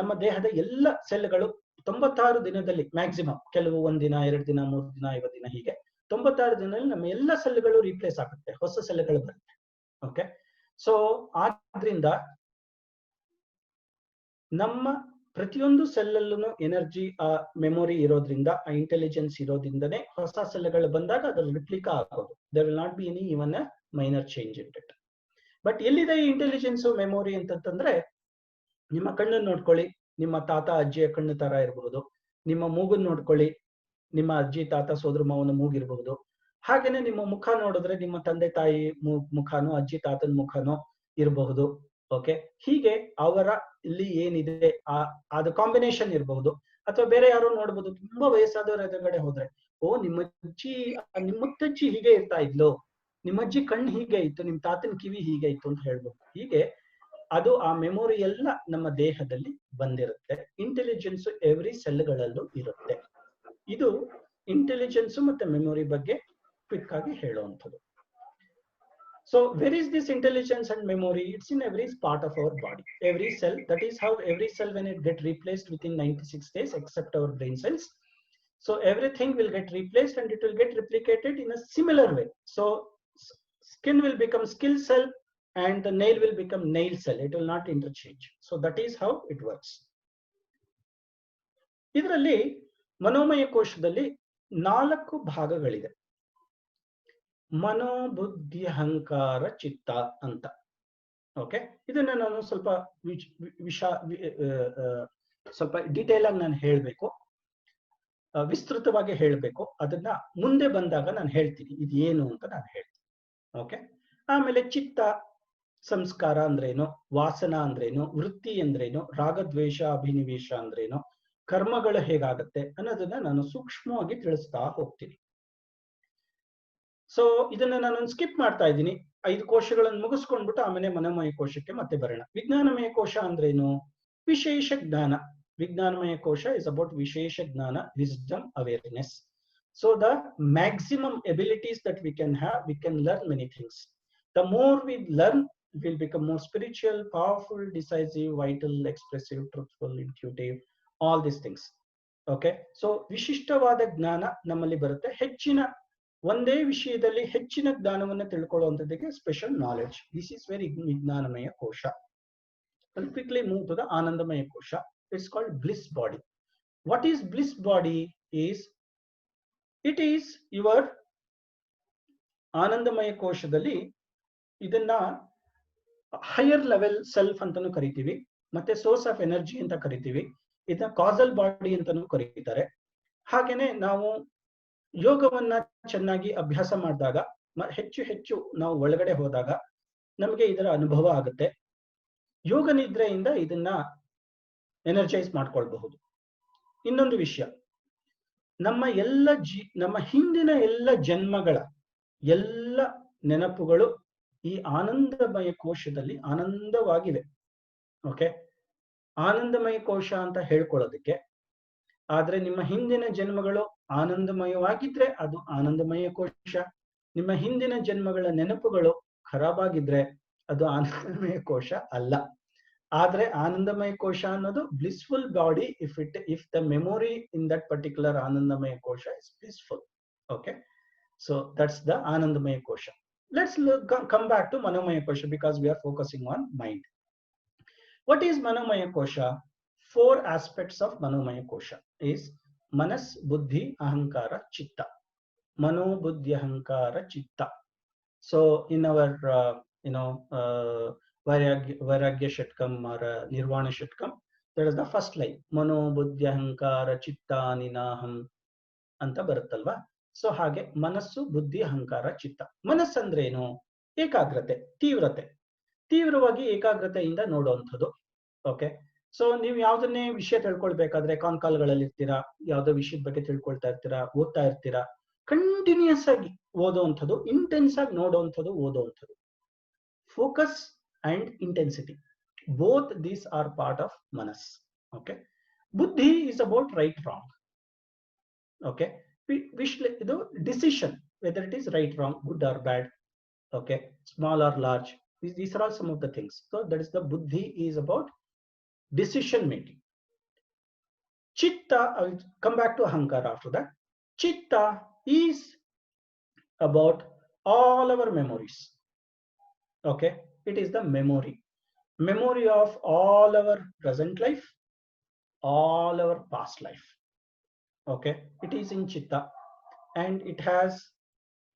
ನಮ್ಮ ದೇಹದ ಎಲ್ಲ ಸೆಲ್ಗಳು 96 ದಿನದಲ್ಲಿ ಮ್ಯಾಕ್ಸಿಮಮ್, ಕೆಲವು 1 ದಿನ 2 ದಿನ 3 ದಿನ 50 ದಿನ ಹೀಗೆ 96 ದಿನದಲ್ಲಿ ನಮ್ಮ ಎಲ್ಲ ಸೆಲ್ಗಳು ರೀಪ್ಲೇಸ್ ಆಗುತ್ತೆ, ಹೊಸ ಸೆಲ್ಗಳು ಬರುತ್ತೆ. ಓಕೆ, ಸೊ ಆದ್ರಿಂದ ನಮ್ಮ ಪ್ರತಿಯೊಂದು ಸೆಲ್ ಅಲ್ಲೂ ಎನರ್ಜಿ, ಮೆಮೊರಿ ಇರೋದ್ರಿಂದ, ಆ ಇಂಟೆಲಿಜೆನ್ಸ್ ಇರೋದ್ರಿಂದನೇ ಹೊಸ ಸೆಲ್ಗಳು ಬಂದಾಗ ಅದ್ರ ರಿಪ್ಲಿಕಾ ಆಗೋದು. There will not be any even a minor change in it. But ಎಲ್ಲಿದೆ ಈ ಇಂಟೆಲಿಜೆನ್ಸ್ ಮೆಮೊರಿ ಅಂತಂದ್ರೆ, ನಿಮ್ಮ ಕಣ್ಣನ್ನು ನೋಡ್ಕೊಳ್ಳಿ, ನಿಮ್ಮ ತಾತ ಅಜ್ಜಿಯ ಕಣ್ಣು ತರ ಇರಬಹುದು. ನಿಮ್ಮ ಮೂಗನ್ನು ನೋಡ್ಕೊಳ್ಳಿ, ನಿಮ್ಮ ಅಜ್ಜಿ ತಾತ ಸೋದರ ಮಾವನ ಮೂಗಿರಬಹುದು. ಹಾಗೇನೆ ನಿಮ್ಮ ಮುಖ ನೋಡಿದ್ರೆ ನಿಮ್ಮ ತಂದೆ ತಾಯಿ ಮುಖನೋ ಅಜ್ಜಿ ತಾತನ ಮುಖನೋ ಇರಬಹುದು. ಓಕೆ, ಹೀಗೆ ಅವರ ಇಲ್ಲಿ ಏನಿದೆ ಅದು ಕಾಂಬಿನೇಷನ್ ಇರಬಹುದು. ಅಥವಾ ಬೇರೆ ಯಾರೋ ನೋಡ್ಬೋದು, ತುಂಬಾ ವಯಸ್ಸಾದವರ ಎದುರುಗಡೆ ಹೋದ್ರೆ, ಓ ನಿಮ್ಮ ಮುತ್ತಜ್ಜಿ ಹೀಗೆ ಇರ್ತಾ ಇದ್ಲು, ನಿಮ್ಮಜ್ಜಿ ಕಣ್ಣು ಹೀಗೆ ಇತ್ತು, ನಿಮ್ ತಾತನ ಕಿವಿ ಹೀಗೆ ಇತ್ತು ಅಂತ ಹೇಳ್ಬೋದು. ಹೀಗೆ ಅದು ಆ ಮೆಮೊರಿ ಎಲ್ಲ ನಮ್ಮ ದೇಹದಲ್ಲಿ ಬಂದಿರುತ್ತೆ. ಇಂಟೆಲಿಜೆನ್ಸ್ ಎವ್ರಿ ಸೆಲ್ಗಳಲ್ಲೂ ಇರುತ್ತೆ. ಇದು ಇಂಟೆಲಿಜೆನ್ಸ್ ಮತ್ತೆ ಮೆಮೊರಿ ಬಗ್ಗೆ ಕ್ವಿಕ್ ಆಗಿ ಹೇಳುವಂಥದ್ದು. So where is this intelligence and memory? It's in every part of our body, every cell. That is how every cell, when it get replaced within 96 days, except our brain cells, so everything will get replaced and it will get replicated in a similar way. So skin will become skill cell and the nail will become nail cell. It will not interchange. So that is how it works. ಇದರಲ್ಲಿ ಮನೋಮಯ ಕೋಶದಲ್ಲಿ 4 ಭಾಗಗಳಿದೆ. ಮನೋ, ಬುದ್ಧಿ, ಅಹಂಕಾರ, ಚಿತ್ತ ಅಂತ. Okay, ಇದನ್ನ ನಾನು ಸ್ವಲ್ಪ ಸ್ವಲ್ಪ ಡೀಟೇಲ್ ಆಗಿ ನಾನು ಹೇಳ್ಬೇಕು, ವಿಸ್ತೃತವಾಗಿ ಹೇಳ್ಬೇಕು. ಅದನ್ನ ಮುಂದೆ ಬಂದಾಗ ನಾನು ಹೇಳ್ತೀನಿ ಇದು ಏನು ಅಂತ ನಾನು ಹೇಳ್ತೀನಿ. ಓಕೆ, ಆಮೇಲೆ ಚಿತ್ತ, ಸಂಸ್ಕಾರ ಅಂದ್ರೇನು, ವಾಸನ ಅಂದ್ರೇನು, ವೃತ್ತಿ ಅಂದ್ರೇನು, ರಾಗದ್ವೇಷ ಅಭಿನಿವೇಶ ಅಂದ್ರೇನು, ಕರ್ಮಗಳು ಹೇಗಾಗತ್ತೆ ಅನ್ನೋದನ್ನ ನಾನು ಸೂಕ್ಷ್ಮವಾಗಿ ತಿಳಿಸ್ತಾ ಹೋಗ್ತೀನಿ. ಸೊ ಇದನ್ನ ನಾನು ಸ್ಕಿಪ್ ಮಾಡ್ತಾ ಇದ್ದೀನಿ. 5 ಕೋಶಗಳನ್ನು ಮುಗಿಸ್ಕೊಂಡ್ಬಿಟ್ಟು ಆಮೇಲೆ ಮನೋಮಯ ಕೋಶಕ್ಕೆ ಮತ್ತೆ ಬರೋಣ. ವಿಜ್ಞಾನಮಯ ಕೋಶ ಅಂದ್ರೇನು? ವಿಶೇಷ ಜ್ಞಾನ. ವಿಜ್ಞಾನಮಯ ಕೋಶ ಇಸ್ ಅಬೌಟ್ ವಿಶೇಷ ಜ್ಞಾನ, wisdom, awareness. So the maximum abilities that we can have, we can learn many things. The more we learn, will become more spiritual, powerful, decisive, vital, expressive, truthful, intuitive, all these things. Okay, so ವಿಶಿಷ್ಟವಾದ ಜ್ಞಾನ ನಮ್ಮಲ್ಲಿ ಬರುತ್ತೆ. ಒಂದೇ ವಿಷಯದಲ್ಲಿ ಹೆಚ್ಚಿನ ಜ್ಞಾನವನ್ನು ತಿಳ್ಕೊಳ್ಳುವಂಥದ್ದಕ್ಕೆ special knowledge. This is very ವಿಜ್ಞಾನಮಯ ಕೋಶ. ಕ್ವಿಕ್ಲಿ ಮೂವ್ ಟು ದ ಆನಂದಮಯ ಕೋಶ. It's called bliss body. What is bliss body? It is your ಆನಂದಮಯ ಕೋಶದಲ್ಲಿ ಇದನ್ನ ಹೈಯರ್ ಲೆವೆಲ್ ಸೆಲ್ಫ್ ಅಂತಾನು ಕರಿತೀವಿ, ಮತ್ತೆ ಸೋರ್ಸ್ ಆಫ್ ಎನರ್ಜಿ ಅಂತ ಕರಿತೀವಿ. ಇದನ್ನ ಕಾಸಲ್ ಬಾಡಿ ಅಂತಾನು ಕರೀತಾರೆ. ಹಾಗೇನೆ ನಾವು ಯೋಗವನ್ನ ಚೆನ್ನಾಗಿ ಅಭ್ಯಾಸ ಮಾಡಿದಾಗ, ಹೆಚ್ಚು ನಾವು ಒಳಗಡೆ ಹೋದಾಗ ನಮಗೆ ಇದರ ಅನುಭವ ಆಗುತ್ತೆ. ಯೋಗ ನಿದ್ರೆಯಿಂದ ಇದನ್ನ ಎನರ್ಜೈಸ್ ಮಾಡ್ಕೊಳ್ಬಹುದು. ಇನ್ನೊಂದು ವಿಷಯ, ನಮ್ಮ ಹಿಂದಿನ ಎಲ್ಲ ಜನ್ಮಗಳ ಎಲ್ಲ ನೆನಪುಗಳು ಈ ಆನಂದಮಯ ಕೋಶದಲ್ಲಿ ಆನಂದವಾಗಿವೆ. ಓಕೆ, ಆನಂದಮಯ ಕೋಶ ಅಂತ ಹೇಳ್ಕೊಳ್ಳೋದಕ್ಕೆ. ಆದ್ರೆ ನಿಮ್ಮ ಹಿಂದಿನ ಜನ್ಮಗಳು ಆನಂದಮಯವಾಗಿದ್ರೆ ಅದು ಆನಂದಮಯ ಕೋಶ. ನಿಮ್ಮ ಹಿಂದಿನ ಜನ್ಮಗಳ ನೆನಪುಗಳು ಖರಾಬ್ ಆಗಿದ್ರೆ ಅದು ಆನಂದಮಯ ಕೋಶ ಅಲ್ಲ. ಆದ್ರೆ ಆನಂದಮಯ ಕೋಶ ಅನ್ನೋದು blissful body if the memory in that particular ಆನಂದಮಯ ಕೋಶ is blissful. Okay, so that's the anandamaya kosha. Let's come back to manomaya kosha because we are focusing on mind. What is manomaya kosha? 4 aspects of manomaya kosha is manas, buddhi, ahankara, chitta. Mano, buddhi, ahankara, chitta. So in our vairagya shatkam or nirvana shatkam, there is the first line, mano, buddhi, ahankara, chitta ninaham ಅಂತ ಬರುತ್ತಲ್ವಾ. So ಹಾಗೆ ಮನಸ್ಸು, ಬುದ್ಧಿ, ಅಹಂಕಾರ, ಚಿತ್ತ. ಮನಸ್ಸಂದ್ರೇನು? ಏಕಾಗ್ರತೆ, ತೀವ್ರತೆ, ತೀವ್ರವಾಗಿ ಏಕಾಗ್ರತೆಯಿಂದ ನೋಡುವಂಥದ್ದು. ಓಕೆ, ಸೊ ನೀವು ಯಾವ್ದನ್ನೇ ವಿಷಯ ತಿಳ್ಕೊಳ್ಬೇಕಾದ್ರೆ ಕಾನ್ಕಾಲ್ಗಳಲ್ಲಿ ಇರ್ತೀರಾ, ಯಾವ್ದೋ ವಿಷಯದ ಬಗ್ಗೆ ತಿಳ್ಕೊಳ್ತಾ ಇರ್ತೀರಾ, ಓದ್ತಾ ಇರ್ತೀರಾ, ಕಂಟಿನ್ಯೂಸ್ ಆಗಿ ಓದುವಂಥದ್ದು, ಇಂಟೆನ್ಸ್ ಆಗಿ ನೋಡುವಂಥದ್ದು, ಓದುವಂಥದ್ದು. Focus and intensity, both these are part of ಮನಸ್. ಓಕೆ, ಬುದ್ಧಿ is about right wrong. Okay, ಇದು decision, whether it is right, wrong, good or bad, okay, small or large, these are all some of the things. So that is the buddhi is about decision making. Chitta, I will come back to ahankara after that. Chitta is about all our memories. Okay, it is the memory of all our present life, all our past life. Okay, it is in chitta, and it has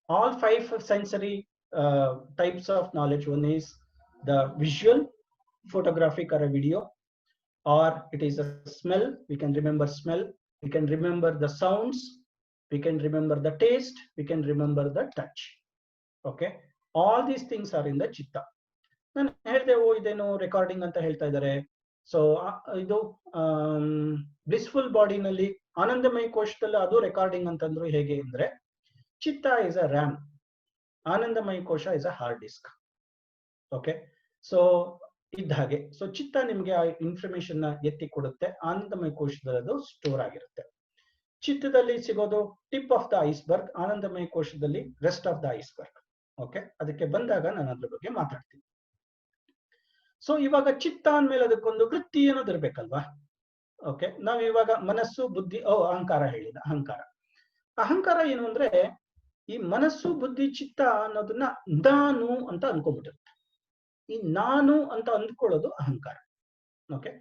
all 5 sensory types of knowledge. One is the visual, photographic or a video, or it is a smell. We can remember smell, we can remember the sounds, we can remember the taste, we can remember the touch. Okay, all these things are in the chitta. ನಾನು ಹೇಳಿದೆ, ಇದೇನು recording ಅಂತ ಹೇಳ್ತಾ ಇದ್ದಾರೆ. So ಇದು blissful ಬಾಡಿನಲ್ಲಿ ಆನಂದಮಯ ಕೋಶದಲ್ಲಿ ಅದು ರೆಕಾರ್ಡಿಂಗ್ ಅಂತಂದ್ರು. ಹೇಗೆ ಅಂದ್ರೆ, ಚಿತ್ತ ಇಸ್ ಅ ರ್ಯಾಮ್, ಆನಂದಮಯ ಕೋಶ is a hard disk. Okay, so ಇದ್ದ ಹಾಗೆ. ಸೊ ಚಿತ್ತ ನಿಮ್ಗೆ ಆ ಇನ್ಫಾರ್ಮೇಶನ್ ನ ಎತ್ತಿ ಕೊಡುತ್ತೆ, ಆನಂದಮಯ ಕೋಶದಲ್ಲಿ ಅದು ಸ್ಟೋರ್ ಆಗಿರುತ್ತೆ. ಚಿತ್ತದಲ್ಲಿ ಸಿಗೋದು ಟಿಪ್ ಆಫ್ ದ ಐಸ್ಬರ್ಗ್, ಆನಂದಮಯ ಕೋಶದಲ್ಲಿ rest of the iceberg. Okay, ಅದಕ್ಕೆ ಬಂದಾಗ ನಾನು ಅದ್ರ ಬಗ್ಗೆ ಮಾತಾಡ್ತೀನಿ. ಸೊ ಇವಾಗ ಚಿತ್ತ ಅಂದ್ಮೇಲೆ ಅದಕ್ಕೊಂದು ವೃತ್ತಿ ಅನ್ನೋದು ಇರ್ಬೇಕಲ್ವಾ. ಓಕೆ, ನಾವ್ ಇವಾಗ ಮನಸ್ಸು, ಬುದ್ಧಿ, ಅಹಂಕಾರ ಹೇಳಿದ. ಅಹಂಕಾರ ಏನು ಅಂದ್ರೆ, ಈ ಮನಸ್ಸು, ಬುದ್ಧಿ, ಚಿತ್ತ ಅನ್ನೋದನ್ನ ನಾನು ಅಂತ ಅನ್ಕೊಂಡ್ಬಿಟ್ಟಿರುತ್ತೆ. ಈ ನಾನು ಅಂತ ಅಂದ್ಕೊಳ್ಳೋದು ಅಹಂಕಾರ. Okay,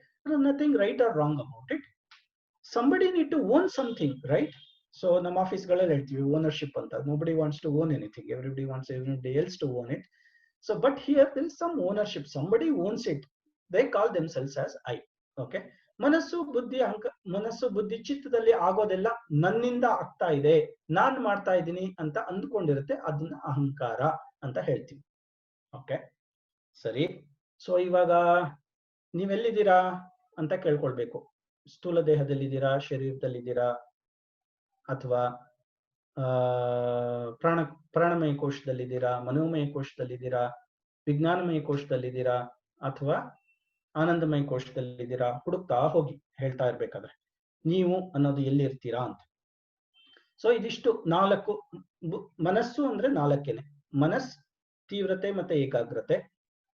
nothing right or wrong about it. Somebody need to own something, right? So ನಮ್ಮ ಆಫೀಸ್ಗಳಲ್ಲಿ ಹೇಳ್ತೀವಿ ಓನರ್ಶಿಪ್ ಅಂತ. Nobody wants to own anything, everybody wants everybody else to own it. So but here there is some ownership, somebody owns it, they call themselves as I. Okay, ಮನಸ್ಸು, ಬುದ್ಧಿ, ಮನಸ್ಸು, ಬುದ್ಧಿ, ಚಿತ್ತದಲ್ಲಿ ಆಗೋದೆಲ್ಲ ನನ್ನಿಂದ ಆಗ್ತಾ ಇದೆ, ನಾನ್ ಮಾಡ್ತಾ ಇದ್ದೀನಿ ಅಂತ ಅಂದ್ಕೊಂಡಿರುತ್ತೆ, ಅದನ್ನ ಅಹಂಕಾರ ಅಂತ ಹೇಳ್ತೀವಿ. ಓಕೆ, ಸರಿ. ಸೊ ಇವಾಗ ನೀವೆಲ್ಲಿದ್ದೀರಾ ಅಂತ ಕೇಳ್ಕೊಳ್ಬೇಕು. ಸ್ಥೂಲ ದೇಹದಲ್ಲಿದ್ದೀರಾ, ಶರೀರದಲ್ಲಿದ್ದೀರಾ, ಅಥವಾ ಪ್ರಾಣಮಯ ಕೋಶದಲ್ಲಿದ್ದೀರಾ, ಮನೋಮಯ ಕೋಶದಲ್ಲಿದ್ದೀರಾ, ವಿಜ್ಞಾನಮಯ ಕೋಶದಲ್ಲಿದ್ದೀರಾ, ಅಥವಾ ಆನಂದಮಯ ಕೋಶದಲ್ಲಿದ್ದೀರಾ? ಹುಡುಕ್ತಾ ಹೋಗಿ ಹೇಳ್ತಾ ಇರ್ಬೇಕಾದ್ರೆ ನೀವು ಅನ್ನೋದು ಎಲ್ಲಿರ್ತೀರಾ ಅಂತ. ಸೊ ಇದಿಷ್ಟು 4. ಮನಸ್ಸು ಅಂದ್ರೆ 4. ಮನಸ್, ತೀವ್ರತೆ ಮತ್ತೆ ಏಕಾಗ್ರತೆ.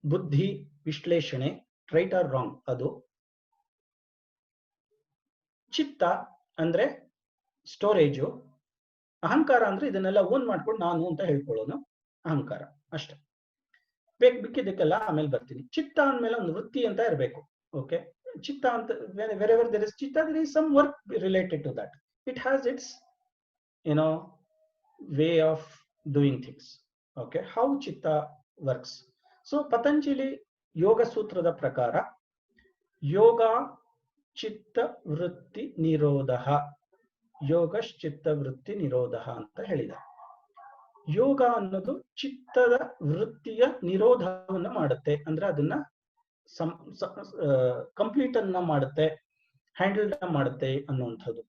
ಬುದ್ಧಿ, ವಿಶ್ಲೇಷಣೆ, ರೈಟ್ ಆರ್ ರಾಂಗ್ ಅದು. ಚಿತ್ತ ಅಂದ್ರೆ ಸ್ಟೋರೇಜು. ಅಹಂಕಾರ ಅಂದ್ರೆ ಇದನ್ನೆಲ್ಲ ಓನ್ ಮಾಡ್ಕೊಂಡು ನಾನು ಅಂತ ಹೇಳ್ಕೊಳ್ಳೋನು ಅಹಂಕಾರ, ಅಷ್ಟೇ. ಬೇಕಿದ್ದಕ್ಕೆಲ್ಲ ಆಮೇಲೆ ಬರ್ತೀನಿ. ಚಿತ್ತ ಅಂದ್ಮೇಲೆ ಒಂದು ವೃತ್ತಿ ಅಂತ ಇರಬೇಕು. ಓಕೆ, ಚಿತ್ತ ಅಂತ wherever there is chitta, there is some work related to that. It has its way of doing things. Okay, how chitta works? So Patanjali ಯೋಗ ಸೂತ್ರದ ಪ್ರಕಾರ ಯೋಗ ಚಿತ್ತ ವೃತ್ತಿ ನಿರೋಧ, ಯೋಗಶ್ಚಿತ್ತ ವೃತ್ತಿ ನಿರೋಧ ಅಂತ ಹೇಳಿದ್ದಾರೆ. ಯೋಗ ಅನ್ನೋದು ಚಿತ್ತದ ವೃತ್ತಿಯ ನಿರೋಧವನ್ನು ಮಾಡುತ್ತೆ, ಅಂದ್ರೆ ಅದನ್ನ ಕಂಪ್ಲೀಟ್ ಅನ್ನ ಮಾಡುತ್ತೆ, ಹ್ಯಾಂಡಲ್ ಮಾಡುತ್ತೆ ಅನ್ನುವಂಥದ್ದು.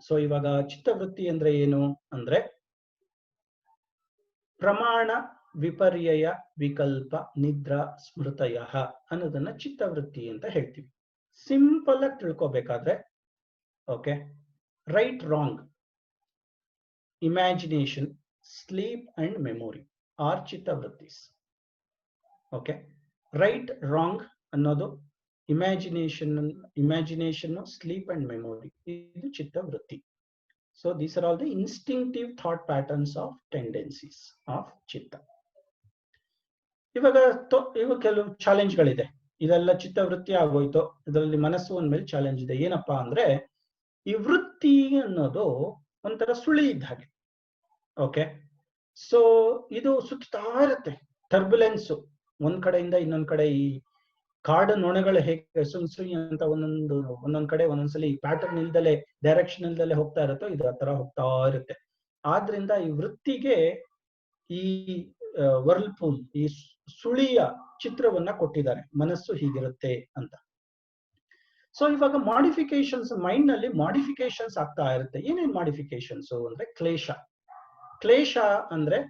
ಸೊ ಇವಾಗ ಚಿತ್ತವೃತ್ತಿ ಅಂದ್ರೆ ಏನು ಅಂದ್ರೆ, ಪ್ರಮಾಣ ವಿಪರ್ಯಯ ವಿಕಲ್ಪ ನಿದ್ರಾ ಸ್ಮೃತಯ ಅನ್ನೋದನ್ನ ಚಿತ್ತವೃತ್ತಿ ಅಂತ ಹೇಳ್ತೀವಿ. ಸಿಂಪಲ್ ಆಗಿ ತಿಳ್ಕೊಬೇಕಾದ್ರೆ, okay, right wrong, imagination, sleep and memory are ಚಿತ್ತವೃತ್ತೀಸ್. ಓಕೆ, ರೈಟ್ ರಾಂಗ್ ಅನ್ನೋದು ಇಮ್ಯಾಜಿನೇಷನ್, ಸ್ಲೀಪ್ ಅಂಡ್ ಮೆಮೊರಿ, ಇದು ಚಿತ್ತವೃತ್ತಿ. So these are all the instinctive thought patterns of tendencies of chitta. ಇವಾಗ ಕೆಲವು ಚಾಲೆಂಜ್ಗಳಿದೆ. ಇದೆಲ್ಲ ಚಿತ್ತವೃತ್ತಿ ಆಗೋಯ್ತು, ಇದರಲ್ಲಿ ಮನಸ್ಸು ಒಂದ್ಮೇಲೆ ಚಾಲೆಂಜ್ ಇದೆ. ಏನಪ್ಪಾ ಅಂದ್ರೆ, ಈ ವೃತ್ತಿ ಅನ್ನೋದು ಒಂಥರ ಸುಳಿ ಇದ್ದ ಹಾಗೆ. ಓಕೆ, ಸೊ ಇದು ಸುತ್ತಾ ಇರುತ್ತೆ, ಟರ್ಬುಲೆನ್ಸ್, ಒಂದ್ ಕಡೆಯಿಂದ ಇನ್ನೊಂದ್ ಕಡೆ. ಈ ಕಾಡು ನೊಣಗಳು ಹೇಗೆ ಸುಳಿ ಅಂತ ಒಂದೊಂದ್ ಕಡೆ ಒಂದೊಂದ್ಸಲಿ ಪ್ಯಾಟರ್ನ್ ಇಲ್ದಲೆ, ಡೈರೆಕ್ಷನ್ ಇಲ್ದಲೆ ಹೋಗ್ತಾ ಇರುತ್ತೋ, ಇದು ಆ ತರ ಹೋಗ್ತಾ ಇರುತ್ತೆ. ಆದ್ರಿಂದ ಈ ವೃತ್ತಿಗೆ ಈ ವರ್ಲ್ಪೂಲ್, ಈ ಸುಳಿಯ ಚಿತ್ರವನ್ನ ಕೊಟ್ಟಿದ್ದಾರೆ, ಮನಸ್ಸು ಹೀಗಿರುತ್ತೆ ಅಂತ. ಸೊ ಇವಾಗ ಮಾಡಿಫಿಕೇಶನ್ಸ್, ಮೈಂಡ್ ನಲ್ಲಿ ಮಾಡಿಫಿಕೇಶನ್ಸ್ ಆಗ್ತಾ ಇರುತ್ತೆ. ಏನೇನ್ ಮಾಡಿಫಿಕೇಶನ್ಸ್ ಅಂದ್ರೆ, ಕ್ಲೇಶ. ಕ್ಲೇಶ ಅಂದ್ರೆ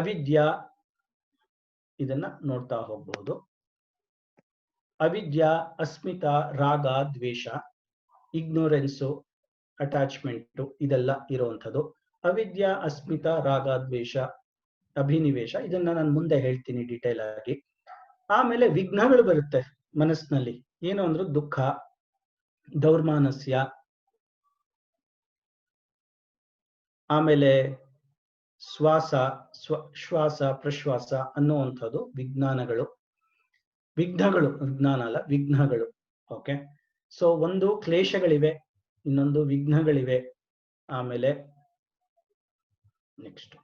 ಅವಿದ್ಯಾ, ಇದನ್ನ ನೋಡ್ತಾ ಹೋಗ್ಬಹುದು. ಅವಿದ್ಯಾ, ಅಸ್ಮಿತಾ, ರಾಗ, ದ್ವೇಷ, ಇಗ್ನೋರೆನ್ಸು, ಅಟ್ಯಾಚ್ಮೆಂಟ್, ಇದೆಲ್ಲ ಇರುವಂಥದ್ದು. ಅವಿದ್ಯಾ, ಅಸ್ಮಿತಾ, ರಾಗ, ದ್ವೇಷ, ಅಭಿನಿವೇಶ, ಇದನ್ನ ನಾನು ಮುಂದೆ ಹೇಳ್ತೀನಿ ಡೀಟೇಲ್ ಆಗಿ. ಆಮೇಲೆ ವಿಘ್ನಗಳು ಬರುತ್ತೆ ಮನಸ್ಸಿನಲ್ಲಿ. ಏನು ಅಂದ್ರೆ ದುಃಖ, ದೌರ್ಮಾನಸ್ಯ, ಆಮೇಲೆ ಶ್ವಾಸ ಪ್ರಶ್ವಾಸ ಅನ್ನುವಂಥದ್ದು ವಿಜ್ಞಾನಗಳು. ವಿಘ್ನಗಳು, ವಿಜ್ಞಾನ ಅಲ್ಲ, ವಿಘ್ನಗಳು. ಓಕೆ, ಸೊ ಒಂದು ಕ್ಲೇಶಗಳಿವೆ, ಇನ್ನೊಂದು ವಿಘ್ನಗಳಿವೆ. ಆಮೇಲೆ ನೆಕ್ಸ್ಟ್,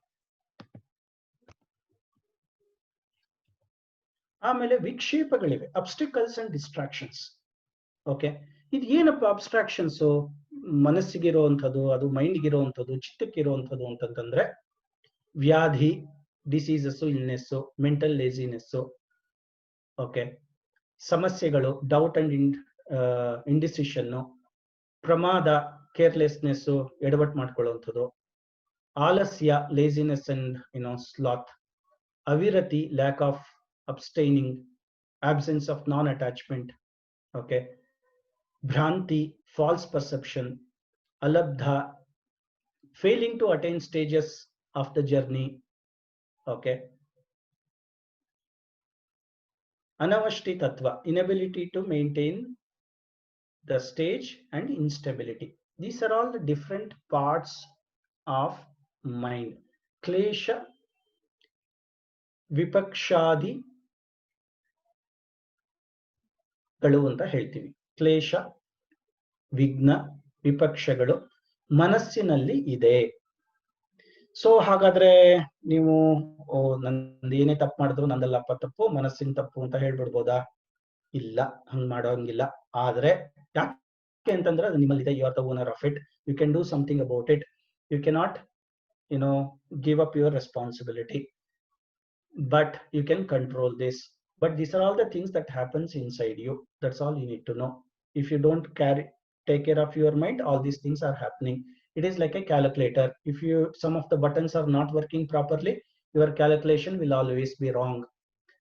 ಆಮೇಲೆ ವಿಕ್ಷೇಪಗಳಿವೆ, ಅಬ್ಸ್ಟಿಕಲ್ಸ್ ಅಂಡ್ ಡಿಸ್ಟ್ರಾಕ್ಷನ್ಸ್. ಓಕೆ, ಇದು ಏನಪ್ಪ ಅಬ್ಸ್ಟ್ರಾಕ್ಷನ್ಸ್? ಮನಸ್ಸಿಗಿರುವಂಥದ್ದು, ಅದು ಮೈಂಡ್ಗಿರುವಂಥದ್ದು, ಚಿತ್ತಕ್ಕಿರುವಂಥದ್ದು ಅಂತಂತಂದ್ರೆ, ವ್ಯಾಧಿ, diseases, illness, mental laziness, okay, ಸಮಸ್ಯೆಗಳು, ಡೌಟ್ ಅಂಡ್ ಇಂಡಿಸಿಷನ್, ಪ್ರಮಾದ, ಕೇರ್ಲೆಸ್ನೆಸ್, ಎಡವಟ್ ಮಾಡ್ಕೊಳ್ಳುವಂಥದ್ದು, ಆಲಸ್ಯ, ಲೇಸಿನೆಸ್ ಅಂಡ್ ಸ್ಲಾತ್, ಅವಿರತಿ, lack of abstaining, absence of non-attachment, okay, ಭ್ರಾಂತಿ, false perception, alabdha, failing to attain stages of the journey, okay, anavashti tattva, inability to maintain the stage, and instability. These are all the different parts of mind. Klesha, vipakshadi ಗಳು ಅಂತ ಹೇಳ್ತೀವಿ. ಕ್ಲೇಶ, ವಿಘ್ನ, ವಿಪಕ್ಷಗಳು ಮನಸ್ಸಿನಲ್ಲಿ ಇದೆ. So ಹಾಗಾದ್ರೆ ನೀವು ನಂದು ಏನೇ ತಪ್ಪು ಮಾಡಿದ್ರು ನಂದಲ್ಲಪ್ಪ ತಪ್ಪು, ಮನಸ್ಸಿನ ತಪ್ಪು ಅಂತ ಹೇಳ್ಬಿಡ್ಬೋದಾ? ಇಲ್ಲ, ಹಂಗ್ ಮಾಡೋಂಗಿಲ್ಲ. ಆದ್ರೆ ಯಾಕೆ ಅಂತಂದ್ರೆ ಅದು ನಿಮ್ಮಲ್ಲಿದೆ, you are the owner of it, you can do something about it, you cannot give up your responsibility, but you can control this. But these are all the things that happens inside you. That's all you need to know. If you don't take care of your mind, all these things are happening. It is like a calculator. If some of the buttons are not working properly, your calculation will always be wrong,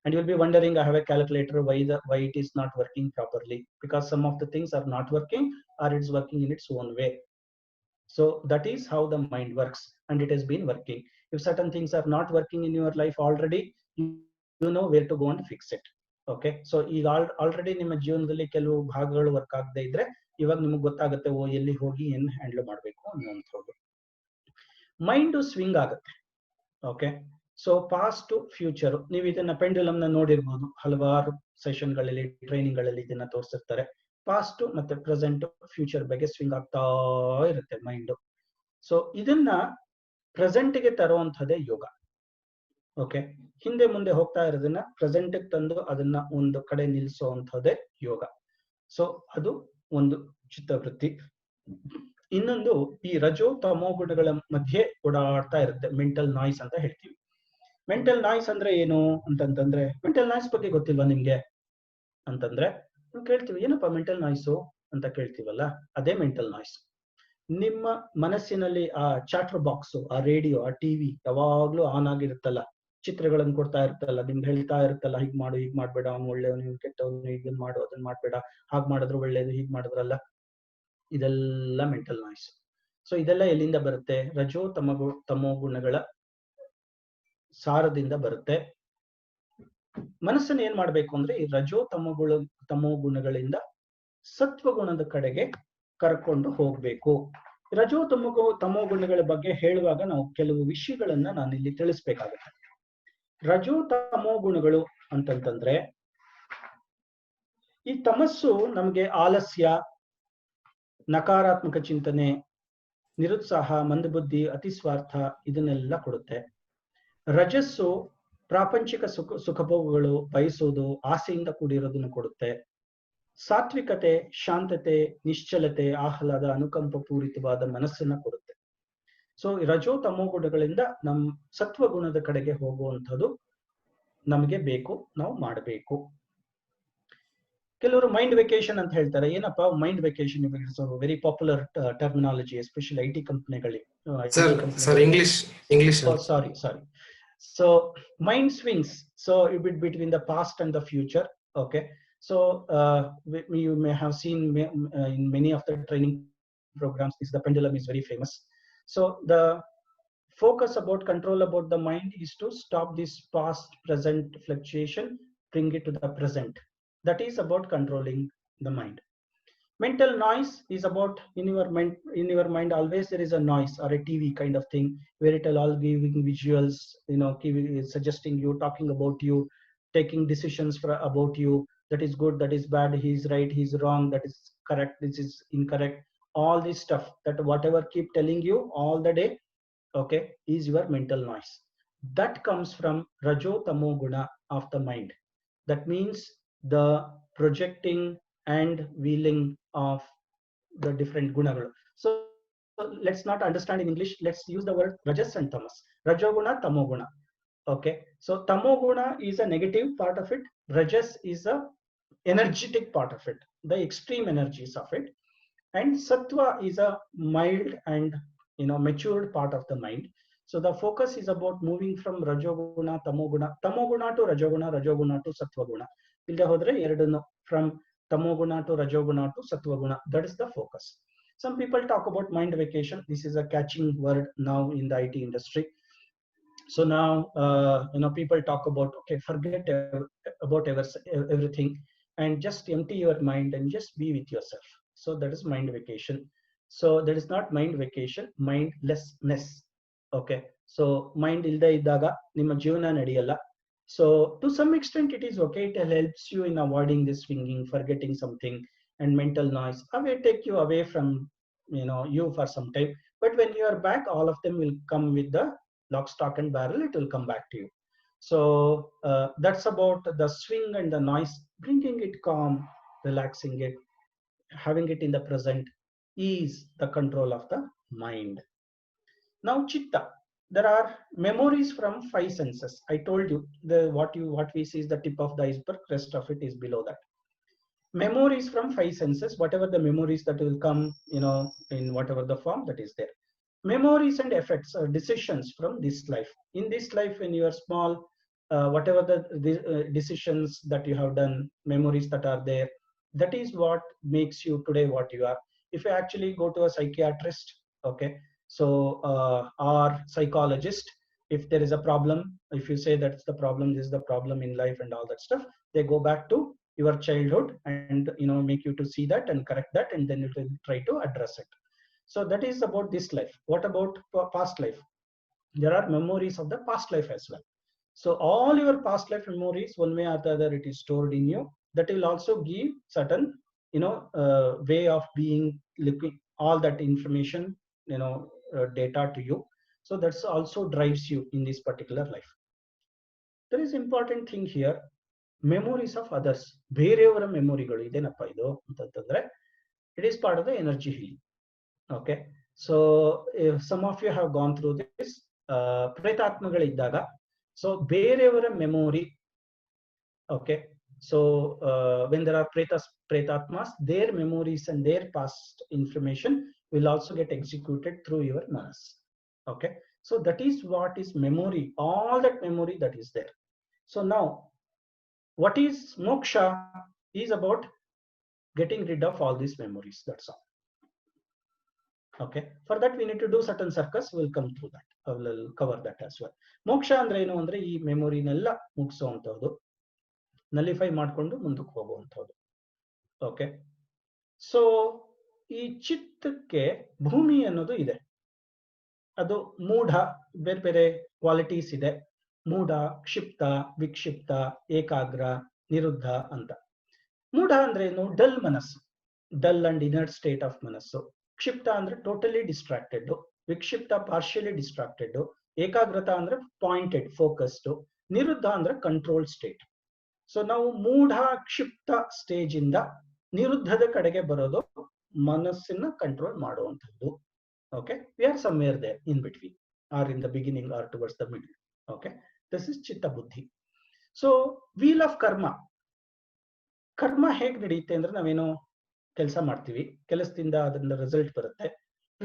and you'll be wondering, I have a calculator, why it is not working properly? Because some of the things are not working, or it's working in its own way. So that is how the mind works, and it has been working. If certain things are not working in your life already, you know where to go and fix it. Okay, so ಈಗ already ನಿಮ್ಮ ಜೀವನದಲ್ಲಿ ಕೆಲವು ಭಾಗಗಳು work ಆಗದೆ ಇದ್ರೆ, ಇವಾಗ ನಿಮ್ಗೆ ಗೊತ್ತಾಗುತ್ತೆ ಎಲ್ಲಿ ಹೋಗಿ ಏನ್ ಹ್ಯಾಂಡಲ್ ಮಾಡ್ಬೇಕು ಅನ್ನುವಂಥದ್ದು. ಮೈಂಡ್ ಸ್ವಿಂಗ್ ಆಗುತ್ತೆ. Okay, so past to future, ನೀವು ಇದನ್ನ ಪೆಂಡುಲಮ್ ನ ನೋಡಿರ್ಬೋದು, ಹಲವಾರು ಸೆಷನ್ ಗಳಲ್ಲಿ, ಟ್ರೈನಿಂಗ್ ಗಳಲ್ಲಿ ಇದನ್ನ ತೋರಿಸಿರ್ತಾರೆ. ಪಾಸ್ಟ್ ಮತ್ತೆ ಪ್ರೆಸೆಂಟ್, ಫ್ಯೂಚರ್ ಬಗ್ಗೆ ಸ್ವಿಂಗ್ ಆಗ್ತಾ ಇರುತ್ತೆ ಮೈಂಡ್. ಸೊ ಇದನ್ನ ಪ್ರೆಸೆಂಟ್ ಗೆ ತರುವಂತಹದೇ ಯೋಗ. ಓಕೆ, ಹಿಂದೆ ಮುಂದೆ ಹೋಗ್ತಾ ಇರೋದನ್ನ ಪ್ರೆಸೆಂಟ್ ತಂದು ಅದನ್ನ ಒಂದು ಕಡೆ ನಿಲ್ಲಿಸುವಂತಹದೇ ಯೋಗ. ಸೊ ಅದು ಒಂದು ಚಿತ್ತವೃತ್ತಿ. ಇನ್ನೊಂದು, ಈ ರಜೋ ತಮೋ ಗುಣಗಳ ಮಧ್ಯೆ ಓಡಾಡ್ತಾ ಇರುತ್ತೆ, ಮೆಂಟಲ್ ನಾಯ್ಸ್ ಅಂತ ಹೇಳ್ತೀವಿ. ಮೆಂಟಲ್ ನಾಯ್ಸ್ ಅಂದ್ರೆ ಏನು ಅಂತಂತಂದ್ರೆ, ಮೆಂಟಲ್ ನಾಯ್ಸ್ ಬಗ್ಗೆ ಗೊತ್ತಿಲ್ವಾ ನಿಮ್ಗೆ ಅಂತಂದ್ರೆ ನಾವು ಕೇಳ್ತೀವಿ, ಏನಪ್ಪಾ ಮೆಂಟಲ್ ನಾಯ್ಸು ಅಂತ ಕೇಳ್ತೀವಲ್ಲ, ಅದೇ ಮೆಂಟಲ್ ನಾಯ್ಸ್. ನಿಮ್ಮ ಮನಸ್ಸಿನಲ್ಲಿ ಆ ಚಾಟರ್ ಬಾಕ್ಸ್, ಆ ರೇಡಿಯೋ, ಆ ಟಿವಿ ಯಾವಾಗ್ಲೂ ಆನ್ ಆಗಿರುತ್ತಲ್ಲ, ಚಿತ್ರಗಳನ್ನು ಕೊಡ್ತಾ ಇರ್ತಲ್ಲ, ನಿಮ್ಗೆ ಹೇಳ್ತಾ ಇರುತ್ತಲ್ಲ, ಹೀಗ್ ಮಾಡು, ಹೀಗ್ ಮಾಡ್ಬೇಡ, ಅವ್ನು ಒಳ್ಳೆಯವನು, ಇವ್ನು ಕೆಟ್ಟವನು, ಇದನ್ನ ಮಾಡು, ಅದನ್ನ ಮಾಡ್ಬೇಡ, ಹಾಗ್ ಮಾಡಿದ್ರು ಒಳ್ಳೇದು, ಹೀಗ್ ಮಾಡಿದ್ರಲ್ಲ, ಇದೆಲ್ಲ ಮೆಂಟಲ್ ನಾಯ್ಸ್. ಸೊ ಇದೆಲ್ಲ ಎಲ್ಲಿಂದ ಬರುತ್ತೆ? ರಜೋ ತಮೋ ಗುಣಗಳ ಸಾರದಿಂದ ಬರುತ್ತೆ. ಮನಸ್ಸನ್ನು ಏನ್ ಮಾಡ್ಬೇಕು ಅಂದ್ರೆ ಈ ರಜೋ ತಮೋ ಗುಣಗಳಿಂದ ಸತ್ವಗುಣದ ಕಡೆಗೆ ಕರ್ಕೊಂಡು ಹೋಗ್ಬೇಕು. ರಜೋ ತಮೋ ಗುಣಗಳ ಬಗ್ಗೆ ಹೇಳುವಾಗ ನಾವು ಕೆಲವು ವಿಷಯಗಳನ್ನ ನಾನು ಇಲ್ಲಿ ತಿಳಿಸ್ಬೇಕಾಗುತ್ತೆ. ರಜೋ ತಮೋ ಗುಣಗಳು ಅಂತಂತಂದ್ರೆ, ಈ ತಮಸ್ಸು ನಮ್ಗೆ ಆಲಸ್ಯ, ನಕಾರಾತ್ಮಕ ಚಿಂತನೆ, ನಿರುತ್ಸಾಹ, ಮಂದಬುದ್ಧಿ, ಅತಿಸ್ವಾರ್ಥ ಇದನ್ನೆಲ್ಲ ಕೊಡುತ್ತೆ. ರಜಸ್ಸು ಪ್ರಾಪಂಚಿಕ ಸುಖಭೋಗಗಳು, ಬಯಸೋದು, ಆಸೆಯಿಂದ ಕೂಡಿರೋದನ್ನು ಕೊಡುತ್ತೆ. ಸಾತ್ವಿಕತೆ, ಶಾಂತತೆ, ನಿಶ್ಚಲತೆ, ಆಹ್ಲಾದ, ಅನುಕಂಪ ಪೂರಿತವಾದ ಮನಸ್ಸನ್ನ ಕೊಡುತ್ತೆ. ಸೊ ರಜೋ ತಮೋ ಗುಣಗಳಿಂದ ನಮ್ ಸತ್ವಗುಣದ ಕಡೆಗೆ ಹೋಗುವಂಥದ್ದು ನಮಗೆ ಬೇಕು, ನಾವು ಮಾಡಬೇಕು. ಕೆಲವರು ಮೈಂಡ್ ವೆಕೇಶನ್ ಅಂತ ಹೇಳ್ತಾರೆ. ಏನಪ್ಪಾ mind vacation? Very popular terminology, especially IT ಕಂಪನಿಗಳಿಗೆ. ಸಾರಿ. So mind swings. So between the past and the future. Okay. So you may have seen in many of the training programs, the pendulum is very famous. So the focus about control about the mind is to stop this past present fluctuation, bring it to the present. That is about controlling the mind. Mental noise is about in your mind always there is a noise or a TV kind of thing where it will all giving visuals, suggesting you, talking about you, taking decisions about you. That is good, that is bad, he is right, he is wrong, that is correct, this is incorrect. All this stuff, that whatever keep telling you all the day, okay, is your mental noise. That comes from rajo tamo guna of the mind. That means the projecting and wheeling of the different gunagal. So let's not understand in English. Let's use the word rajas and tamas. Rajoguna, tamoguna. Okay. So tamoguna is a negative part of it. Rajas is a energetic part of it, the extreme energies of it. And sattva is a mild and matured part of the mind. So the focus is about moving from rajoguna, tamoguna to rajoguna to sattva-guna. Ilde hodre eradunu from tamoguna to rajoguna to sattva-guna. That is the focus. Some people talk about mind vacation. This is a catching word now in the IT industry. So now people talk about, okay, forget about everything and just empty your mind and just be with yourself. So that is mind vacation. So that is not mind vacation, mindlessness. Okay. So mind ilde iddaga nimma jivana nadiyalla. So to some extent it is okay. It helps you in avoiding this swinging, forgetting something, and mental noise. Take you away from you for some time. But when you are back, all of them will come with the lock, stock, and barrel. It will come back to you. So that's about the swing and the noise. Bringing it calm, relaxing it, having it in the present is the control of the mind. Now chitta. There are memories from 5 senses. I told you what we see is the tip of the iceberg. Rest of it is below that. Memories from 5 senses. Whatever the memories that will come, in whatever the form that is there. Memories and effects or decisions from this life. In this life, when you are small, whatever the decisions that you have done, memories that are there, that is what makes you today what you are. If you actually go to a psychiatrist, okay, so or psychologist, if there is a problem, if you say that's the problem, this is the problem in life and all that stuff, they go back to your childhood and make you to see that and correct that, and then it will try to address it. So that is about this life. What about past life? There are memories of the past life as well. So all your past life memories, one way or the other, it is stored in you. That will also give certain way of being, looking all that information, data to you. So that's also drives you in this particular life. There is important thing here. Memories of others. ಬೇರೆಯವರ ಮೆಮೊರಿಗಳು ಇದೇನಪ್ಪ ಇದು ಅಂತಂದ್ರೆ, it is part of the energy healing. Okay. So if some of you have gone through this, ಪ್ರೇತಾತ್ಮಗಳಿದ್ದಾಗ, so ಬೇರೆಯವರ memory. Okay. So when there are pretatmas, their memories and their past information will also get executed through your manas. Okay. So that is what is memory, all that memory that is there. So now what is moksha is about getting rid of all these memories, that's all. Okay, for that we need to do certain circus, we'll come through that, I will cover that as well. ಮೋಕ್ಷ ಅಂದ್ರೆ ಏನು ಅಂದ್ರೆ ಈ ಮೆಮೊರಿನೆಲ್ಲ ಮುಗಿಸುವಂತದ್ದು, nullify ಮಾಡ್ಕೊಂಡು ಮುಂದಕ್ಕೆ ಹೋಗುವಂತದ್ದು. Okay, so ಈ ಚಿತ್ತಕ್ಕೆ ಭೂಮಿ ಅನ್ನೋದು ಇದೆ, ಅದು ಮೂಢ, ಬೇರೆ ಬೇರೆ ಕ್ವಾಲಿಟೀಸ್ ಇದೆ. ಮೂಢ, ಕ್ಷಿಪ್ತ, ವಿಕ್ಷಿಪ್ತ, ಏಕಾಗ್ರ, ನಿರುದ್ಧ ಅಂತ. ಮೂಢ ಅಂದ್ರೆ ಏನು? ಡಲ್ ಮನಸ್ಸು, dull and inert state of ಮನಸ್ಸು. ಕ್ಷಿಪ್ತ ಅಂದ್ರೆ ಟೋಟಲಿ ಡಿಸ್ಟ್ರಾಕ್ಟೆಡ್, ವಿಕ್ಷಿಪ್ತ ಪಾರ್ಷಿಯಲಿ ಡಿಸ್ಟ್ರಾಕ್ಟೆಡ್, ಏಕಾಗ್ರತ ಅಂದ್ರೆ ಪಾಯಿಂಟೆಡ್ ಫೋಕಸ್ಡ್, ನಿರುದ್ಧ ಅಂದ್ರೆ ಕಂಟ್ರೋಲ್ ಸ್ಟೇಟ್. ಸೊ ನಾವು ಮೂಢ ಕ್ಷಿಪ್ತ ಸ್ಟೇಜ್ ಇಂದ ನಿರುದ್ಧದ ಕಡೆಗೆ ಬರೋದು ಮನಸ್ಸನ್ನ ಕಂಟ್ರೋಲ್ ಮಾಡುವಂಥದ್ದು. Okay, we are somewhere there in between, or in the beginning or towards the middle. Okay, this is chitta buddhi. So wheel of karma, ಕರ್ಮ ಹೇಗೆ ನಡೆಯುತ್ತೆ ಅಂದ್ರೆ ನಾವೇನೋ ಕೆಲಸ ಮಾಡ್ತೀವಿ, ಕೆಲಸದಿಂದ ಅದರಿಂದ ರಿಸಲ್ಟ್ ಬರುತ್ತೆ,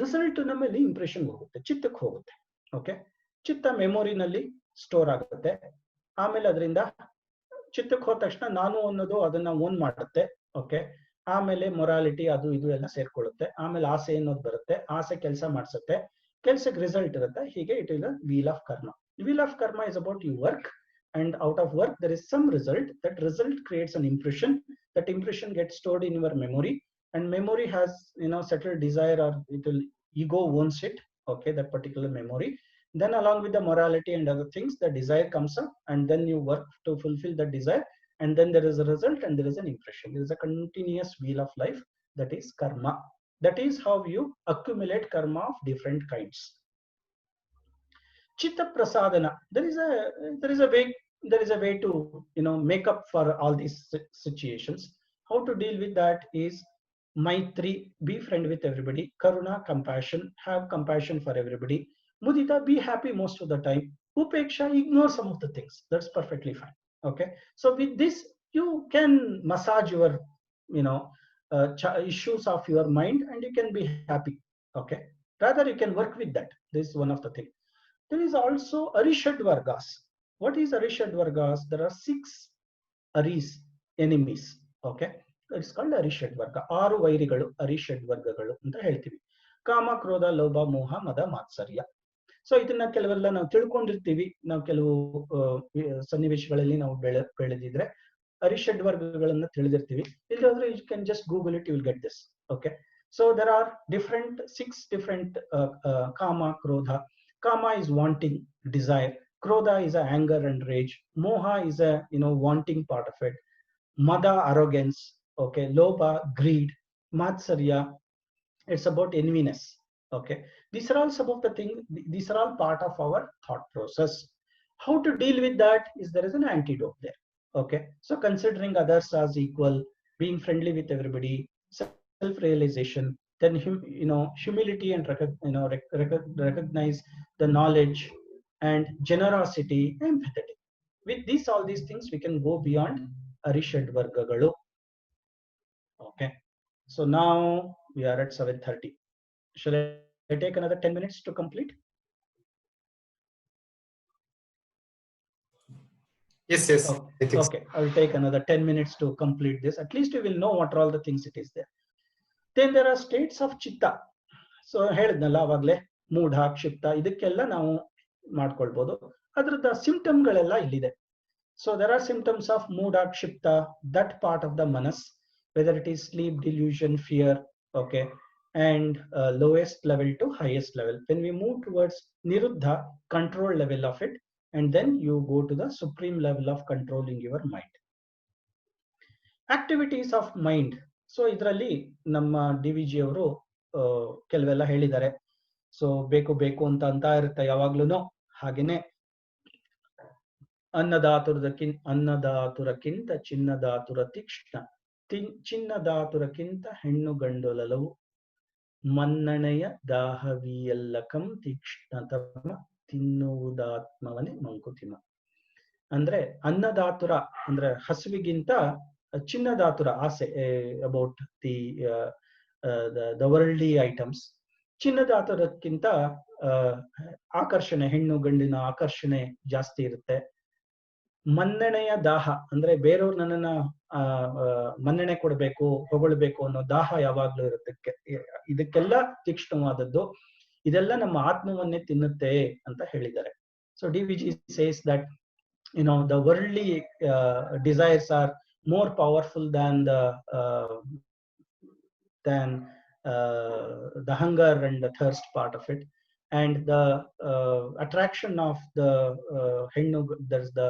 ರಿಸಲ್ಟ್ ನಮ್ಮಲ್ಲಿ ಇಂಪ್ರೆಷನ್ ಹೋಗುತ್ತೆ, ಚಿತ್ತಕ್ಕೆ ಹೋಗುತ್ತೆ. ಓಕೆ, ಚಿತ್ತ ಮೆಮೊರಿನಲ್ಲಿ ಸ್ಟೋರ್ ಆಗುತ್ತೆ, ಆಮೇಲೆ ಅದರಿಂದ ಚಿತ್ತಕ್ಕೆ ಹೋದ ತಕ್ಷಣ ನಾನು ಅನ್ನೋದು ಅದನ್ನ ಓನ್ ಮಾಡುತ್ತೆ. ಓಕೆ, ಆಮೇಲೆ ಮೊರಾಲಿಟಿ ಅದು ಇದು ಎಲ್ಲ ಸೇರ್ಕೊಳ್ಳುತ್ತೆ, ಆಮೇಲೆ ಆಸೆ ಅನ್ನೋದು ಬರುತ್ತೆ, ಆಸೆ ಕೆಲಸ ಮಾಡಿಸುತ್ತೆ, ಕೆಲಸಕ್ಕೆ ರಿಸಲ್ಟ್ ಇರುತ್ತೆ. ಹೀಗೆ it is a wheel of karma. Wheel of karma is about you work, and out of work there is some result. That result creates an impression, that impression gets stored in your memory, and memory has, you know, settled desire, or it will, ego owns it. Okay, that particular memory. Then along with the morality and other things, the desire comes up, and then you work to fulfill that desire, and then there is a result and there is an impression. There is a continuous wheel of life, that is karma. That is how you accumulate karma of different kinds. Chitta prasadana, there is a way to, you know, make up for all these situations. How to deal with that is maitri, be friend with everybody. Karuna, compassion, have compassion for everybody. Mudita, be happy most of the time. Upeksha, ignore some of the things, that's perfectly fine. Okay, so with this you can massage your, you know, issues of your mind, and you can be happy. Okay, rather you can work with that. This is one of the things. There is also arishad vargas. What is arishad vargas? There are 6 aris, enemies. Okay, it's called arishad varga. 6 ವೈರಿಗಳು arishad ವರ್ಗಗಳು ಅಂತ ಹೇಳ್ತೀವಿ. ಕಾಮ, ಕ್ರೋಧ, ಲೋಭ, ಮೋಹ, ಮದ, ಮಾತ್ಸರ್ಯ. So ಇದನ್ನ ಕೆಲವೆಲ್ಲ ನಾವು ತಿಳ್ಕೊಂಡಿರ್ತೀವಿ, ನಾವು ಕೆಲವು ಸನ್ನಿವೇಶಗಳಲ್ಲಿ ನಾವು ಬೆಳೆದಿದ್ರೆ arishad ವರ್ಗಗಳನ್ನ ತಿಳಿದಿರ್ತೀವಿ. ಇಲ್ಲಾಂದ್ರೆ you can just google it, you will get this. Okay, so there are 6 different kama, krodha. Kama is wanting, desire. Krodha is a anger and rage. Moha is a, you know, wanting part of it. Mada, arrogance. Okay, lobha, greed. Matsarya, it's about enviness. Okay, these are all some of the things, these are all part of our thought process. How to deal with that is there is an antidote there. Okay, so considering others as equal, being friendly with everybody, self-realization, then you know, humility and recognize the knowledge, and generosity, empathetic. With these, all these things, we can go beyond arishad vargagalu. Okay, so now we are at 7:30. Shall I take another 10 minutes to complete? Yes. Okay, I'll take another 10 minutes to complete this. At least you will know what are all the things it is there. Then there are states of chitta. So ಹೇಳಿದ್ನಲ್ಲ ಅವಾಗಲೇ, ಮೂಢ, ಕ್ಷಿಪ್ತ, ಇದಕ್ಕೆಲ್ಲ ನಾವು ಮಾಡ್ಕೊಳ್ಬಹುದು. ಅದರದ ಸಿಂಪ್ಟಮ್ಗಳೆಲ್ಲ ಇಲ್ಲಿದೆ. So there are symptoms of MUDA, ಕ್ಷಿಪ್ತ, that part of the manas, whether it is sleep, delusion, fear. Okay, and lowest level to highest level. When we move towards niruddha, control level of it, and then you go to the supreme level of controlling your mind. Activities of mind. So ಇದರಲ್ಲಿ ನಮ್ಮ DVG ಅವರು ಕೆಲವೆಲ್ಲ ಹೇಳಿದ್ದಾರೆ. So ಬೇಕು ಅಂತ ಇರುತ್ತೆ ಯಾವಾಗ್ಲೂ. ಹಾಗೇನೆ ಅನ್ನದಾತುರಕ್ಕಿಂತ ಚಿನ್ನದಾತುರ ತೀಕ್ಷ್ಣ, ಚಿನ್ನದಾತುರಕ್ಕಿಂತ ಹೆಣ್ಣು ಗಂಡೊಲವು, ಮನ್ನಣೆಯ ದಾಹವಿಯಲ್ಲಕಂ ತೀಕ್ಷ್ಣತಮ, ತಿನ್ನುವುದಾತ್ಮವನೇ ಮಂಕುತಿಮ. ಅಂದ್ರೆ ಅನ್ನದಾತುರ ಅಂದ್ರೆ ಹಸುವಿಗಿಂತ ಚಿನ್ನದಾತುರ ಆಸೆ, about the worldly items. ಚಿನ್ನದ ಆತರಕ್ಕಿಂತ ಆಕರ್ಷಣೆ, ಹೆಣ್ಣು ಗಂಡಿನ ಆಕರ್ಷಣೆ ಜಾಸ್ತಿ ಇರುತ್ತೆ. ಮನ್ನಣೆಯ ದಾಹ, ಅಂದ್ರೆ ಬೇರೆಯವ್ರು ನನ್ನನ್ನ ಮನ್ನಣೆ ಕೊಡ್ಬೇಕು, ಹೊಗಳ್ಬೇಕು ಅನ್ನೋ ದಾಹ ಯಾವಾಗ್ಲೂ ಇರುತ್ತೆ. ಇದಕ್ಕೆಲ್ಲ ತೀಕ್ಷ್ಣವಾದದ್ದು. ಇದೆಲ್ಲ ನಮ್ಮ ಆತ್ಮವನ್ನೇ ತಿನ್ನುತ್ತೆ ಅಂತ ಹೇಳಿದ್ದಾರೆ. So DVG says that the worldly desires are more powerful than the hunger and the thirst part of it, and the attraction of the hennu, there's the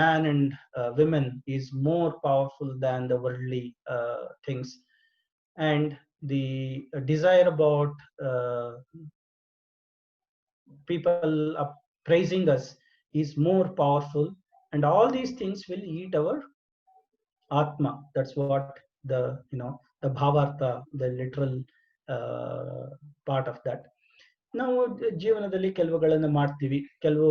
man and women is more powerful than the worldly things, and the desire about people praising us is more powerful, and all these things will eat our atma. That's what the the bhavartha, the literal part of that. ನಾವು ಜೀವನದಲ್ಲಿ ಕೆಲವುಗಳನ್ನು ಮಾಡ್ತೀವಿ, ಕೆಲವು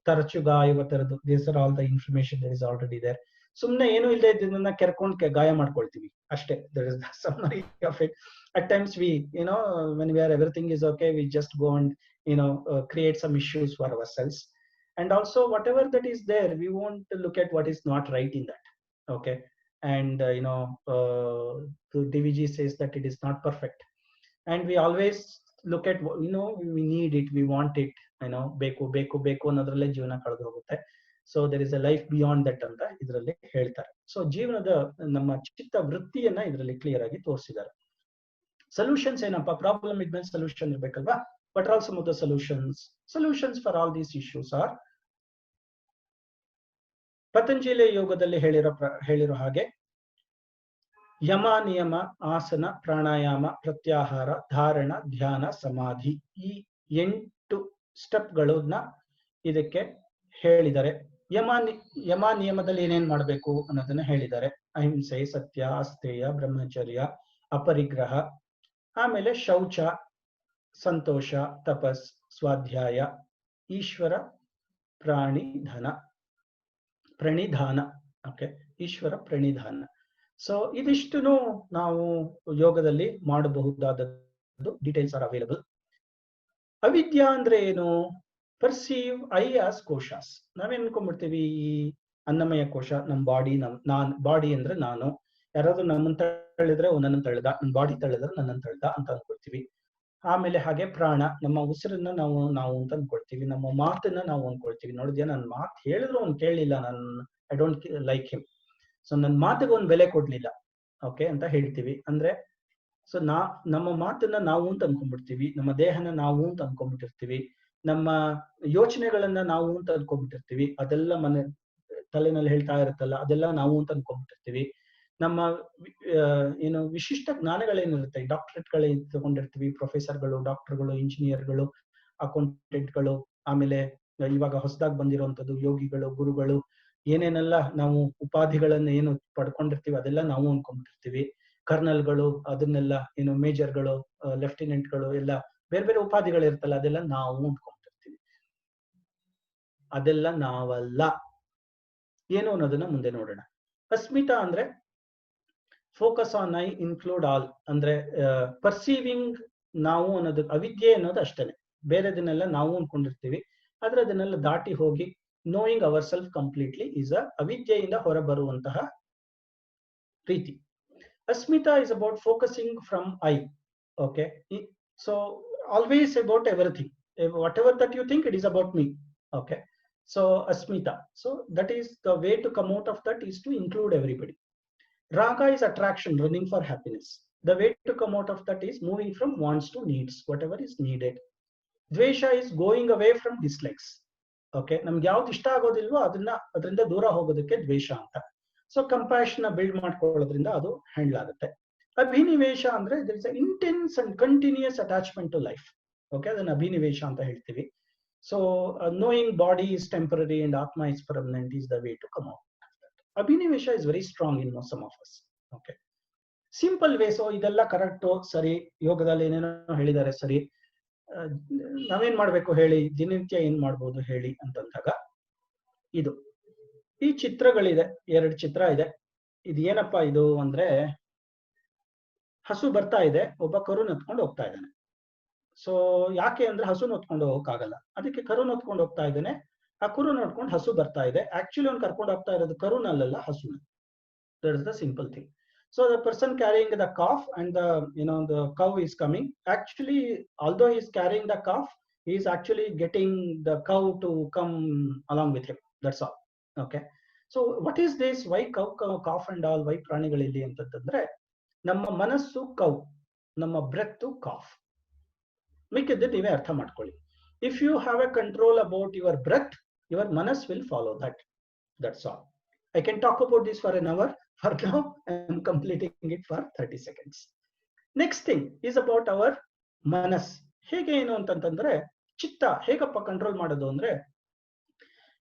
ತರಚು ಗಾಯವ ತರದ್ದು, these are all the information that is already there. ಸುಮ್ನೆ ಏನು ಇಲ್ಲದೆ ಇದನ್ನ ಕೆರ್ಕೊಂಡು ಗಾಯ ಮಾಡ್ಕೊಳ್ತೀವಿ ಅಷ್ಟೇ. There is the summary of it. At times we when we are everything is okay, we just go and create some issues for ourselves, and also whatever that is there, we want to look at what is not right in that. Okay, and DVG says that it is not perfect, and we always look at we need it, we want it, ಬೇಕು ಬೇಕು ಬೇಕು ಅನ್ನೋದ್ರಲ್ಲೇ ಜೀವನ ಕಳೆದು ಹೋಗುತ್ತೆ. So there is a life beyond that ಅಂತ ಇದರಲ್ಲಿ ಹೇಳ್ತಾರೆ. So ಜೀವನದ ನಮ್ಮ ಚಿತ್ತ ವೃತ್ತಿಯನ್ನ ಇದರಲ್ಲಿ ಕ್ಲಿಯರ್ ಆಗಿ ತೋರಿಸಿದ್ದಾರೆ. ಸೊಲ್ಯೂಷನ್ಸ್ ಏನಪ್ಪಾ? ಪ್ರಾಬ್ಲಮ್ ಇದ್ಮೇಲೆ ಸೊಲ್ಯೂಷನ್ ಇರ್ಬೇಕಲ್ವಾ? But all some of the solutions for all these issues are Patanjali ಯೋಗದಲ್ಲಿ ಹೇಳಿರೋ ಹಾಗೆ ಯಮ, ನಿಯಮ, ಆಸನ, ಪ್ರಾಣಾಯಾಮ, ಪ್ರತ್ಯಾಹಾರ, ಧಾರಣ, ಧ್ಯಾನ, ಸಮಾಧಿ, ಈ 8 ಸ್ಟೆಪ್ಗಳನ್ನ ಇದಕ್ಕೆ ಹೇಳಿದ್ದಾರೆ. ಯಮ ನಿಯಮದಲ್ಲಿ ಏನೇನ್ ಮಾಡಬೇಕು ಅನ್ನೋದನ್ನ ಹೇಳಿದ್ದಾರೆ. ಅಹಿಂಸೆ, ಸತ್ಯ, ಅಸ್ಥೇಯ, ಬ್ರಹ್ಮಚರ್ಯ, ಅಪರಿಗ್ರಹ, ಆಮೇಲೆ ಶೌಚ, ಸಂತೋಷ, ತಪಸ್, ಸ್ವಾಧ್ಯಾಯ, ಈಶ್ವರ ಪ್ರಣಿಧಾನ. ಓಕೆ, ಈಶ್ವರ ಪ್ರಣಿಧಾನ. ಸೊ ಇದಿಷ್ಟು ನಾವು ಯೋಗದಲ್ಲಿ ಮಾಡಬಹುದಾದದ್ದು. Details are available. ಅವಿದ್ಯಾ ಅಂದ್ರೆ ಏನು? ಪರ್ಸೀವ್ ಐ ಆಸ್ ಕೋಶಾಸ್. ನಾವೇನ್ ಅನ್ಕೊಂಡ್ಬಿಡ್ತೀವಿ, ಈ ಅನ್ನಮಯ ಕೋಶ ನಮ್ಮ ಬಾಡಿ, ಬಾಡಿ ಅಂದ್ರೆ ನಾನು. ಯಾರಾದ್ರೂ ನಮ್ಮನ್ನ ತಳ್ಳಿದ್ರೆ ನನ್ನನ್ನು ತಳ್ಳಿದ, ನನ್ನ ಬಾಡಿ ತಳ್ಳಿದ್ರೆ ನನ್ನನ್ನು ತಳ್ಳಿದ ಅಂತ ಅನ್ಕೊಳ್ತೀವಿ. ಆಮೇಲೆ ಹಾಗೆ ಪ್ರಾಣ, ನಮ್ಮ ಉಸಿರನ್ನ ನಾವು ಅಂತ ಅನ್ಕೊಳ್ತೀವಿ. ನಮ್ಮ ಮಾತನ್ನ ನಾವು ಅನ್ಕೊಳ್ತೀವಿ. ನೋಡಿದ್ಯಾ, ನನ್ನ ಮಾತು ಹೇಳಿದ್ರು ಅವ್ನು ಕೇಳಲಿಲ್ಲ, I don't like him, so ನನ್ನ ಮಾತಿಗೆ ಒಂದು ಬೆಲೆ ಕೊಡ್ಲಿಲ್ಲ, ಓಕೆ ಅಂತ ಹೇಳ್ತೀವಿ. ಅಂದ್ರೆ ಸೊ ನಮ್ಮ ಮಾತನ್ನ ನಾವು ಅಂತ ಅನ್ಕೊಂಡ್ಬಿಡ್ತೀವಿ, ನಮ್ಮ ದೇಹನ ನಾವು ಅಂತ ಅನ್ಕೊಂಡ್ಬಿಟ್ಟಿರ್ತೀವಿ, ನಮ್ಮ ಯೋಚನೆಗಳನ್ನ ನಾವು ಅಂತ ಅನ್ಕೊಂಡ್ಬಿಟ್ಟಿರ್ತೀವಿ. ಅದೆಲ್ಲ ತಲೆನಲ್ಲಿ ಹೇಳ್ತಾ ಇರುತ್ತಲ್ಲ, ಅದೆಲ್ಲ ನಾವು ಅಂತ ಅನ್ಕೊಂಡ್ಬಿಟ್ಟಿರ್ತೀವಿ. ನಮ್ಮ ವಿಶಿಷ್ಟ ಜ್ಞಾನಗಳೇನಿರುತ್ತೆ, ಡಾಕ್ಟರೇಟ್ಗಳೇ ತಗೊಂಡಿರ್ತೀವಿ, ಪ್ರೊಫೆಸರ್ಗಳು, ಡಾಕ್ಟರ್ಗಳು, ಇಂಜಿನಿಯರ್ಗಳು, ಅಕೌಂಟೆಂಟ್ಗಳು, ಆಮೇಲೆ ಇವಾಗ ಹೊಸದಾಗಿ ಬಂದಿರುವಂತದ್ದು ಯೋಗಿಗಳು, ಗುರುಗಳು, ಏನೇನೆಲ್ಲ ನಾವು ಉಪಾಧಿಗಳನ್ನ ಏನು ಪಡ್ಕೊಂಡಿರ್ತೀವಿ ಅದೆಲ್ಲ ನಾವು ಅನ್ಕೊಂಡ್ಬಿಟ್ಟಿರ್ತೀವಿ. ಕರ್ನಲ್ಗಳು, ಅದನ್ನೆಲ್ಲ ಮೇಜರ್ಗಳು, ಲೆಫ್ಟಿನೆಂಟ್ಗಳು, ಎಲ್ಲ ಬೇರೆ ಬೇರೆ ಉಪಾಧಿಗಳು ಇರ್ತಲ್ಲ, ಅದೆಲ್ಲ ನಾವು ಅನ್ಕೊಂಡ್ಬಿಟ್ಟಿರ್ತೀವಿ. ಅದೆಲ್ಲ ನಾವಲ್ಲ. ಏನು ಅನ್ನೋದನ್ನ ಮುಂದೆ ನೋಡೋಣ. ಅಸ್ಮಿತಾ ಅಂದ್ರೆ focus on I, include all. ಅಂದ್ರೆ ಪರ್ಸೀವಿಂಗ್ ನಾವು ಅನ್ನೋದು, ಅವಿದ್ಯೆ ಅನ್ನೋದು ಅಷ್ಟೇನೆ. ಬೇರೆದನ್ನೆಲ್ಲ ನಾವು ಅನ್ಕೊಂಡಿರ್ತೀವಿ, ಆದ್ರೆ ಅದನ್ನೆಲ್ಲ ದಾಟಿ ಹೋಗಿ knowing ourselves completely is a ಅವಿದ್ಯೆಯಿಂದ ಹೊರಬರುವಂತಹ ರೀತಿ. Asmita is about focusing from I. Okay, so always about everything, whatever that you think, it is about me. Okay, so asmita, so that is the way to come out of that is to include everybody. Raga is attraction, running for happiness. The way to come out of that is moving from wants to needs, whatever is needed. Dvesha is going away from dislikes. Okay, ನಮ್ಗೆ ಯಾವ್ದು ಇಷ್ಟ ಆಗೋದಿಲ್ವೋ ಅದರಿಂದ ದೂರ ಹೋಗೋದಕ್ಕೆ ದ್ವೇಷ ಅಂತ. So compassion build ಮಾಡ್ಕೊಳ್ಳೋದ್ರಿಂದ ಅದು ಹ್ಯಾಂಡಲ್ ಆಗುತ್ತೆ. ಅಭಿನಿವೇಶ ಅಂದ್ರೆ there is intense and continuous attachment to life. Okay, ಅದನ್ನ ಅಭಿನಿವೇಶ ಅಂತ ಹೇಳ್ತೀವಿ. So knowing body is temporary and ಆತ್ಮ is permanent is the way to come out. ಅಭಿನಿವೇಶ is very strong in some of us. Okay, simple way. So ಇದೆಲ್ಲ correct, ಸರಿ, ಯೋಗದಲ್ಲಿ ಏನೇನೋ ಹೇಳಿದ್ದಾರೆ, ಸರಿ, ನಾವೇನ್ ಮಾಡ್ಬೇಕು ಹೇಳಿ, ದಿನನಿತ್ಯ ಏನ್ ಮಾಡ್ಬೋದು ಹೇಳಿ ಅಂತಂದಾಗ ಇದು ಈ ಚಿತ್ರಗಳಿದೆ, 2 ಚಿತ್ರ ಇದೆ. ಇದು ಏನಪ್ಪಾ ಇದು ಅಂದ್ರೆ ಹಸು ಬರ್ತಾ ಇದೆ, ಒಬ್ಬ ಕರುನ ಹೊತ್ಕೊಂಡು ಹೋಗ್ತಾ ಇದ್ದಾನೆ. ಸೊ ಯಾಕೆ ಅಂದ್ರೆ ಹಸುನ ಹೊತ್ಕೊಂಡು ಹೋಗಕ್ಕಾಗಲ್ಲ, ಅದಕ್ಕೆ ಕರುನ ಹೊತ್ಕೊಂಡು ಹೋಗ್ತಾ ಇದ್ದಾನೆ. ಆ ಕುರು ನೋಡ್ಕೊಂಡು ಹಸು ಬರ್ತಾ ಇದೆ. ಆಕ್ಚುಲಿ ಅವ್ನು ಕರ್ಕೊಂಡು ಹೋಗ್ತಾ ಇರೋದು ಕರುನಲ್ಲ, ಹಸುನ. That is the simple thing. So the person carrying the calf and the cow is coming. Actually, although he is carrying the calf, he is actually getting the cow to come along with him. That's all. Okay. So what is this? Why cow, calf and all? Why ಪ್ರಾಣಿಗಳಿಲ್ಲಿ ಅಂತಂದ್ರೆ ನಮ್ಮ ಮನಸ್ಸು cow, ನಮ್ಮ breath calf. ಮಿಕ್ಕಿದ್ದು ನೀವೇ ಅರ್ಥ ಮಾಡ್ಕೊಳ್ಳಿ. If you have a control about your breath, your ಮನಸ್ will follow that. That's all. I can talk about this for an hour. For now, I am completing it for 30 seconds. Next thing is about our manas. ಹೇಗೆ ಏನು ಅಂತಂದ್ರೆ ಚಿತ್ತ ಹೇಗಪ್ಪ control ಮಾಡೋದು ಅಂದ್ರೆ,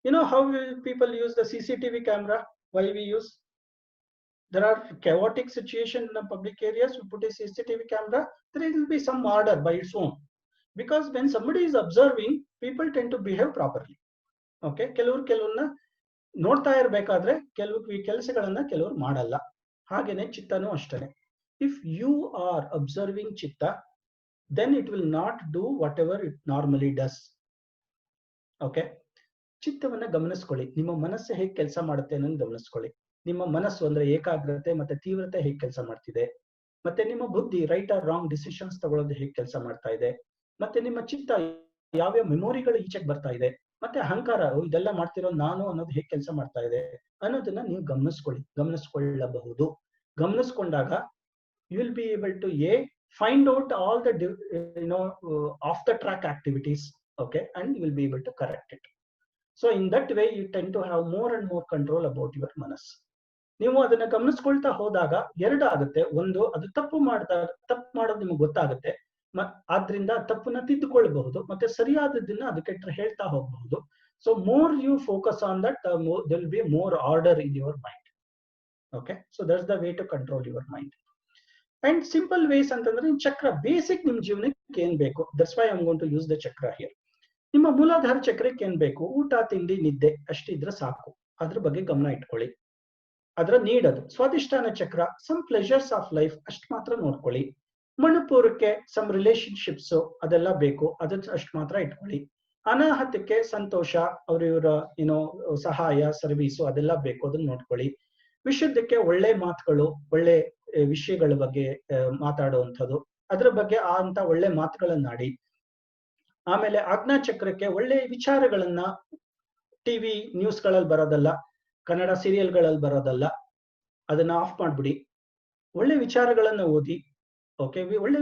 you know how people use the CCTV camera? Why we use? There are chaotic situation in the public areas. We put a CCTV camera. There will be some order by its own, because when somebody is observing, people tend to behave properly. Okay, ಕೆಲವ್ರನ್ನ ನೋಡ್ತಾ ಇರ್ಬೇಕಾದ್ರೆ ಕೆಲವು ಕೆಲಸಗಳನ್ನ ಕೆಲವರು ಮಾಡಲ್ಲ. ಹಾಗೇನೆ ಚಿತ್ತನೂ ಅಷ್ಟೇ. If you R observing ಚಿತ್ತ, then it will not do whatever it normally does. Okay, ಚಿತ್ತವನ್ನ ಗಮನಿಸ್ಕೊಳ್ಳಿ. ನಿಮ್ಮ ಮನಸ್ಸು ಹೇಗೆ ಕೆಲಸ ಮಾಡುತ್ತೆ ಅನ್ನೋದು ಗಮನಿಸ್ಕೊಳ್ಳಿ. ನಿಮ್ಮ ಮನಸ್ಸು ಅಂದ್ರೆ ಏಕಾಗ್ರತೆ ಮತ್ತೆ ತೀವ್ರತೆ ಹೇಗೆ ಕೆಲಸ ಮಾಡ್ತಿದೆ, ಮತ್ತೆ ನಿಮ್ಮ ಬುದ್ಧಿ ರೈಟ್ ಆರ್ ರಾಂಗ್ ಡಿಸಿಷನ್ಸ್ ತಗೊಳ್ಳೋದು ಹೇಗೆ ಕೆಲಸ ಮಾಡ್ತಾ ಇದೆ, ಮತ್ತೆ ನಿಮ್ಮ ಚಿತ್ತ ಯಾವ್ಯಾವ ಮೆಮೊರಿಗಳು ಈಚೆಗೆ ಬರ್ತಾ ಇದೆ, ಮತ್ತೆ ಅಹಂಕಾರ ಇದೆಲ್ಲ ಮಾಡ್ತಿರೋ ನಾನು ಅನ್ನೋದು ಹೇಗೆ ಕೆಲಸ ಮಾಡ್ತಾ ಇದೆ ಅನ್ನೋದನ್ನ ನೀವು ಗಮನಿಸ್ಕೊಳ್ಳಬಹುದು. ಗಮನಿಸ್ಕೊಂಡಾಗ you will be able to find out all the of the track activities. Okay, and you will be able to correct it. So in that way you tend to have more and more control about your ಮನಸ್. ನೀವು ಅದನ್ನ ಗಮನಿಸ್ಕೊಳ್ತಾ ಹೋದಾಗ ಎರಡು ಆಗುತ್ತೆ. ಒಂದು, ಅದು ತಪ್ಪು ಮಾಡೋದು ನಿಮ್ಗೆ ಗೊತ್ತಾಗುತ್ತೆ, ಆದ್ರಿಂದ ತಪ್ಪನ್ನ ತಿದ್ದುಕೊಳ್ಳಬಹುದು, ಮತ್ತೆ ಸರಿಯಾದದನ್ನ ಅದಕ್ಕೆ ಹೇಳ್ತಾ ಹೋಗಬಹುದು. So more you focus on that, there will be more order in your mind. Okay, so that's the way to control your mind. And simple ways ಅಂತಂದ್ರೆ ಚಕ್ರ ಬೇಸಿಕ್ ನಿಮ್ ಜೀವನಕ್ಕೆ ಏನ್ ಬೇಕು. That's why I'm going to use the chakra here. ನಿಮ್ಮ ಮೂಲಾಧಾರ ಚಕ್ರಕ್ಕೆ ಏನ್ ಬೇಕು? ಊಟ, ತಿಂಡಿ, ನಿದ್ದೆ ಅಷ್ಟಿದ್ರೆ ಸಾಕು. ಅದ್ರ ಬಗ್ಗೆ ಗಮನ ಇಟ್ಕೊಳ್ಳಿ. ಅದರ ನೀಡದು. ಸ್ವಾದಿಷ್ಠಾನ ಚಕ್ರ, ಸಮ್ ಪ್ಲೆಜರ್ಸ್ ಆಫ್ ಲೈಫ್ ಅಷ್ಟು ಮಾತ್ರ ನೋಡ್ಕೊಳ್ಳಿ. ಮಣಿಪುರಕ್ಕೆ ಸಮ್ ರಿಲೇಶನ್ಶಿಪ್ಸ್ ಅದೆಲ್ಲ ಬೇಕು, ಅದನ್ನ ಅಷ್ಟು ಮಾತ್ರ ಇಟ್ಕೊಳ್ಳಿ. ಅನಾಹತಕ್ಕೆ ಸಂತೋಷ, ಇವರ ಸಹಾಯ, ಸರ್ವೀಸು ಅದೆಲ್ಲ ಬೇಕು, ಅದನ್ನ ನೋಡ್ಕೊಳ್ಳಿ. ವಿಶುದ್ಧಕ್ಕೆ ಒಳ್ಳೆ ಮಾತುಗಳು, ಒಳ್ಳೆ ವಿಷಯಗಳ ಬಗ್ಗೆ ಮಾತಾಡುವಂಥದ್ದು, ಅದ್ರ ಬಗ್ಗೆ ಅಂತ ಒಳ್ಳೆ ಮಾತುಗಳನ್ನಾಡಿ. ಆಮೇಲೆ ಆಜ್ಞಾ ಚಕ್ರಕ್ಕೆ ಒಳ್ಳೆ ವಿಚಾರಗಳನ್ನ, ಟಿವಿ ನ್ಯೂಸ್ಗಳಲ್ಲಿ ಬರೋದಲ್ಲ, ಕನ್ನಡ ಸೀರಿಯಲ್ಗಳಲ್ಲಿ ಬರೋದಲ್ಲ, ಅದನ್ನ ಆಫ್ ಮಾಡ್ಬಿಡಿ. ಒಳ್ಳೆ ವಿಚಾರಗಳನ್ನ ಓದಿ. ಓಕೆ, ಒಳ್ಳೆ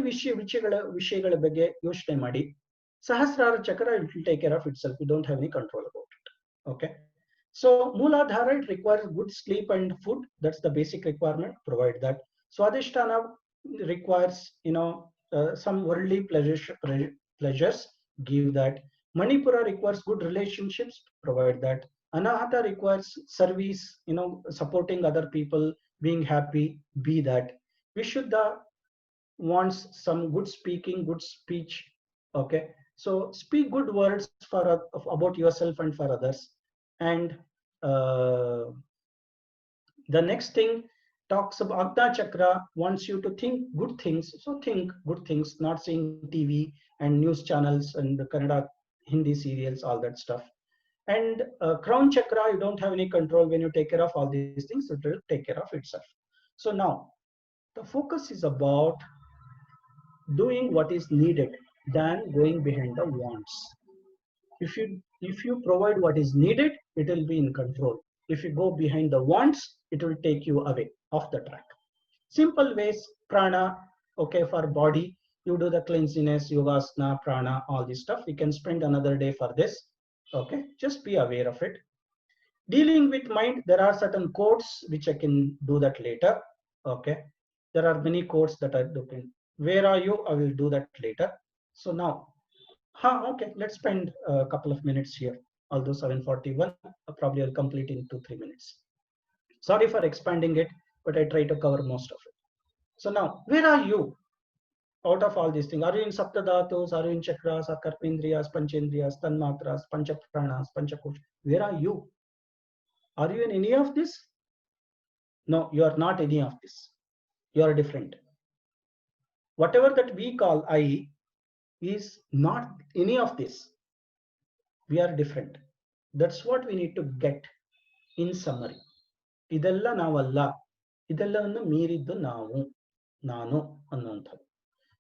ವಿಷಯಗಳ ಬಗ್ಗೆ ಯೋಚನೆ ಮಾಡಿ. ಸಹಸ್ರಾರ ಚಕ್ರ, it will take care of itself. You don't have any control about it. Okay, so ಮೂಲಾಧಾರ, it requires good sleep and food. That's the basic requirement. Provide that. ಸ್ವಾದಿಷ್ಠಾನ requires some worldly pleasures. Give that. Manipura requires good relationships. Provide that. Anahata requires service, supporting other people, being happy. Be that. Vishuddha wants some good speaking, good speech. Okay, so speak good words about yourself and for others. And the next thing talks about Agna Chakra, wants you to think good things. So think good things, not seeing TV and news channels and the Kannada, Hindi serials, all that stuff. And Crown Chakra, you don't have any control. When you take care of all these things, it will take care of itself. So now the focus is about doing what is needed than going behind the wants. If you provide what is needed, it will be in control. If you go behind the wants, it will take you away off the track. Simple ways. Prana, okay, for body, you do the cleanliness, yogasana, prana, all this stuff. We can spend another day for this. Okay, just be aware of it. Dealing with mind, there are certain codes which I can do that later. Okay, there are many codes that are looking. Where are you? I will do that later. So now, okay, let's spend a couple of minutes here. Although 7:41, probably I'll complete in 2-3 minutes. Sorry for expanding it, but I try to cover most of it. So now, where are you out of all these things? Are you in Saptadhatus? Are you in Chakras, or Karmendriyas, Panchendriyas, Tanmatras, Panchapranas, Panchakosh? Where are you? Are you in any of this? No, you are not any of this. You are different. whatever that we call I is not any of this. We are different. That's what we need to get in summary. ಇದೆಲ್ಲ ನಾವಲ್ಲ, ಇದೆಲ್ಲವನ್ನು ಮೀರಿದ್ದು ನಾವು, ನಾನು ಅನ್ನುವಂಥದ್ದು.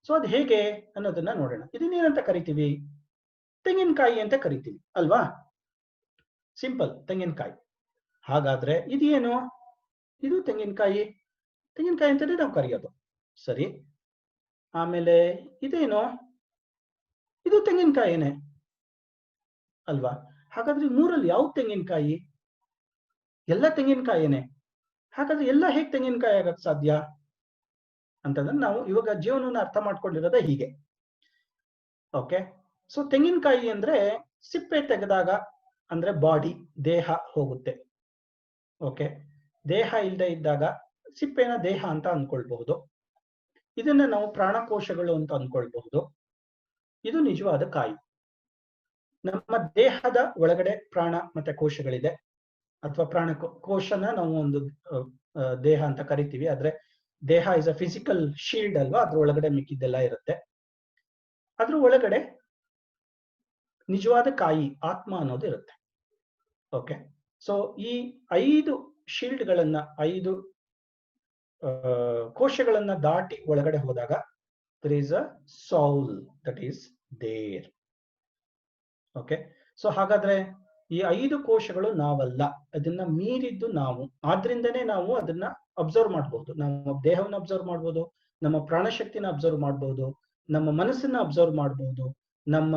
So ಅದು ಹೇಗೆ ಅನ್ನೋದನ್ನ ನೋಡೋಣ. ಇದನ್ನೇನಂತ ಕರಿತೀವಿ? ತೆಂಗಿನಕಾಯಿ ಅಂತ ಕರಿತೀವಿ ಅಲ್ವಾ? ಸಿಂಪಲ್, ತೆಂಗಿನಕಾಯಿ. ಹಾಗಾದ್ರೆ ಇದೇನು? ಇದು ತೆಂಗಿನಕಾಯಿ, ತೆಂಗಿನಕಾಯಿ ಅಂತಲೇ ನಾವು ಕರೆಯೋದು. ಸರಿ. ಆಮೇಲೆ ಇದೇನು? ಇದು ತೆಂಗಿನಕಾಯಿನೇ ಅಲ್ವಾ? ಹಾಗಾದ್ರೆ ಮೂರಲ್ಲಿ ಯಾವ ತೆಂಗಿನಕಾಯಿ? ಎಲ್ಲ ತೆಂಗಿನಕಾಯಿನೇ. ಹಾಗಾದ್ರೆ ಎಲ್ಲ ಹೇಗೆ ತೆಂಗಿನಕಾಯಿ ಆಗಕ್ಕೆ ಸಾಧ್ಯ ಅಂತಂದ್ರೆ ನಾವು ಇವಾಗ ಜೀವನವನ್ನು ಅರ್ಥ ಮಾಡ್ಕೊಂಡಿರೋದೇ ಹೀಗೆ. ಓಕೆ. ಸೊ ತೆಂಗಿನಕಾಯಿ ಅಂದ್ರೆ ಸಿಪ್ಪೆ ತೆಗೆದಾಗ ಅಂದ್ರೆ ಬಾಡಿ, ದೇಹ ಹೋಗುತ್ತೆ. ಓಕೆ. ದೇಹ ಇಲ್ಲದೆ ಇದ್ದಾಗ ಸಿಪ್ಪೆನ ದೇಹ ಅಂತ ಅನ್ಕೊಳ್ಬಹುದು. ಇದನ್ನ ನಾವು ಪ್ರಾಣಕೋಶಗಳು ಅಂತ ಅನ್ಕೊಳ್ಬಹುದು. ಇದು ನಿಜವಾದ ಕಾಯಿ. ನಮ್ಮ ದೇಹದ ಒಳಗಡೆ ಪ್ರಾಣ ಮತ್ತೆ ಕೋಶಗಳಿದೆ, ಅಥವಾ ಕೋಶನ ನಾವು ಒಂದು ದೇಹ ಅಂತ ಕರಿತೀವಿ. ಆದ್ರೆ ದೇಹ ಇಸ್ ಅ ಫಿಸಿಕಲ್ ಶೀಲ್ಡ್ ಅಲ್ವಾ, ಅದ್ರ ಒಳಗಡೆ ಮಿಕ್ಕಿದ್ದೆಲ್ಲ ಇರುತ್ತೆ. ಅದ್ರ ಒಳಗಡೆ ನಿಜವಾದ ಕಾಯಿ, ಆತ್ಮ ಅನ್ನೋದು ಇರುತ್ತೆ. ಓಕೆ. ಸೊ ಈ 5 ಶೀಲ್ಡ್ಗಳನ್ನ, 5 ಕೋಶಗಳನ್ನ ದಾಟಿ ಒಳಗಡೆ ಹೋದಾಗ there is a soul that is there. Okay. So ಹಾಗಾದ್ರೆ ಈ 5 ಕೋಶಗಳು ನಾವಲ್ಲ, ಅದನ್ನ ಮೀರಿದ್ದು ನಾವು. ಆದ್ರಿಂದನೇ ನಾವು ಅದನ್ನ ಅಬ್ಸರ್ವ್ ಮಾಡಬಹುದು. ನಮ್ಮ ದೇಹವನ್ನು ಅಬ್ಸರ್ವ್ ಮಾಡಬಹುದು, ನಮ್ಮ ಪ್ರಾಣಶಕ್ತಿನ ಅಬ್ಸರ್ವ್ ಮಾಡಬಹುದು, ನಮ್ಮ ಮನಸ್ಸನ್ನ ಅಬ್ಸರ್ವ್ ಮಾಡಬಹುದು, ನಮ್ಮ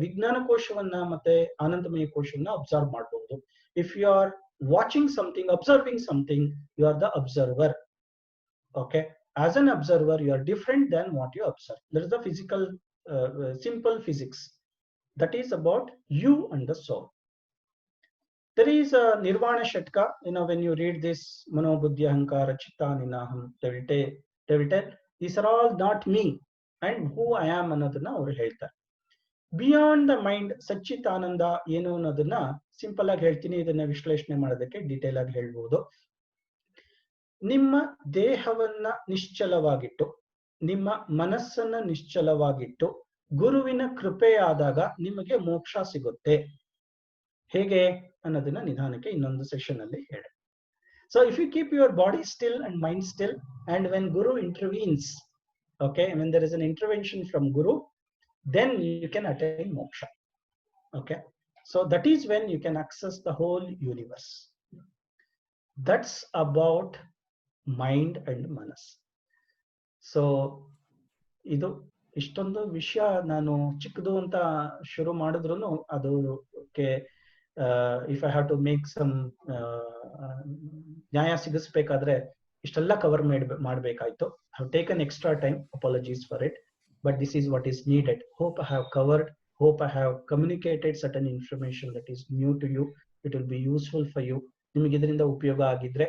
ವಿಜ್ಞಾನ ಕೋಶವನ್ನ ಮತ್ತೆ ಆನಂದಮಯ ಕೋಶವನ್ನ ಅಬ್ಸರ್ವ್ ಮಾಡಬಹುದು. If you are watching something, observing something, you are the observer. Okay. as an observer you are different than what you observe. There is the physical simple physics that is about you and the soul. There is a nirvana shatka, when you read this mano buddhi ahankara chitta ninaham, they will tell these are all not me and who I am ಅನ್ನೋದನ್ನ ಅವರು ಹೇಳ್ತಾರೆ. Beyond the mind ಸಚ್ಚಿತಾನಂದ ಏನು ಅನ್ನೋದನ್ನ simple ಆಗಿ ಹೇಳ್ತೀನಿ. ಇದನ್ನ ವಿಶ್ಲೇಷಣೆ ಮಾಡೋದಕ್ಕೆ ಡೀಟೇಲ್ ಆಗಿ ಹೇಳ್ಬಹುದು. ನಿಮ್ಮ ದೇಹವನ್ನ ನಿಶ್ಚಲವಾಗಿಟ್ಟು, ನಿಮ್ಮ ಮನಸ್ಸನ್ನ ನಿಶ್ಚಲವಾಗಿಟ್ಟು ಗುರುವಿನ ಕೃಪೆಯಾದಾಗ ನಿಮಗೆ ಮೋಕ್ಷ ಸಿಗುತ್ತೆ. ಹೇಗೆ ಅನ್ನೋದನ್ನ ನಿಧಾನಕ್ಕೆ ಇನ್ನೊಂದು ಸೆಷನ್ ಅಲ್ಲಿ ಹೇಳಿ. So if you keep your body still and mind still, and when guru intervenes, okay, when there is an intervention from guru, then you can attain moksha. Okay. So that is when you can access the whole universe. That's about mind and manas. So ಇದು ಇಷ್ಟೊಂದು ವಿಷಯ ನಾನು ಚಿಕ್ಕದು ಅಂತ ಶುರು ಮಾಡಿದ್ರು ಅದು if I have to make some ನ್ಯಾಯ ಸಿಗಿಸ್ಬೇಕಾದ್ರೆ ಇಷ್ಟೆಲ್ಲ ಕವರ್ ಮಾಡಬೇಕಾಯ್ತು. I have taken extra time, apologies for it, but this is what is needed. Hope I have covered, hope I have communicated certain information that is new to you. It will be useful for you. ನಿಮಗೆ ಇದರಿಂದ ಉಪಯೋಗ ಆಗಿದ್ರೆ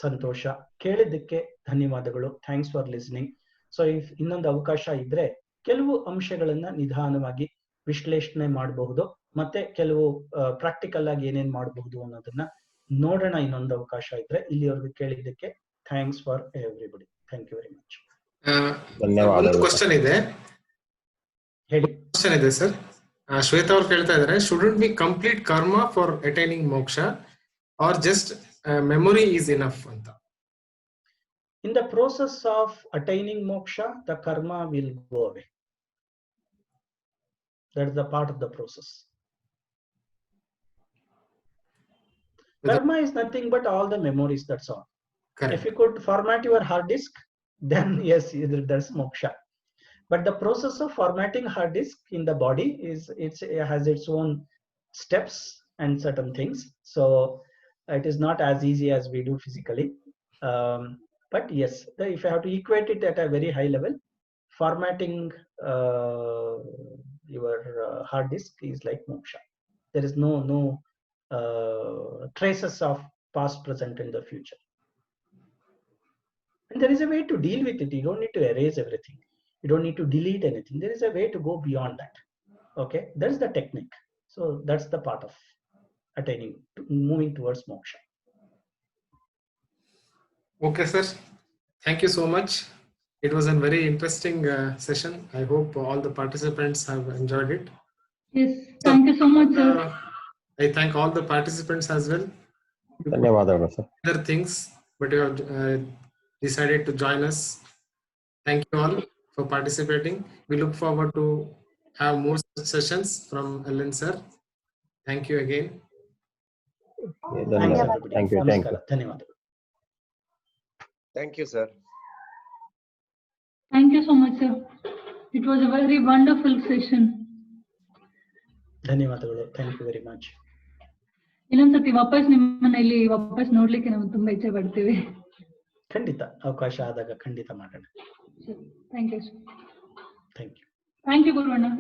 ಸಂತೋಷ. ಕೇಳಿದ್ದಕ್ಕೆ ಧನ್ಯವಾದಗಳು. Thanks for listening. So if ಇನ್ನೊಂದು ಅವಕಾಶ ಇದ್ರೆ ಕೆಲವು ಅಂಶಗಳನ್ನ ನಿಧಾನವಾಗಿ ವಿಶ್ಲೇಷಣೆ ಮಾಡಬಹುದು, ಮತ್ತೆ ಕೆಲವು ಪ್ರಾಕ್ಟಿಕಲ್ ಆಗಿ ಏನೇನ್ ಮಾಡಬಹುದು ಅನ್ನೋದನ್ನ ನೋಡೋಣ ಇನ್ನೊಂದು ಅವಕಾಶ ಇದ್ರೆ. ಇಲ್ಲಿವರೆಗೂ ಕೇಳಿದ್ದಕ್ಕೆ thanks for everybody. Thank you very much. ಒಂದು ಕ್ವಶನ್ ಇದೆ, ಹೇಳಿ. ಕ್ವಶನ್ ಇದೆ ಸರ್. ಶ್ವೇತಾ ಅವ್ರು ಕೇಳ್ತಾ ಇದ್ದಾರೆ, shouldn't be complete karma for attaining moksha or just memory is enough anta? In the process of attaining moksha, the karma will go away. That is the part of the process. Karma is nothing but all the memories, that's all. Correct. If you could format your hard disk, then yes, there's moksha. But the process of formatting hard disk in the body it has its own steps and certain things. So it is not as easy as we do physically. But yes, if I have to equate it at a very high level, formatting your hard disk is like moksha. There is no traces of past, present, and the future. And there is a way to deal with it. You don't need to erase everything. You don't need to delete anything. There is a way to go beyond that. Okay, that's the technique. So that's the part of attaining, moving towards moksha. Okay, sir. Thank you so much. It was a very interesting session. I hope all the participants have enjoyed it. Yes, thank you so much, sir. I thank all the participants as well. ಧನ್ಯವಾದಗಳು sir. Other things, but you have decided to join us. Thank you all for participating. We look forward to have more sessions from Ellen sir. Thank you again. ಧನ್ಯವಾದ. everybody. Thank you. Thank you. ನಮಸ್ಕಾರ. ಧನ್ಯವಾದಗಳು. Thank you, sir. Thank you so much, sir. It was a very wonderful session. ಧನ್ಯವಾದಗಳು. Thank you very much. ಇನ್ನೊಂದ್ಸತಿ ವಾಪಸ್ ನಿಮ್ಮನ್ನ ಇಲ್ಲಿ ವಾಪಸ್ ನೋಡ್ಲಿಕ್ಕೆ ನಾವು ತುಂಬಾ ಇಚ್ಛೆ ಪಡ್ತೀವಿ. ಖಂಡಿತ ಅವಕಾಶ ಆದಾಗ ಖಂಡಿತ ಮಾಡೋಣ. Thank you, sir. Thank you. Thank you, Guruvana.